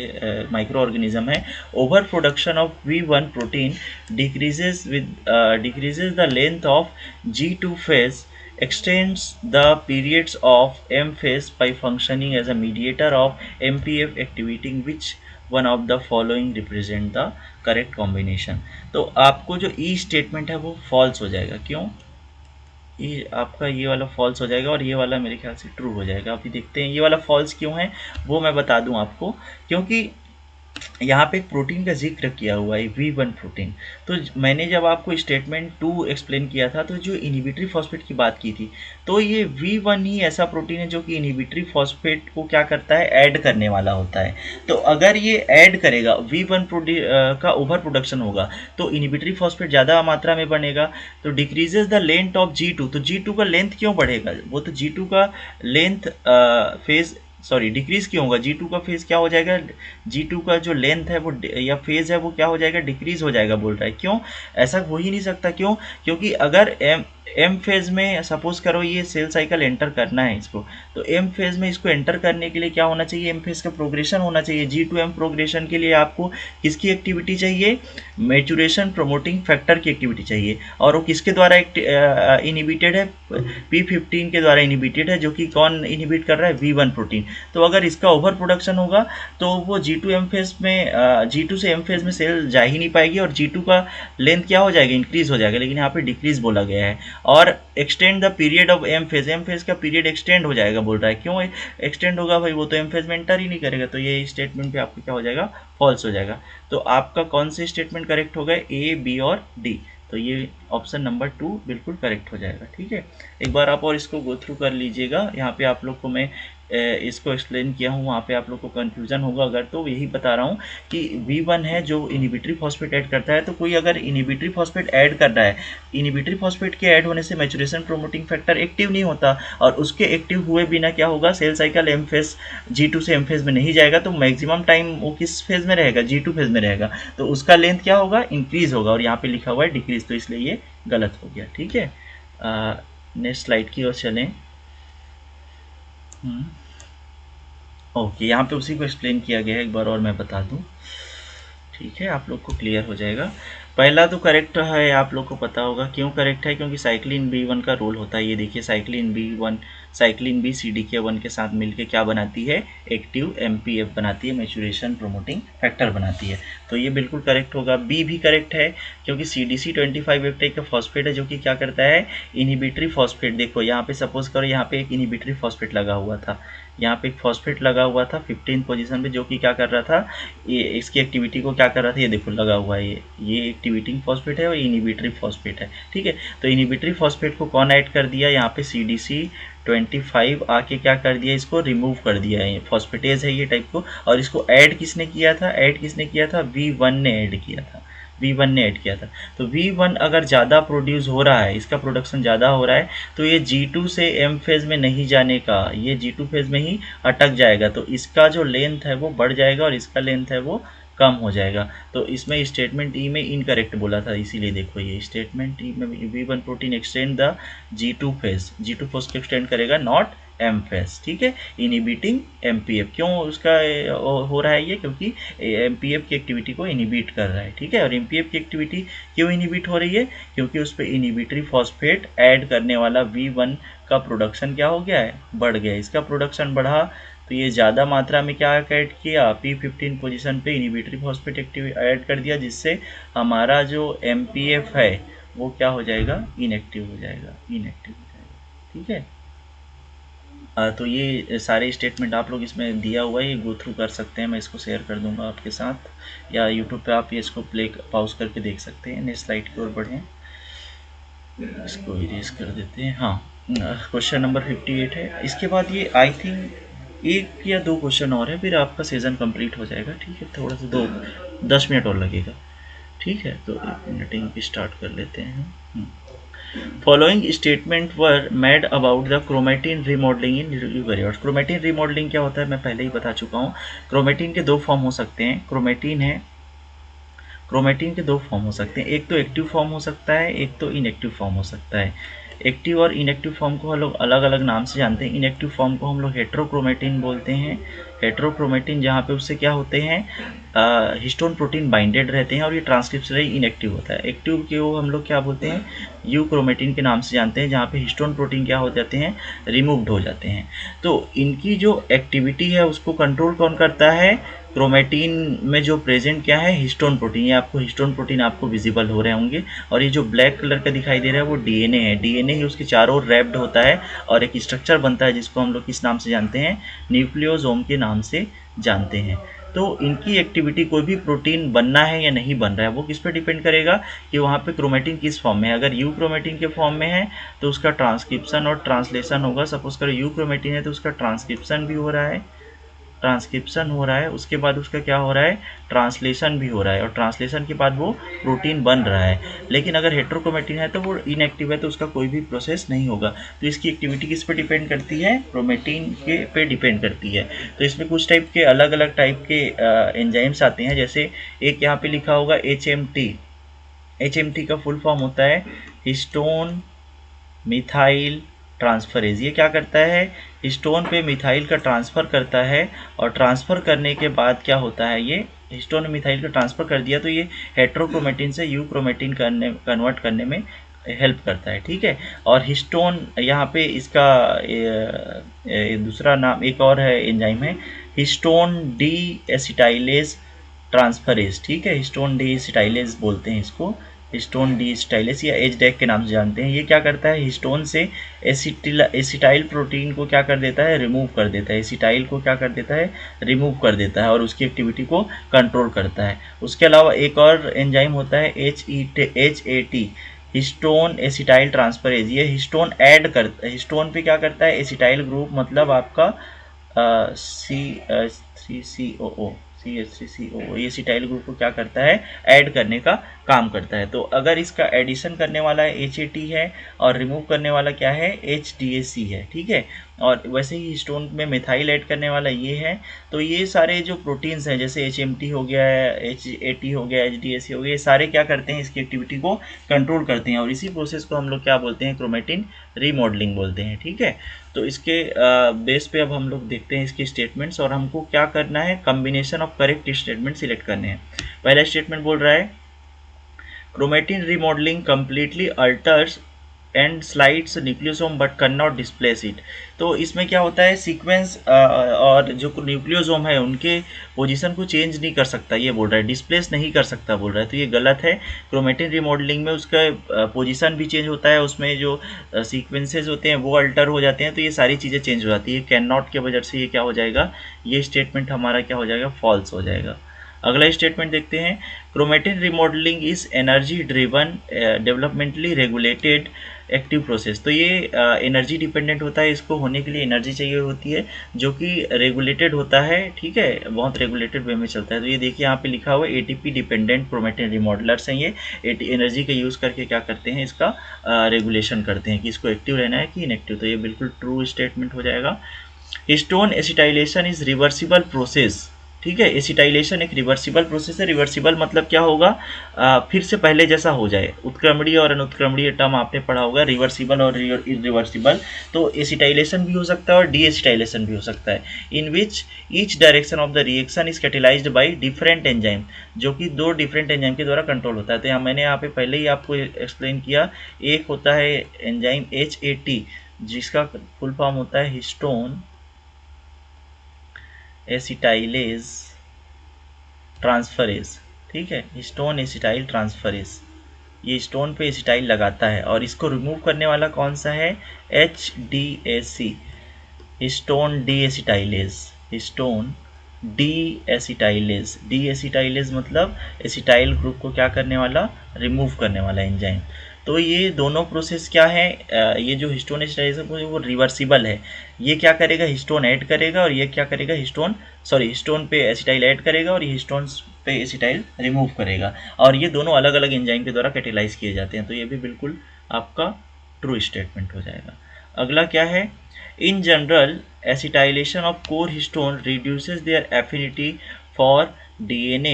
माइक्रो ऑर्गेनिज्म है, over production of V1 protein decreases the length of G2 phase, extends the periods of M phase by functioning as a mediator of MPF activity, which one of the following represent the correct combination। तो आपको जो e statement है वो false हो जाएगा, क्यों, ये आपका ये वाला फॉल्स हो जाएगा और ये वाला मेरे ख्याल से ट्रू हो जाएगा। अभी देखते हैं ये वाला फॉल्स क्यों है, वो मैं बता दूं आपको। क्योंकि यहाँ पे एक प्रोटीन का जिक्र किया हुआ है, V1 प्रोटीन। तो मैंने जब आपको स्टेटमेंट 2 एक्सप्लेन किया था, तो जो इनहिबिटरी फॉस्फेट की बात की थी, तो ये V1 ही ऐसा प्रोटीन है जो कि इनहिबिटरी फॉस्फेट को क्या करता है, ऐड करने वाला होता है। तो अगर ये ऐड करेगा, V1 का ओवर प्रोडक्शन होगा, तो इनहिबिटरी फॉस्फेट ज़्यादा मात्रा में बनेगा, तो decreases the length of G2। तो G2 का लेंथ क्यों बढ़ेगा, वो तो G2 का लेंथ फेज डिक्रीज क्यों होगा, G2 का फेज क्या हो जाएगा, G2 का जो लेंथ है वो या फेज है वो क्या हो जाएगा, डिक्रीज हो जाएगा बोल रहा है। क्यों, ऐसा हो ही नहीं सकता, क्यों, क्योंकि अगर एम फेज में सपोज करो ये सेल साइकिल एंटर करना है इसको, तो एम फेज में इसको एंटर करने के लिए क्या होना चाहिए, एम फेज का प्रोग्रेशन होना चाहिए। G2M प्रोग्रेशन के लिए आपको किसकी एक्टिविटी चाहिए, मैचुरेशन प्रोमोटिंग फैक्टर की एक्टिविटी चाहिए, और वो किसके द्वारा इनिबिटेड है, P15 के द्वारा इनिबिटेड है, जो कि कौन इनिबिट कर रहा है, V1 प्रोटीन। तो अगर इसका ओवर प्रोडक्शन होगा तो वो G2M फेज में G2 से M फेज में सेल जा ही नहीं पाएगी, और G2 का लेंथ क्या हो जाएगा, इंक्रीज हो जाएगा, लेकिन यहाँ पे डिक्रीज बोला गया है। और extend the period of M phase का पीरियड एक्सटेंड हो जाएगा बोल रहा है। क्यों एक्सटेंड होगा भाई, वो तो एम फेज में एंटर ही नहीं करेगा, तो ये स्टेटमेंट पे आपको क्या हो जाएगा, फॉल्स हो जाएगा। तो आपका कौन से स्टेटमेंट करेक्ट होगा, ए, बी और डी। तो ये ऑप्शन नंबर 2 बिल्कुल करेक्ट हो जाएगा। ठीक है, एक बार आप और इसको गो थ्रू कर लीजिएगा। यहाँ पे आप लोग को मैं इसको एक्सप्लेन किया हूँ, वहाँ पे आप लोग को कन्फ्यूज़न होगा अगर, तो यही बता रहा हूँ कि V1 है जो इनहिबिटरी फॉस्फेट ऐड करता है। तो कोई अगर इनहिबिटरी फॉस्फेट ऐड कर रहा है, इनहिबिटरी फॉस्फेट के ऐड होने से मैचुरेशन प्रोमोटिंग फैक्टर एक्टिव नहीं होता, और उसके एक्टिव हुए बिना क्या होगा, cell cycle M phase G2 से एम फेज में नहीं जाएगा, तो मैक्सिमम टाइम वो किस फेज में रहेगा, G2 फेज में रहेगा, तो उसका लेंथ क्या होगा, इंक्रीज होगा, और यहाँ पे लिखा हुआ है डिक्रीज, तो इसलिए ये गलत हो गया। ठीक है, नेक्स्ट स्लाइड की ओर चलें। ओके, यहाँ पे उसी को एक्सप्लेन किया गया है, एक बार और मैं बता दूँ, ठीक है, आप लोग को क्लियर हो जाएगा। पहला तो करेक्ट है, आप लोग को पता होगा क्यों करेक्ट है, क्योंकि साइक्लिन B1 का रोल होता है। ये देखिए cyclin B1 cyclin B CDK1 के साथ मिलके क्या बनाती है, एक्टिव MPF बनाती है, मैचुरेशन प्रोमोटिंग फैक्टर बनाती है। तो ये बिल्कुल करेक्ट होगा। बी भी करेक्ट है क्योंकि CDC25 एक टाइप का फॉस्फेट है जो कि क्या करता है, इनिबिटरी फॉस्फेट। देखो यहाँ पे सपोज करो यहाँ पे एक इनिबिटरी फॉस्फेट लगा हुआ था, यहाँ पे एक फॉस्फेट लगा हुआ था 15 पोजीशन पे, जो कि क्या कर रहा था, ये इसकी एक्टिविटी को क्या कर रहा था, ये देखो लगा हुआ है, ये एक्टिवेटिंग फॉस्फेट है और इनिबिटरी फॉस्फेट है। ठीक है, तो इनिबिटरी फॉस्फेट को कौन ऐड कर दिया, यहाँ पे CDC25 आके क्या कर दिया, इसको रिमूव कर दिया है। फॉस्फेटेज है ये टाइप को, और इसको ऐड किसने किया था, ऐड किसने किया था, V1 ने ऐड किया था, V1 ने ऐड किया था। तो V1 अगर ज़्यादा प्रोड्यूस हो रहा है, इसका प्रोडक्शन ज़्यादा हो रहा है, तो ये G2 से M फेज़ में नहीं जाने का, ये G2 फेज़ में ही अटक जाएगा। तो इसका जो लेंथ है वो बढ़ जाएगा और इसका लेंथ है वो कम हो जाएगा। तो इसमें स्टेटमेंट ई में इनकरेक्ट बोला था, इसीलिए देखो ये स्टेटमेंट ई में V1 protein extend the G2 phase, G2 phase को एक्सटेंड करेगा, नॉट M फेज़। ठीक है, इनिबिटिंग MPF। क्यों उसका हो रहा है ये, क्योंकि MPF की एक्टिविटी को इनिबिट कर रहा है। ठीक है, और MPF की एक्टिविटी क्यों इनिबिट हो रही है, क्योंकि उस पर इनिबिटरी फॉस्फेट ऐड करने वाला V1 का प्रोडक्शन क्या हो गया है, बढ़ गया। इसका प्रोडक्शन बढ़ा तो ये ज़्यादा मात्रा में क्या ऐड किया, P15 पोजीशन पे इनिबिटरी फॉस्फेट एक्टिव ऐड कर दिया, जिससे हमारा जो MPF है वो क्या हो जाएगा, इनएक्टिव हो जाएगा, इनएक्टिव हो जाएगा। ठीक है, तो ये सारे स्टेटमेंट आप लोग इसमें दिया हुआ है, ये गो थ्रू कर सकते हैं, मैं इसको शेयर कर दूंगा आपके साथ, या यूट्यूब पे आप ये इसको प्ले पॉज करके देख सकते हैं। नेक्स्ट स्लाइड की ओर बढ़ें, इसको इरेज कर देते हैं। हाँ, क्वेश्चन नंबर 58 है। इसके बाद ये आई थिंक 1 या 2 क्वेश्चन और है, फिर आपका सेशन कंप्लीट हो जाएगा। ठीक है, थोड़ा सा 10 मिनट और लगेगा। ठीक है, तो 1 मिनट स्टार्ट कर लेते हैं। Following statement were made about the chromatin remodelling in eukaryotes. Chromatin remodelling क्या होता है मैं पहले ही बता चुका हूँ। क्रोमेटिन के 2 फॉर्म हो सकते हैं, क्रोमेटिन के 2 फॉर्म हो सकते हैं, एक तो एक्टिव फॉर्म हो सकता है, एक तो इनएक्टिव फॉर्म हो सकता है। एक्टिव और इनएक्टिव फॉर्म को हम लोग अलग अलग नाम से जानते हैं। इनएक्टिव फॉर्म को हम लोग हेट्रोक्रोमेटिन बोलते हैं। हेट्रोक्रोमेटिन जहाँ पे उससे क्या होते हैं, हिस्टोन प्रोटीन बाइंडेड रहते हैं और ये ट्रांसक्रिप्शनली इनएक्टिव होता है। एक्टिव के वो हम लोग क्या बोलते हैं, यूक्रोमेटिन के नाम से जानते हैं, जहाँ पे हिस्टोन प्रोटीन क्या हो जाते हैं, रिमूव्ड हो जाते हैं। तो इनकी जो एक्टिविटी है उसको कंट्रोल कौन करता है, क्रोमेटिन में जो प्रेजेंट क्या है, हिस्टोन प्रोटीन। ये आपको हिस्टोन प्रोटीन आपको विजिबल हो रहे होंगे, और ये जो ब्लैक कलर का दिखाई दे रहा है वो डीएनए है। डीएनए ही उसके चारों ओर रैप्ड होता है और एक स्ट्रक्चर बनता है जिसको हम लोग किस नाम से जानते हैं, न्यूक्लियोसोम के नाम से जानते हैं। तो इनकी एक्टिविटी, कोई भी प्रोटीन बनना है या नहीं बन रहा है, वो किस पे डिपेंड करेगा कि वहाँ पे क्रोमेटिन किस फॉर्म में है। अगर यू क्रोमेटिन के फॉर्म में है तो उसका ट्रांसक्रिप्शन और ट्रांसलेशन होगा। सपोज करो यू क्रोमेटिन है तो उसका ट्रांसक्रिप्शन भी हो रहा है, उसके बाद उसका क्या हो रहा है, ट्रांसलेशन भी हो रहा है, और ट्रांसलेशन के बाद वो प्रोटीन बन रहा है। लेकिन अगर हेट्रोक्रोमेटिन है तो वो इनएक्टिव है, तो उसका कोई भी प्रोसेस नहीं होगा। तो इसकी एक्टिविटी किस पे डिपेंड करती है, क्रोमेटिन के पे डिपेंड करती है। तो इसमें कुछ टाइप के अलग अलग टाइप के एंजाइम्स आते हैं, जैसे एक यहाँ पे लिखा होगा HMT। HMT का फुल फॉर्म होता है हिस्टोन मिथाइल ट्रांसफरेज। ये क्या करता है, हिस्टोन पे मिथाइल का ट्रांसफ़र करता है, और ट्रांसफ़र करने के बाद क्या होता है, ये हिस्टोन मिथाइल का ट्रांसफ़र कर दिया तो ये हेट्रोक्रोमेटिन से यूक्रोमेटिन कन्वर्ट करने में हेल्प करता है। ठीक है, और हिस्टोन यहाँ पे इसका दूसरा नाम एक और है, एंजाइम है हिस्टोन डी एसिटाइलेज ट्रांसफरेज। ठीक है, हिस्टोन डी एसिटाइलेज बोलते हैं इसको, हिस्टोन डी एसिटाइलेज या एच-डैक के नाम से जानते हैं। ये क्या करता है, हिस्टोन से एसिटाइल प्रोटीन को क्या कर देता है, रिमूव कर देता है। एसिटाइल को क्या कर देता है, रिमूव कर देता है, और उसकी एक्टिविटी को कंट्रोल करता है। उसके अलावा एक और एंजाइम होता है HAT, हिस्टोन एसिटाइल ट्रांसफरेज। ये हिस्टोन ऐड करता है, हिस्टोन पे क्या करता है, एसिटाइल ग्रुप मतलब आपका CH3COO ये एसिटाइल ग्रुप को क्या करता है, ऐड करने का काम करता है। तो अगर इसका एडिशन करने वाला HAT है और रिमूव करने वाला क्या है, HDAC है। ठीक है, और वैसे ही हिस्टोन में मिथाइल ऐड करने वाला ये है। तो ये सारे जो प्रोटीन्स हैं, जैसे HMT हो गया, HAT हो गया, HDAC हो गया, ये सारे क्या करते हैं, इसकी एक्टिविटी को कंट्रोल करते हैं, और इसी प्रोसेस को हम लोग क्या बोलते हैं, क्रोमेटिन रीमॉडलिंग बोलते हैं। ठीक है, तो इसके बेस पे अब हम लोग देखते हैं इसके स्टेटमेंट्स, और हमको क्या करना है, combination of correct statement select करने हैं। पहला स्टेटमेंट बोल रहा है chromatin remodelling completely altars and slides nucleosome but can not displace it. तो इसमें क्या होता है, सीक्वेंस और जो न्यूक्लियोसोम है उनके पोजीशन को चेंज नहीं कर सकता, ये बोल रहा है, डिस्प्लेस नहीं कर सकता बोल रहा है, तो ये गलत है। क्रोमेटिन रिमॉडलिंग में उसका पोजीशन भी चेंज होता है, उसमें जो सीक्वेंसेज होते हैं वो अल्टर हो जाते हैं, तो ये सारी चीज़ें चेंज हो जाती है। कैन नॉट के वजह से ये क्या हो जाएगा, ये स्टेटमेंट हमारा क्या हो जाएगा, फॉल्स हो जाएगा। अगला स्टेटमेंट देखते हैं, chromatin remodelling is energy driven developmentally regulated active process. तो ये एनर्जी डिपेंडेंट होता है, इसको होने के लिए एनर्जी चाहिए होती है, जो कि रेगुलेटेड होता है, ठीक है, बहुत रेगुलेटेड वे में चलता है। तो ये देखिए यहाँ पे लिखा हुआ है एटीपी डिपेंडेंट क्रोमेटिन रिमॉडलर्स हैं ये, एनर्जी का यूज़ करके क्या करते हैं, इसका रेगुलेशन करते हैं कि इसको एक्टिव रहना है कि इनएक्टिव। तो ये बिल्कुल ट्रू स्टेटमेंट हो जाएगा। Histone acetylation is reversible process, ठीक है, एसिटाइलेशन एक रिवर्सिबल प्रोसेस है। रिवर्सिबल मतलब क्या होगा, फिर से पहले जैसा हो जाए। उत्क्रमणीय और अनुत्क्रमणीय टर्म आपने पढ़ा होगा, रिवर्सिबल और इरिवर्सिबल। तो एसिटाइलेशन भी हो सकता है और डी एसिटाइलेशन भी हो सकता है, in which each direction of the reaction is catalysed by different enzyme, जो कि दो डिफरेंट एंजाइम के द्वारा कंट्रोल होता है। तो यहाँ मैंने यहाँ पे पहले ही आपको एक्सप्लेन किया, एक होता है एंजाइम HAT, जिसका फुल फॉर्म होता है हिस्टोन एसिटाइलेज ट्रांसफरेज, ठीक है, हिस्टोन एसिटाइल ट्रांसफरेज, ये स्टोन पे एसिटाइल लगाता है। और इसको रिमूव करने वाला कौन सा है, HDAC, histone D acetylase, histone D acetylase. D acetylase मतलब एसिटाइल ग्रुप को क्या करने वाला, रिमूव करने वाला एंजाइम। तो ये दोनों प्रोसेस क्या है, ये जो हिस्टोन एसिटाइलेशन वो रिवर्सिबल है। ये क्या करेगा, हिस्टोन ऐड करेगा, और ये क्या करेगा, हिस्टोन पे एसिटाइल ऐड करेगा, और ये हिस्टोन पे एसिटाइल रिमूव करेगा। और ये दोनों अलग अलग एंजाइम के द्वारा कैटेलाइज किए जाते हैं। तो ये भी बिल्कुल आपका ट्रू स्टेटमेंट हो जाएगा। अगला क्या है, in general acetylation of core histone reduces their affinity for DNA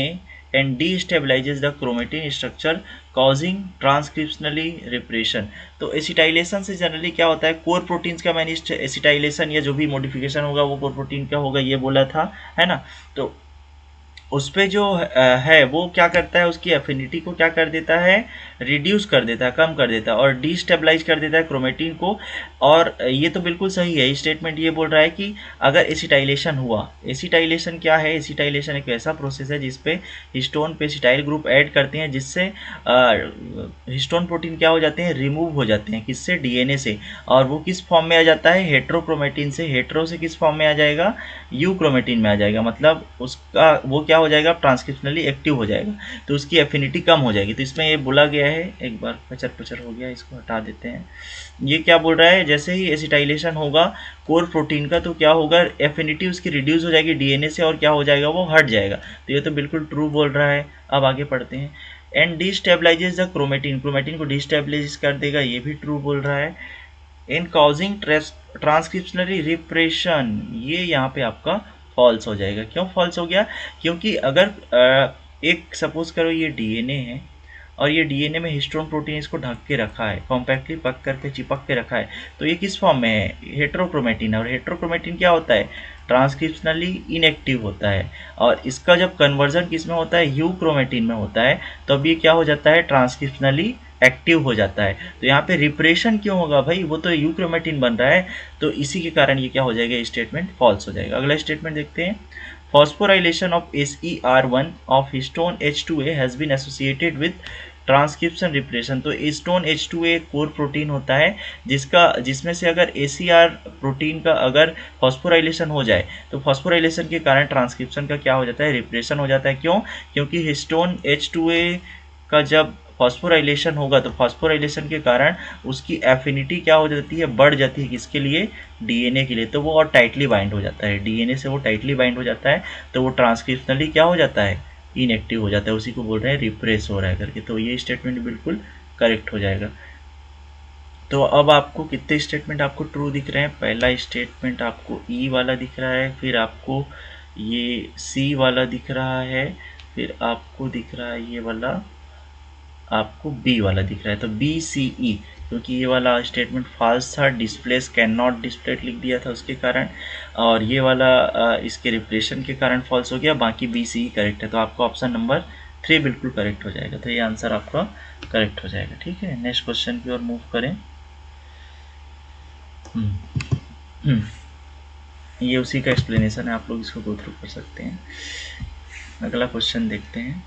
and destabilizes the chromatin structure causing transcriptionally repression। तो एसिटाइलेशन से जनरली क्या होता है, कोर प्रोटीन्स का मैंने एसिटाइलेशन या जो भी मॉडिफिकेशन होगा वो कोर प्रोटीन का होगा, ये बोला था, है ना। तो उस पे जो है वो क्या करता है, उसकी एफिनिटी को क्या कर देता है, रिड्यूस कर देता है, कम कर देता है, और डिस्टेबलाइज कर देता है क्रोमेटिन को। और ये तो बिल्कुल सही है स्टेटमेंट, ये बोल रहा है कि अगर एसिटाइलेशन हुआ, एसिटाइलेशन क्या है, एसिटाइलेशन एक ऐसा प्रोसेस है जिसपे हिस्टोन पे एसिटाइल ग्रुप ऐड करते हैं, जिससे हिस्टोन प्रोटीन क्या हो जाते हैं, रिमूव हो जाते हैं, किससे, डीएनए से। और वो किस फॉर्म में आ जाता है, हेट्रोक्रोमेटिन से। हेट्रो से किस फॉर्म में आ जाएगा, यूक्रोमेटिन में आ जाएगा, मतलब उसका वो क्या हो जाएगा, ट्रांसक्रिप्शनली एक्टिव हो जाएगा, तो उसकी एफिनिटी कम हो जाएगी। तो इसमें ये बोला गया है, एक बार पचर हो गया, इसको हटा देते हैं। ये क्या बोल रहा है, जैसे ही एसिटाइलेशन होगा कोर प्रोटीन का, तो क्या होगा, एफिनिटी उसकी रिड्यूस हो जाएगी डीएनए से, और क्या हो जाएगा, वो हट जाएगा। तो ये तो बिल्कुल ट्रू बोल रहा है। अब आगे पढ़ते हैं, एंड डिस्टेबलाइजेज द क्रोमेटिन, क्रोमेटिन को डिस्टेबलाइज कर देगा, ये भी ट्रू बोल रहा है। इन काउजिंग ट्रांसक्रिप्शनरी रिप्रेशन, ये यहाँ पे आपका फॉल्स हो जाएगा। क्यों फॉल्स हो गया, क्योंकि अगर एक सपोज करो ये डीएनए है, और ये डीएनए में हिस्टोन प्रोटीन इसको ढक के रखा है, कॉम्पैक्टली पक करके चिपक के रखा है, तो ये किस फॉर्म में है, हेट्रोक्रोमेटिन है। और हेट्रोक्रोमेटिन क्या होता है, ट्रांसक्रिप्शनली इनएक्टिव होता है, और इसका जब कन्वर्जन किस में होता है, यूक्रोमेटिन में होता है, तो अब ये क्या हो जाता है, ट्रांसक्रिप्शनली एक्टिव हो जाता है। तो यहाँ पे रिप्रेशन क्यों होगा भाई, वो तो यूक्रोमेटिन बन रहा है, तो इसी के कारण ये क्या हो जाएगा, स्टेटमेंट फॉल्स हो जाएगा। अगला स्टेटमेंट देखते हैं, phosphorylation of SER1 of histone H2A has been associated with transcription repression. तो हिस्टोन H2A कोर प्रोटीन होता है, जिसमें से अगर ACR प्रोटीन का अगर फॉस्फोराइलेशन हो जाए, तो फॉस्फोराइलेशन के कारण ट्रांसक्रिप्शन का क्या हो जाता है, रिप्रेशन हो जाता है। क्यों, क्योंकि हिस्टोन H2A का जब फॉस्फोराइलेशन होगा, तो फॉस्फोराइलेशन के कारण उसकी एफिनिटी क्या हो जाती है, बढ़ जाती है, किसके लिए, डीएनए के लिए। तो वो और टाइटली बाइंड हो जाता है, डीएनए से वो टाइटली बाइंड हो जाता है, तो वो ट्रांसक्रिप्शनली क्या हो जाता है, इनएक्टिव हो जाता है, उसी को बोल रहे हैं रिप्रेस हो रहा है करके। तो ये स्टेटमेंट बिल्कुल करेक्ट हो जाएगा। तो अब आपको कितने स्टेटमेंट आपको ट्रू दिख रहे हैं, पहला स्टेटमेंट आपको ई वाला दिख रहा है, फिर आपको ये सी वाला दिख रहा है, फिर आपको दिख रहा है ये वाला, आपको बी वाला दिख रहा है। तो बी सी ई, क्योंकि ये वाला स्टेटमेंट फॉल्स था, डिस्प्लेस कैन नॉट डिस्प्लेट लिख दिया था उसके कारण, और ये वाला इसके रिप्रेशन के कारण फॉल्स हो गया, बाकी बी सी ई करेक्ट है। तो आपका ऑप्शन नंबर 3 बिल्कुल करेक्ट हो जाएगा। तो ये आंसर आपका करेक्ट हो जाएगा। ठीक है, नेक्स्ट क्वेश्चन की ओर मूव करें। ये उसी का एक्सप्लेनेशन है, आप लोग इसको गो थ्रू कर सकते हैं। अगला क्वेश्चन देखते हैं।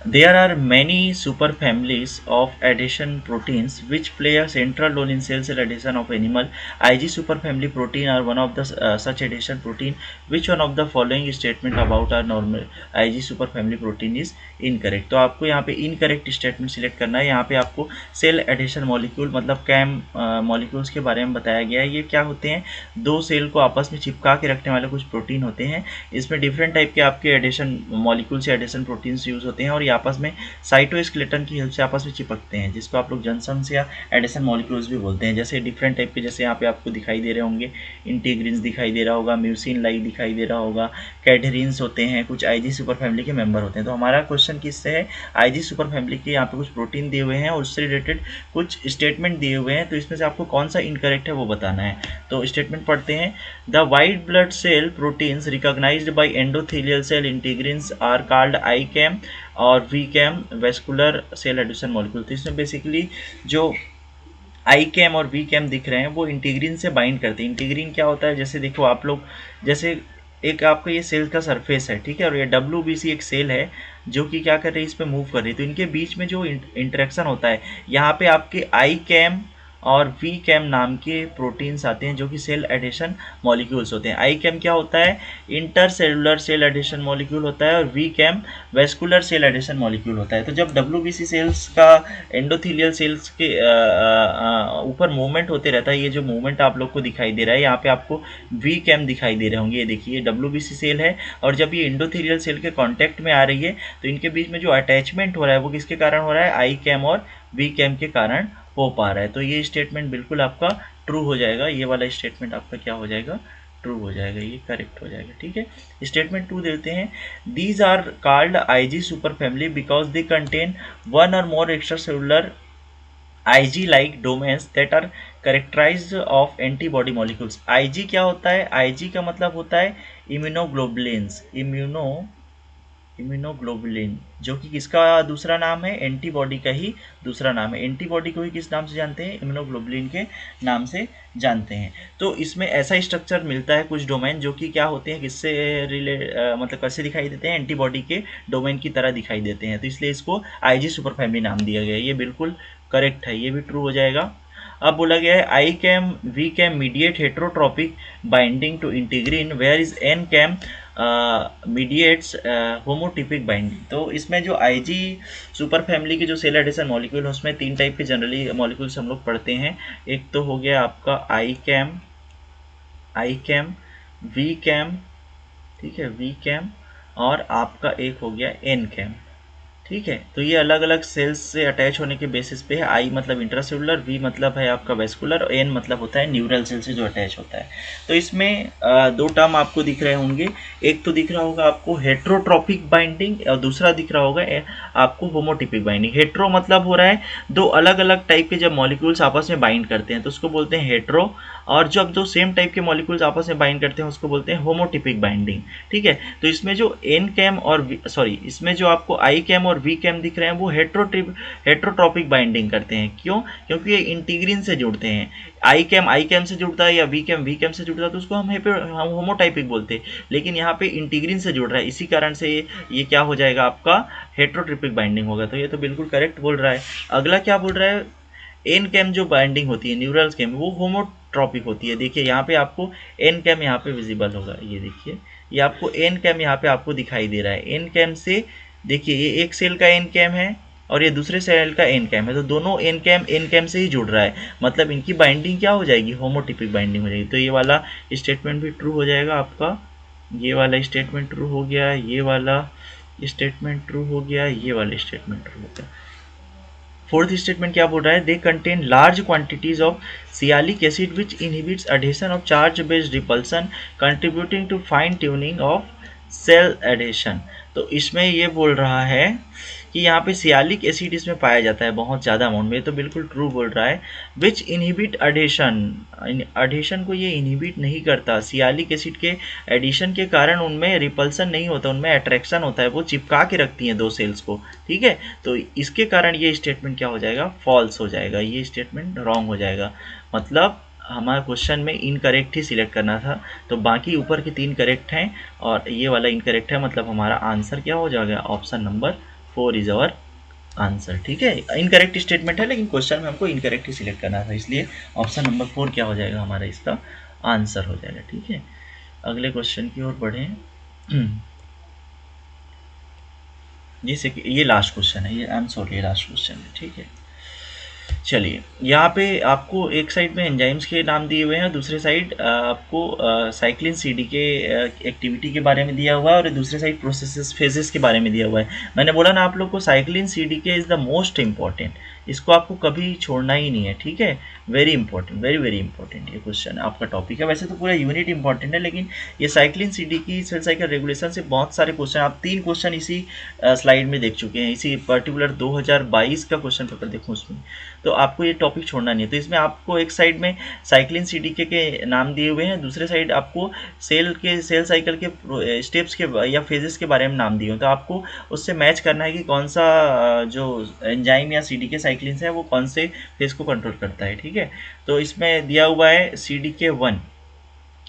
There are many superfamilies of adhesion proteins which play a central role in cell adhesion of animal. Ig superfamily protein are one of the such adhesion protein. Which one of the following statement about our normal Ig superfamily protein is incorrect? तो आपको यहाँ पे incorrect statement select करना है। यहाँ पे आपको cell adhesion molecule मतलब कैम मॉलिक्यूल्स के बारे में बताया गया है। ये क्या होते हैं? दो सेल को आपस में चिपका के रखने वाले कुछ प्रोटीन होते हैं। इसमें डिफरेंट टाइप के आपके एडिशन मॉलिक्यूल्स या एडिशन प्रोटीन्स यूज होते हैं और ये आपस में साइटोस्केलेटन की हेल्प से आपस में चिपकते हैं, जिसको आप लोग जंक्शंस या एडिशन मॉलिक्यूल्स भी बोलते हैं। जैसे डिफरेंट टाइप के, जैसे यहाँ पे आपको दिखाई दे रहे होंगे, इंटीग्रिन्स दिखाई दे रहा होगा, म्यूसिन लाइक दिखाई दे रहा होगा, कैडरिन्स होते हैं, कुछ आईजी सुपर फैमिली के मेंबर होते हैं। तो हमारा क्वेश्चन किससे है? आईजी सुपर फैमिली के यहाँ पे कुछ प्रोटीन दिए हुए हैं और उससे रिलेटेड कुछ स्टेटमेंट दिए हुए हैं। तो इसमें से आपको कौन सा इनकरेक्ट है वो बताना है। तो स्टेटमेंट पढ़ते हैं। The white blood cell proteins recognised by endothelial cell integrins are called ICAM और VCAM vascular cell adhesion molecule. तो इसमें बेसिकली जो आईकैम और वीकैम दिख रहे हैं वो इंटीग्रिन से बाइंड करते हैं। इंटीग्रिन क्या होता है? जैसे देखो आप लोग, जैसे एक आपका ये सेल का सरफेस है, ठीक है, और ये WBC एक सेल है जो कि क्या कर रही है, इस पर मूव कर रही है। तो इनके बीच में जो इंटरेक्शन होता है, यहाँ पे आपके आईकैम और वीकैम नाम के प्रोटीन्स आते हैं जो कि सेल एडिशन मॉलिक्यूल्स होते हैं। आईकैम क्या होता है? इंटरसेलुलर सेल एडिशन मॉलिक्यूल होता है और VCAM vascular cell adhesion molecule होता है। तो जब WBC सेल्स का एंडोथेलियल सेल्स के ऊपर मूवमेंट होते रहता है, ये जो मूवमेंट आप लोग को दिखाई दे रहा है, यहाँ पे आपको वीकैम दिखाई दे रहे होंगे। ये देखिए WBC सेल है और जब ये एंडोथेलियल सेल के कॉन्टैक्ट में आ रही है तो इनके बीच में जो अटैचमेंट हो रहा है वो किसके कारण हो रहा है? आईकैम और वीकैम के कारण हो पा रहा है। तो ये स्टेटमेंट बिल्कुल आपका ट्रू हो जाएगा। ये वाला स्टेटमेंट आपका क्या हो जाएगा? ट्रू हो जाएगा, ये करेक्ट हो जाएगा। ठीक है, स्टेटमेंट 2 देते हैं। These are called IG super family because they contain one और more extracellular IG like domains that are characterized of antibody molecules। IG क्या होता है? IG का मतलब होता है इम्यूनोग्लोबुलिन्स, इम्यूनोग्लोबुलिन, जो कि किसका दूसरा नाम है? एंटीबॉडी का ही दूसरा नाम है। एंटीबॉडी को ही किस नाम से जानते हैं? इम्यूनोग्लोबुलिन के नाम से जानते हैं। तो इसमें ऐसा स्ट्रक्चर मिलता है कुछ डोमेन जो कि क्या होते हैं, किससे मतलब कैसे दिखाई देते हैं? एंटीबॉडी के डोमेन की तरह दिखाई देते हैं। तो इसलिए इसको IG सुपर फैमिली नाम दिया गया है। ये बिल्कुल करेक्ट है, ये भी ट्रू हो जाएगा। अब बोला गया है ICAM VCAM mediate heterotypic binding to integrin whereas NCAM mediates homotypic binding. तो इसमें जो आईजी सुपर फैमिली के जो सेल एडिशन मॉलिक्यूल है उसमें 3 टाइप के जनरली मॉलिक्यूल्स हम लोग पढ़ते हैं। एक तो हो गया आपका आई कैम वी कैम, ठीक है, वी कैम, और आपका एक हो गया एन कैम। ठीक है, तो ये अलग अलग सेल्स से अटैच होने के बेसिस पे है। आई मतलब इंट्रासेलुलर, वी मतलब है आपका वेस्कुलर, और एन मतलब होता है न्यूरल सेल से जो अटैच होता है। तो इसमें 2 टर्म आपको दिख रहे होंगे। एक तो दिख रहा होगा आपको हेट्रोट्रॉपिक बाइंडिंग और दूसरा दिख रहा होगा आपको होमोटिपिक बाइंडिंग। हेट्रो मतलब हो रहा है 2 अलग अलग टाइप के जब मॉलिक्यूल्स आपस में बाइंड करते हैं तो उसको बोलते हैं हेट्रो, और जब 2 सेम टाइप के मॉलिक्यूल्स आपस में बाइंड करते हैं उसको बोलते हैं होमोटिपिक बाइंडिंग। ठीक है, तो इसमें जो एन कैम और इसमें जो आपको आई कैम और वी कैम दिख रहे हैं वो हेट्रोट्रॉपिक बाइंडिंग करते हैं। क्यों? क्योंकि ये इंटीग्रिन से जुड़ते हैं। आई कैम से जुड़ता है या वी कैम से जुड़ता है तो उसको हम होमोटाइपिक बोलते हैं, लेकिन यहाँ पे इंटीग्रिन से जुड़ रहा है, इसी कारण से ये क्या हो जाएगा? आपका हेट्रोट्रॉपिक बाइंडिंग होगा। तो ये तो बिल्कुल करेक्ट बोल रहा है। अगला क्या बोल रहा है? एन कैम जो बाइंडिंग होती है न्यूरल कैम वो होमोट्रॉपिक होती है। देखिए यहाँ पे आपको एन कैम यहाँ पे विजिबल होगा, ये देखिए, ये आपको एन कैम यहाँ पे आपको दिखाई दे रहा है। एन कैम से देखिए ये एक सेल का एन कैम है और ये दूसरे सेल का एन कैम है, तो दोनों एन कैम से ही जुड़ रहा है, मतलब इनकी बाइंडिंग क्या हो जाएगी? होमोटिपिक बाइंडिंग हो जाएगी। तो ये वाला स्टेटमेंट भी ट्रू हो जाएगा आपका। ये वाला स्टेटमेंट ट्रू हो गया, ये वाला स्टेटमेंट ट्रू हो गया, ये वाला स्टेटमेंट ट्रू हो गया। 4th स्टेटमेंट क्या बोल रहा है? They contain large quantities of sialic acid which inhibits adhesion of charge based repulsion contributing to fine tuning of cell adhesion. तो इसमें ये बोल रहा है कि यहाँ पे सियालिक एसिड इसमें पाया जाता है बहुत ज़्यादा अमाउंट में, तो बिल्कुल ट्रू बोल रहा है। विच इनहिबिट एडिशन, एडिशन को ये इनहिबिट नहीं करता। सियालिक एसिड के एडिशन के कारण उनमें रिपल्सन नहीं होता, उनमें अट्रैक्शन होता है, वो चिपका के रखती हैं दो सेल्स को, ठीक है। तो इसके कारण ये स्टेटमेंट क्या हो जाएगा, फॉल्स हो जाएगा, ये स्टेटमेंट रॉन्ग हो जाएगा। मतलब हमारा क्वेश्चन में इनकरेक्ट ही सिलेक्ट करना था, तो बाकी ऊपर के 3 करेक्ट हैं और ये वाला इनकरेक्ट है, मतलब हमारा आंसर क्या हो जाएगा, option number 4 is our answer, ठीक है। इनकरेक्ट स्टेटमेंट है लेकिन क्वेश्चन में हमको इनकरेक्ट ही सिलेक्ट करना था, इसलिए ऑप्शन नंबर 4 क्या हो जाएगा, हमारा इसका आंसर हो जाएगा, ठीक है। अगले क्वेश्चन की ओर बढ़ें। जैसे कि ये लास्ट क्वेश्चन है, ये आई एम सॉरी ये लास्ट क्वेश्चन है, ठीक है। चलिए यहाँ पे आपको एक साइड में एंजाइम्स के नाम दिए हुए हैं, दूसरे साइड आपको साइक्लिन सीडी के एक्टिविटी के बारे में दिया हुआ है, और दूसरे साइड प्रोसेसेस फेजेस के बारे में दिया हुआ है। मैंने बोला ना आप लोग को साइक्लिन सीडी के इज़ द मोस्ट इम्पॉर्टेंट, इसको आपको कभी छोड़ना ही नहीं है, ठीक है। Very important, very very important ये क्वेश्चन आपका टॉपिक है। वैसे तो पूरा यूनिट इंपॉर्टेंट है, लेकिन ये साइक्लिन सीडी की सेल साइकिल रेगुलेशन से बहुत सारे क्वेश्चन, आप 3 क्वेश्चन इसी स्लाइड में देख चुके हैं। इसी पर्टिकुलर 2022 का क्वेश्चन पेपर देखो उसमें, तो आपको ये टॉपिक छोड़ना नहीं है। तो इसमें आपको एक साइड में साइक्लिन सीडीके के नाम दिए हुए हैं, दूसरे साइड आपको सेल साइकिल के स्टेप्स के या फेजेस के बारे में नाम दिए हुए हैं। तो आपको उससे मैच करना है कि कौन सा जो एंजाइम या सीडीके साइक्लिन है वो कौन से फेज को कंट्रोल करता है, ठीक है। तो इसमें दिया हुआ है CDK1,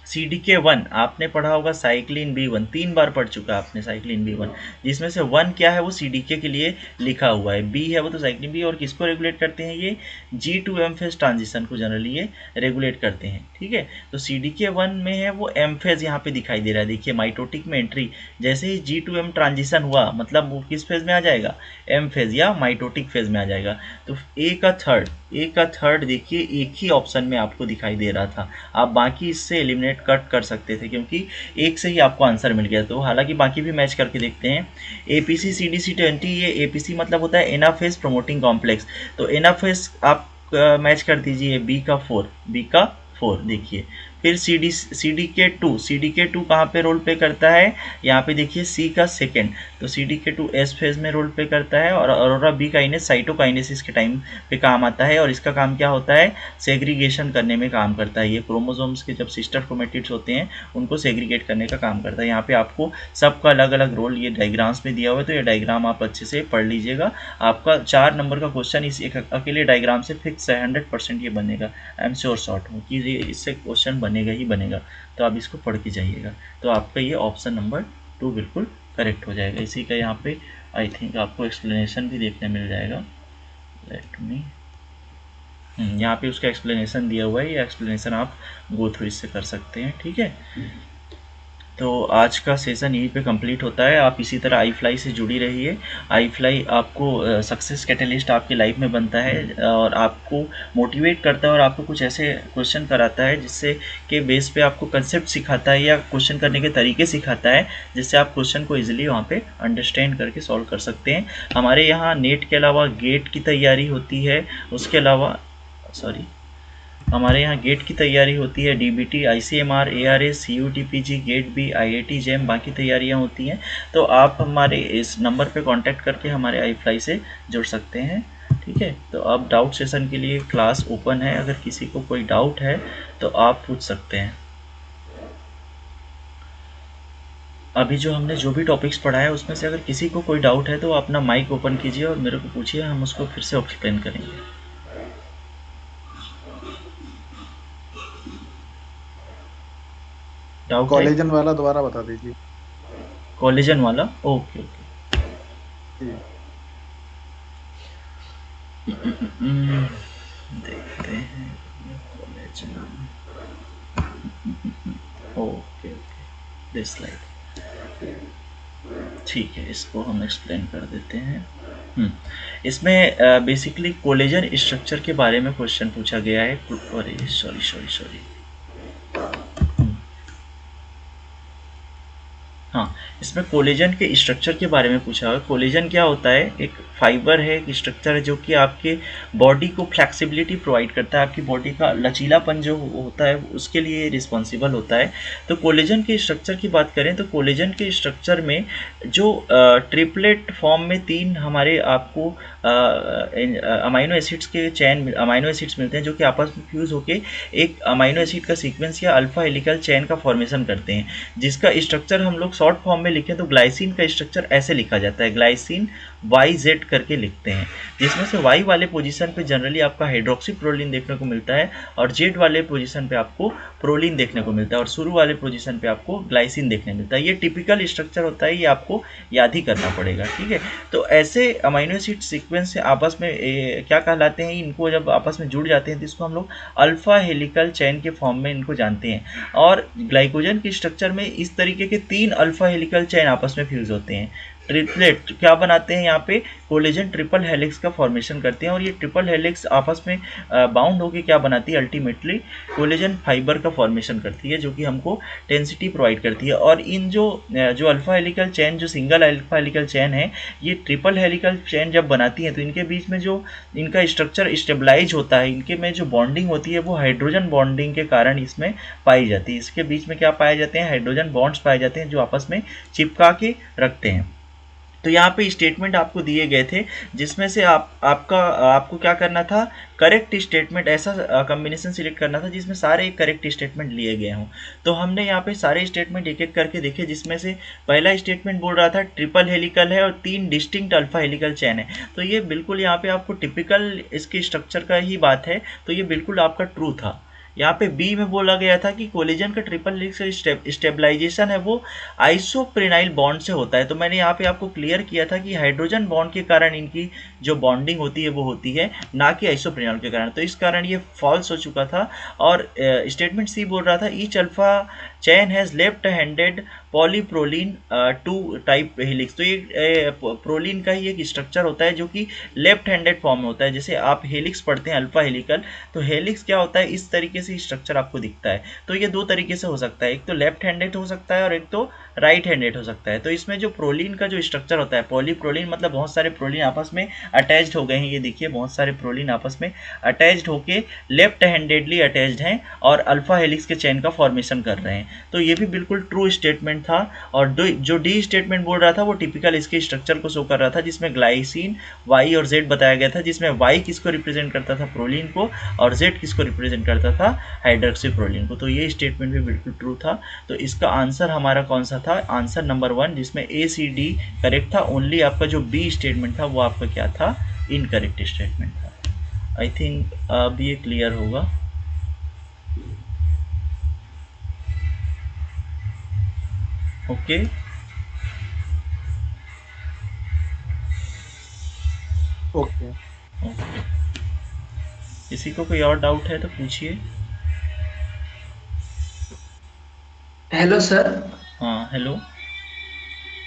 CDK1 आपने पढ़ा होगा, साइक्लिन B1 3 बार पढ़ चुका है आपने साइक्लिन B1, जिसमें से 1 क्या है वो CDK के लिए लिखा हुआ है, B है वो तो साइक्लिन B, और किसको रेगुलेट करते हैं ये G2M फेज ट्रांजिशन को जनरली ये रेगुलेट करते हैं, ठीक है। तो CDK1 में है वो M फेज यहाँ पे दिखाई दे रहा है, देखिए माइटोटिक में एंट्री जैसे ही G2M ट्रांजिशन हुआ, मतलब वो किस फेज में आ जाएगा, M फेज या माइटोटिक फेज में आ जाएगा। तो A का थर्ड देखिए एक ही ऑप्शन में आपको दिखाई दे रहा था, आप बाकी इससे एलिमिनेट कट कर सकते थे क्योंकि एक से ही आपको आंसर मिल गया। तो हालांकि बाकी भी मैच करके देखते हैं। APC CDC20, ये APC मतलब होता है एनाफेज प्रोमोटिंग कॉम्प्लेक्स, तो एनाफेज आप मैच कर दीजिए B का 4 देखिए। फिर CDK2 कहाँ पे रोल प्ले करता है, यहाँ पे देखिए C का सेकेंड, तो CDK2 S फेज में रोल प्ले करता है, और अरोरा B काइनेस साइटोकाइनेसिस के टाइम पे काम आता है, और इसका काम क्या होता है, सेग्रीगेशन करने में काम करता है। ये क्रोमोसोम्स के जब सिस्टर क्रोमेटिड्स होते हैं उनको सेग्रीगेट करने का काम करता है। यहाँ पे आपको सबका अलग अलग रोल ये डायग्राम्स में दिया हुआ है, तो ये डायग्राम आप अच्छे से पढ़ लीजिएगा। आपका 4 नंबर का क्वेश्चन इस एक अकेले डायग्राम से फिक्स है, 100% ये बनेगा। आई एम श्योर शॉर्ट हूँ कि ये इससे क्वेश्चन बनेगा ही बनेगा, तो आप इसको पढ़ के जाइएगा। तो आपका ये ऑप्शन नंबर 2 बिल्कुल करेक्ट हो जाएगा। इसी का यहाँ पे आई थिंक आपको एक्सप्लेनेशन भी देखने मिल जाएगा। लेट मी, यहाँ पे उसका एक्सप्लेनेशन दिया हुआ है, ये एक्सप्लेनेशन आप गो थ्रू इससे कर सकते हैं, ठीक है। तो आज का सेशन यहीं पे कंप्लीट होता है। आप इसी तरह iFly से जुड़ी रहिए। iFly आपको सक्सेस कैटलिस्ट आपके लाइफ में बनता है और आपको मोटिवेट करता है और आपको कुछ ऐसे क्वेश्चन कराता है जिससे के बेस पे आपको कंसेप्ट सिखाता है या क्वेश्चन करने के तरीके सिखाता है, जिससे आप क्वेश्चन को ईजिली वहाँ पे अंडरस्टैंड करके सॉल्व कर सकते हैं। हमारे यहाँ नेट के अलावा गेट की तैयारी होती है, उसके अलावा हमारे यहाँ गेट की तैयारी होती है, DBT, ICMR, ARS, CUTPG, GATE B, IIT JAM, बाकी तैयारियाँ होती हैं। तो आप हमारे इस नंबर पे कांटेक्ट करके हमारे iFly से जुड़ सकते हैं, ठीक है। तो अब डाउट सेशन के लिए क्लास ओपन है, अगर किसी को कोई डाउट है तो आप पूछ सकते हैं। अभी जो हमने जो भी टॉपिक्स पढ़ा है उसमें से अगर किसी को कोई डाउट है तो अपना माइक ओपन कीजिए और मेरे को पूछिए, हम उसको फिर से एक्सप्लेन करेंगे। डाउट कॉलेजन वाला दोबारा बता दीजिए। कॉलेजन वाला, ओके जी। देखते हैं कॉलेजन, ओके दिस स्लाइड, ठीक है, इसको हम एक्सप्लेन कर देते हैं। इसमें बेसिकली कोलेजन स्ट्रक्चर के बारे में क्वेश्चन पूछा गया है। अरे सॉरी, हाँ, इसमें कोलेजन के स्ट्रक्चर के बारे में पूछा है। कोलेजन क्या होता है, एक फाइबर है, एक स्ट्रक्चर है जो कि आपके बॉडी को फ्लेक्सिबिलिटी प्रोवाइड करता है, आपकी बॉडी का लचीलापन जो होता है उसके लिए रिस्पॉन्सिबल होता है। तो कोलेजन के स्ट्रक्चर की बात करें तो कोलेजन के स्ट्रक्चर में जो ट्रिपलेट फॉर्म में 3 हमारे आपको अमाइनो एसिड्स के चैन अमाइनो एसिड्स मिलते हैं जो कि आपस में फ्यूज़ होके एक अमाइनो एसिड का सीक्वेंस या अल्फा हेलिकल चैन का फॉर्मेशन करते हैं, जिसका स्ट्रक्चर हम लोग शॉर्ट फॉर्म में लिखें तो ग्लाइसिन का स्ट्रक्चर ऐसे लिखा जाता है, ग्लाइसिन YZ करके लिखते हैं, जिसमें से Y वाले पोजीशन पे जनरली आपका हाइड्रोक्सी प्रोलिन देखने को मिलता है और Z वाले पोजीशन पे आपको प्रोलिन देखने को मिलता है और शुरू वाले पोजीशन पे आपको ग्लाइसिन देखने मिलता है। ये टिपिकल स्ट्रक्चर होता है, ये आपको याद ही करना पड़ेगा, ठीक है। तो ऐसे अमाइनो एसिड सीक्वेंस से आपस में क्या कहलाते हैं, इनको जब आपस में जुड़ जाते हैं तो इसको हम लोग अल्फा हेलिकल चैन के फॉर्म में इनको जानते हैं। और ग्लाइकोजन के स्ट्रक्चर में इस तरीके के 3 अल्फा हेलिकल चैन आपस में फ्यूज होते हैं। ट्रिपलेट क्या बनाते हैं, यहाँ पे कोलेजन ट्रिपल हेलिक्स का फॉर्मेशन करते हैं और ये ट्रिपल हेलिक्स आपस में बाउंड होकर क्या बनाती है, अल्टीमेटली कोलेजन फाइबर का फॉर्मेशन करती है जो कि हमको टेंसिटी प्रोवाइड करती है। और इन जो अल्फा हेलिकल चैन, जो सिंगल अल्फा हेलिकल चैन है, ये ट्रिपल हेलिकल चैन जब बनाती है तो इनके बीच में जो इनका स्ट्रक्चर स्टेबलाइज होता है, इनके में जो बॉन्डिंग होती है वो हाइड्रोजन बॉन्डिंग के कारण इसमें पाई जाती है। इसके बीच में क्या पाए जाते हैं, हाइड्रोजन बॉन्ड्स पाए जाते हैं जो आपस में चिपका के रखते हैं। तो यहाँ पे स्टेटमेंट आपको दिए गए थे जिसमें से आपको क्या करना था, करेक्ट स्टेटमेंट, ऐसा कॉम्बिनेशन सिलेक्ट करना था जिसमें सारे करेक्ट स्टेटमेंट लिए गए हों। तो हमने यहाँ पे सारे स्टेटमेंट एक एक करके देखे, जिसमें से पहला स्टेटमेंट बोल रहा था ट्रिपल हेलिकल है और 3 डिस्टिंक्ट अल्फा हेलिकल चैन है। तो ये बिल्कुल यहाँ पे आपको टिपिकल इसके स्ट्रक्चर का ही बात है, तो ये बिल्कुल आपका ट्रू था। यहाँ पे बी में बोला गया था कि कोलेजन का ट्रिपल हेलिक्स स्टेबलाइजेशन है वो आइसोप्रेनाइल बॉन्ड से होता है। तो मैंने यहाँ पे आपको क्लियर किया था कि हाइड्रोजन बॉन्ड के कारण इनकी जो बॉन्डिंग होती है वो होती है, ना कि आइसोप्रेनाइल के कारण। तो इस कारण ये फॉल्स हो चुका था। और स्टेटमेंट सी बोल रहा था each alpha chain has left handed polyproline 2 type helix. तो ये प्रोलिन का ही एक स्ट्रक्चर होता है जो कि लेफ्ट हैंडेड फॉर्म में होता है। जैसे आप हेलिक्स पढ़ते हैं अल्फा हेलिकल, तो हेलिक्स क्या होता है, इस तरीके से स्ट्रक्चर आपको दिखता है। तो ये 2 तरीके से हो सकता है, एक तो लेफ्ट हैंडेड हो सकता है और एक तो राइट हैंडेड हो सकता है। तो इसमें जो प्रोलिन का जो स्ट्रक्चर होता है, पॉलीप्रोलिन मतलब बहुत सारे प्रोलिन आपस में अटैच्ड हो गए हैं। ये देखिए बहुत सारे प्रोलिन आपस में अटैच्ड होके लेफ्ट हैंडेडली अटैच्ड हैं और अल्फा हेलिक्स के चेन का फॉर्मेशन कर रहे हैं। तो ये भी बिल्कुल ट्रू स्टेटमेंट था। और जो डी स्टेटमेंट बोल रहा था वो टिपिकल इसके स्ट्रक्चर को शो कर रहा था, जिसमें ग्लाइसिन Y और Z बताया गया था, जिसमें Y किसको रिप्रेजेंट करता था, प्रोलिन को, और Z किसको रिप्रेजेंट करता था, हाइड्रोक्सी प्रोलिन को। तो ये स्टेटमेंट भी बिल्कुल ट्रू था। तो इसका आंसर हमारा कौन सा था, आंसर नंबर 1, जिसमें ACD करेक्ट था। ओनली आपका जो बी स्टेटमेंट था वो आपका क्या था, इनकरेक्ट स्टेटमेंट था। आई थिंक अब ये क्लियर होगा। Okay okay. ओके, किसी को कोई और डाउट है तो पूछिए। Hello sir. हाँ हेलो।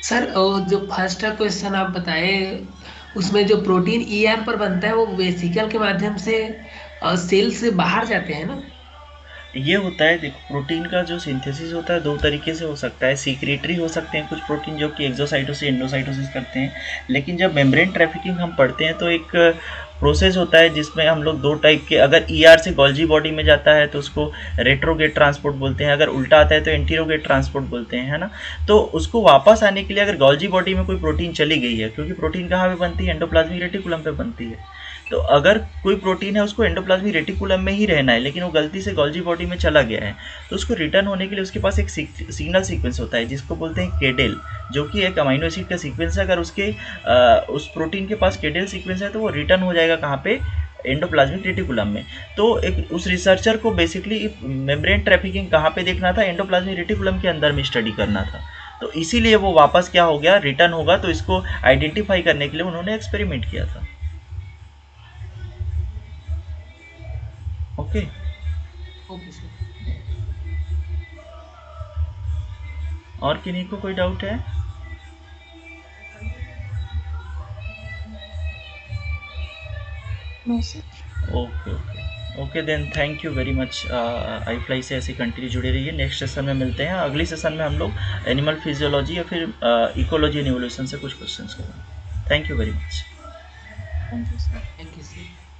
सर जो फर्स्ट क्वेश्चन आप बताए उसमें जो प्रोटीन ER पर बनता है वो वेसिकल के माध्यम से सेल से बाहर जाते हैं ना। ये होता है, देखो प्रोटीन का जो सिंथेसिस होता है 2 तरीके से हो सकता है। सीक्रेटरी हो सकते हैं कुछ प्रोटीन जो कि एक्सोसाइटोसिस एंडोसाइटोसिस करते हैं, लेकिन जब मेम्ब्रेन ट्रैफिकिंग हम पढ़ते हैं तो एक प्रोसेस होता है जिसमें हम लोग 2 टाइप के, अगर ER से गोल्जी बॉडी में जाता है तो उसको रेट्रोगेट ट्रांसपोर्ट बोलते हैं, अगर उल्टा आता है तो एंटीरोगेट ट्रांसपोर्ट बोलते हैं, है ना। तो उसको वापस आने के लिए अगर गोल्जी बॉडी में कोई प्रोटीन चली गई है, क्योंकि प्रोटीन कहाँ पे बनती है, एंडोप्लाज्मिक रेटिकुलम पे बनती है। तो अगर कोई प्रोटीन है उसको एंडोप्लाज्मिक रेटिकुलम में ही रहना है, लेकिन वो गलती से गोल्जी बॉडी में चला गया है, तो उसको रिटर्न होने के लिए उसके पास एक सिग्नल सीक्वेंस होता है जिसको बोलते हैं केडेल, जो कि एक अमाइनो एसिड का सीक्वेंस है। अगर उस प्रोटीन के पास केडेल सीक्वेंस है तो वो रिटर्न हो जाएगा कहाँ पे, एंडोप्लाज्मिक रेटिकुलम में। तो एक उस रिसर्चर को बेसिकली मेम्ब्रेन ट्रैफिकिंग कहाँ पे देखना था, एंडोप्लाज्मिक रेटिकुलम के अंदर में स्टडी करना था। तो इसीलिए वो वापस क्या हो गया, रिटर्न होगा। तो इसको आइडेंटिफाई करने के लिए उन्होंने एक्सपेरिमेंट किया था। Okay okay sir. और किन्हीं को कोई डाउट है? No sir. Okay okay okay, then thank you very much. आई फ्लाई से ऐसे कंटिन्यू जुड़े रहिए। नेक्स्ट सेशन में मिलते हैं। अगली सेशन में हम लोग एनिमल फिजियोलॉजी या फिर इकोलॉजी एंड इवोल्यूशन से कुछ क्वेश्चंस करेंगे। Thank you very much. Thank you sir. Thank you sir.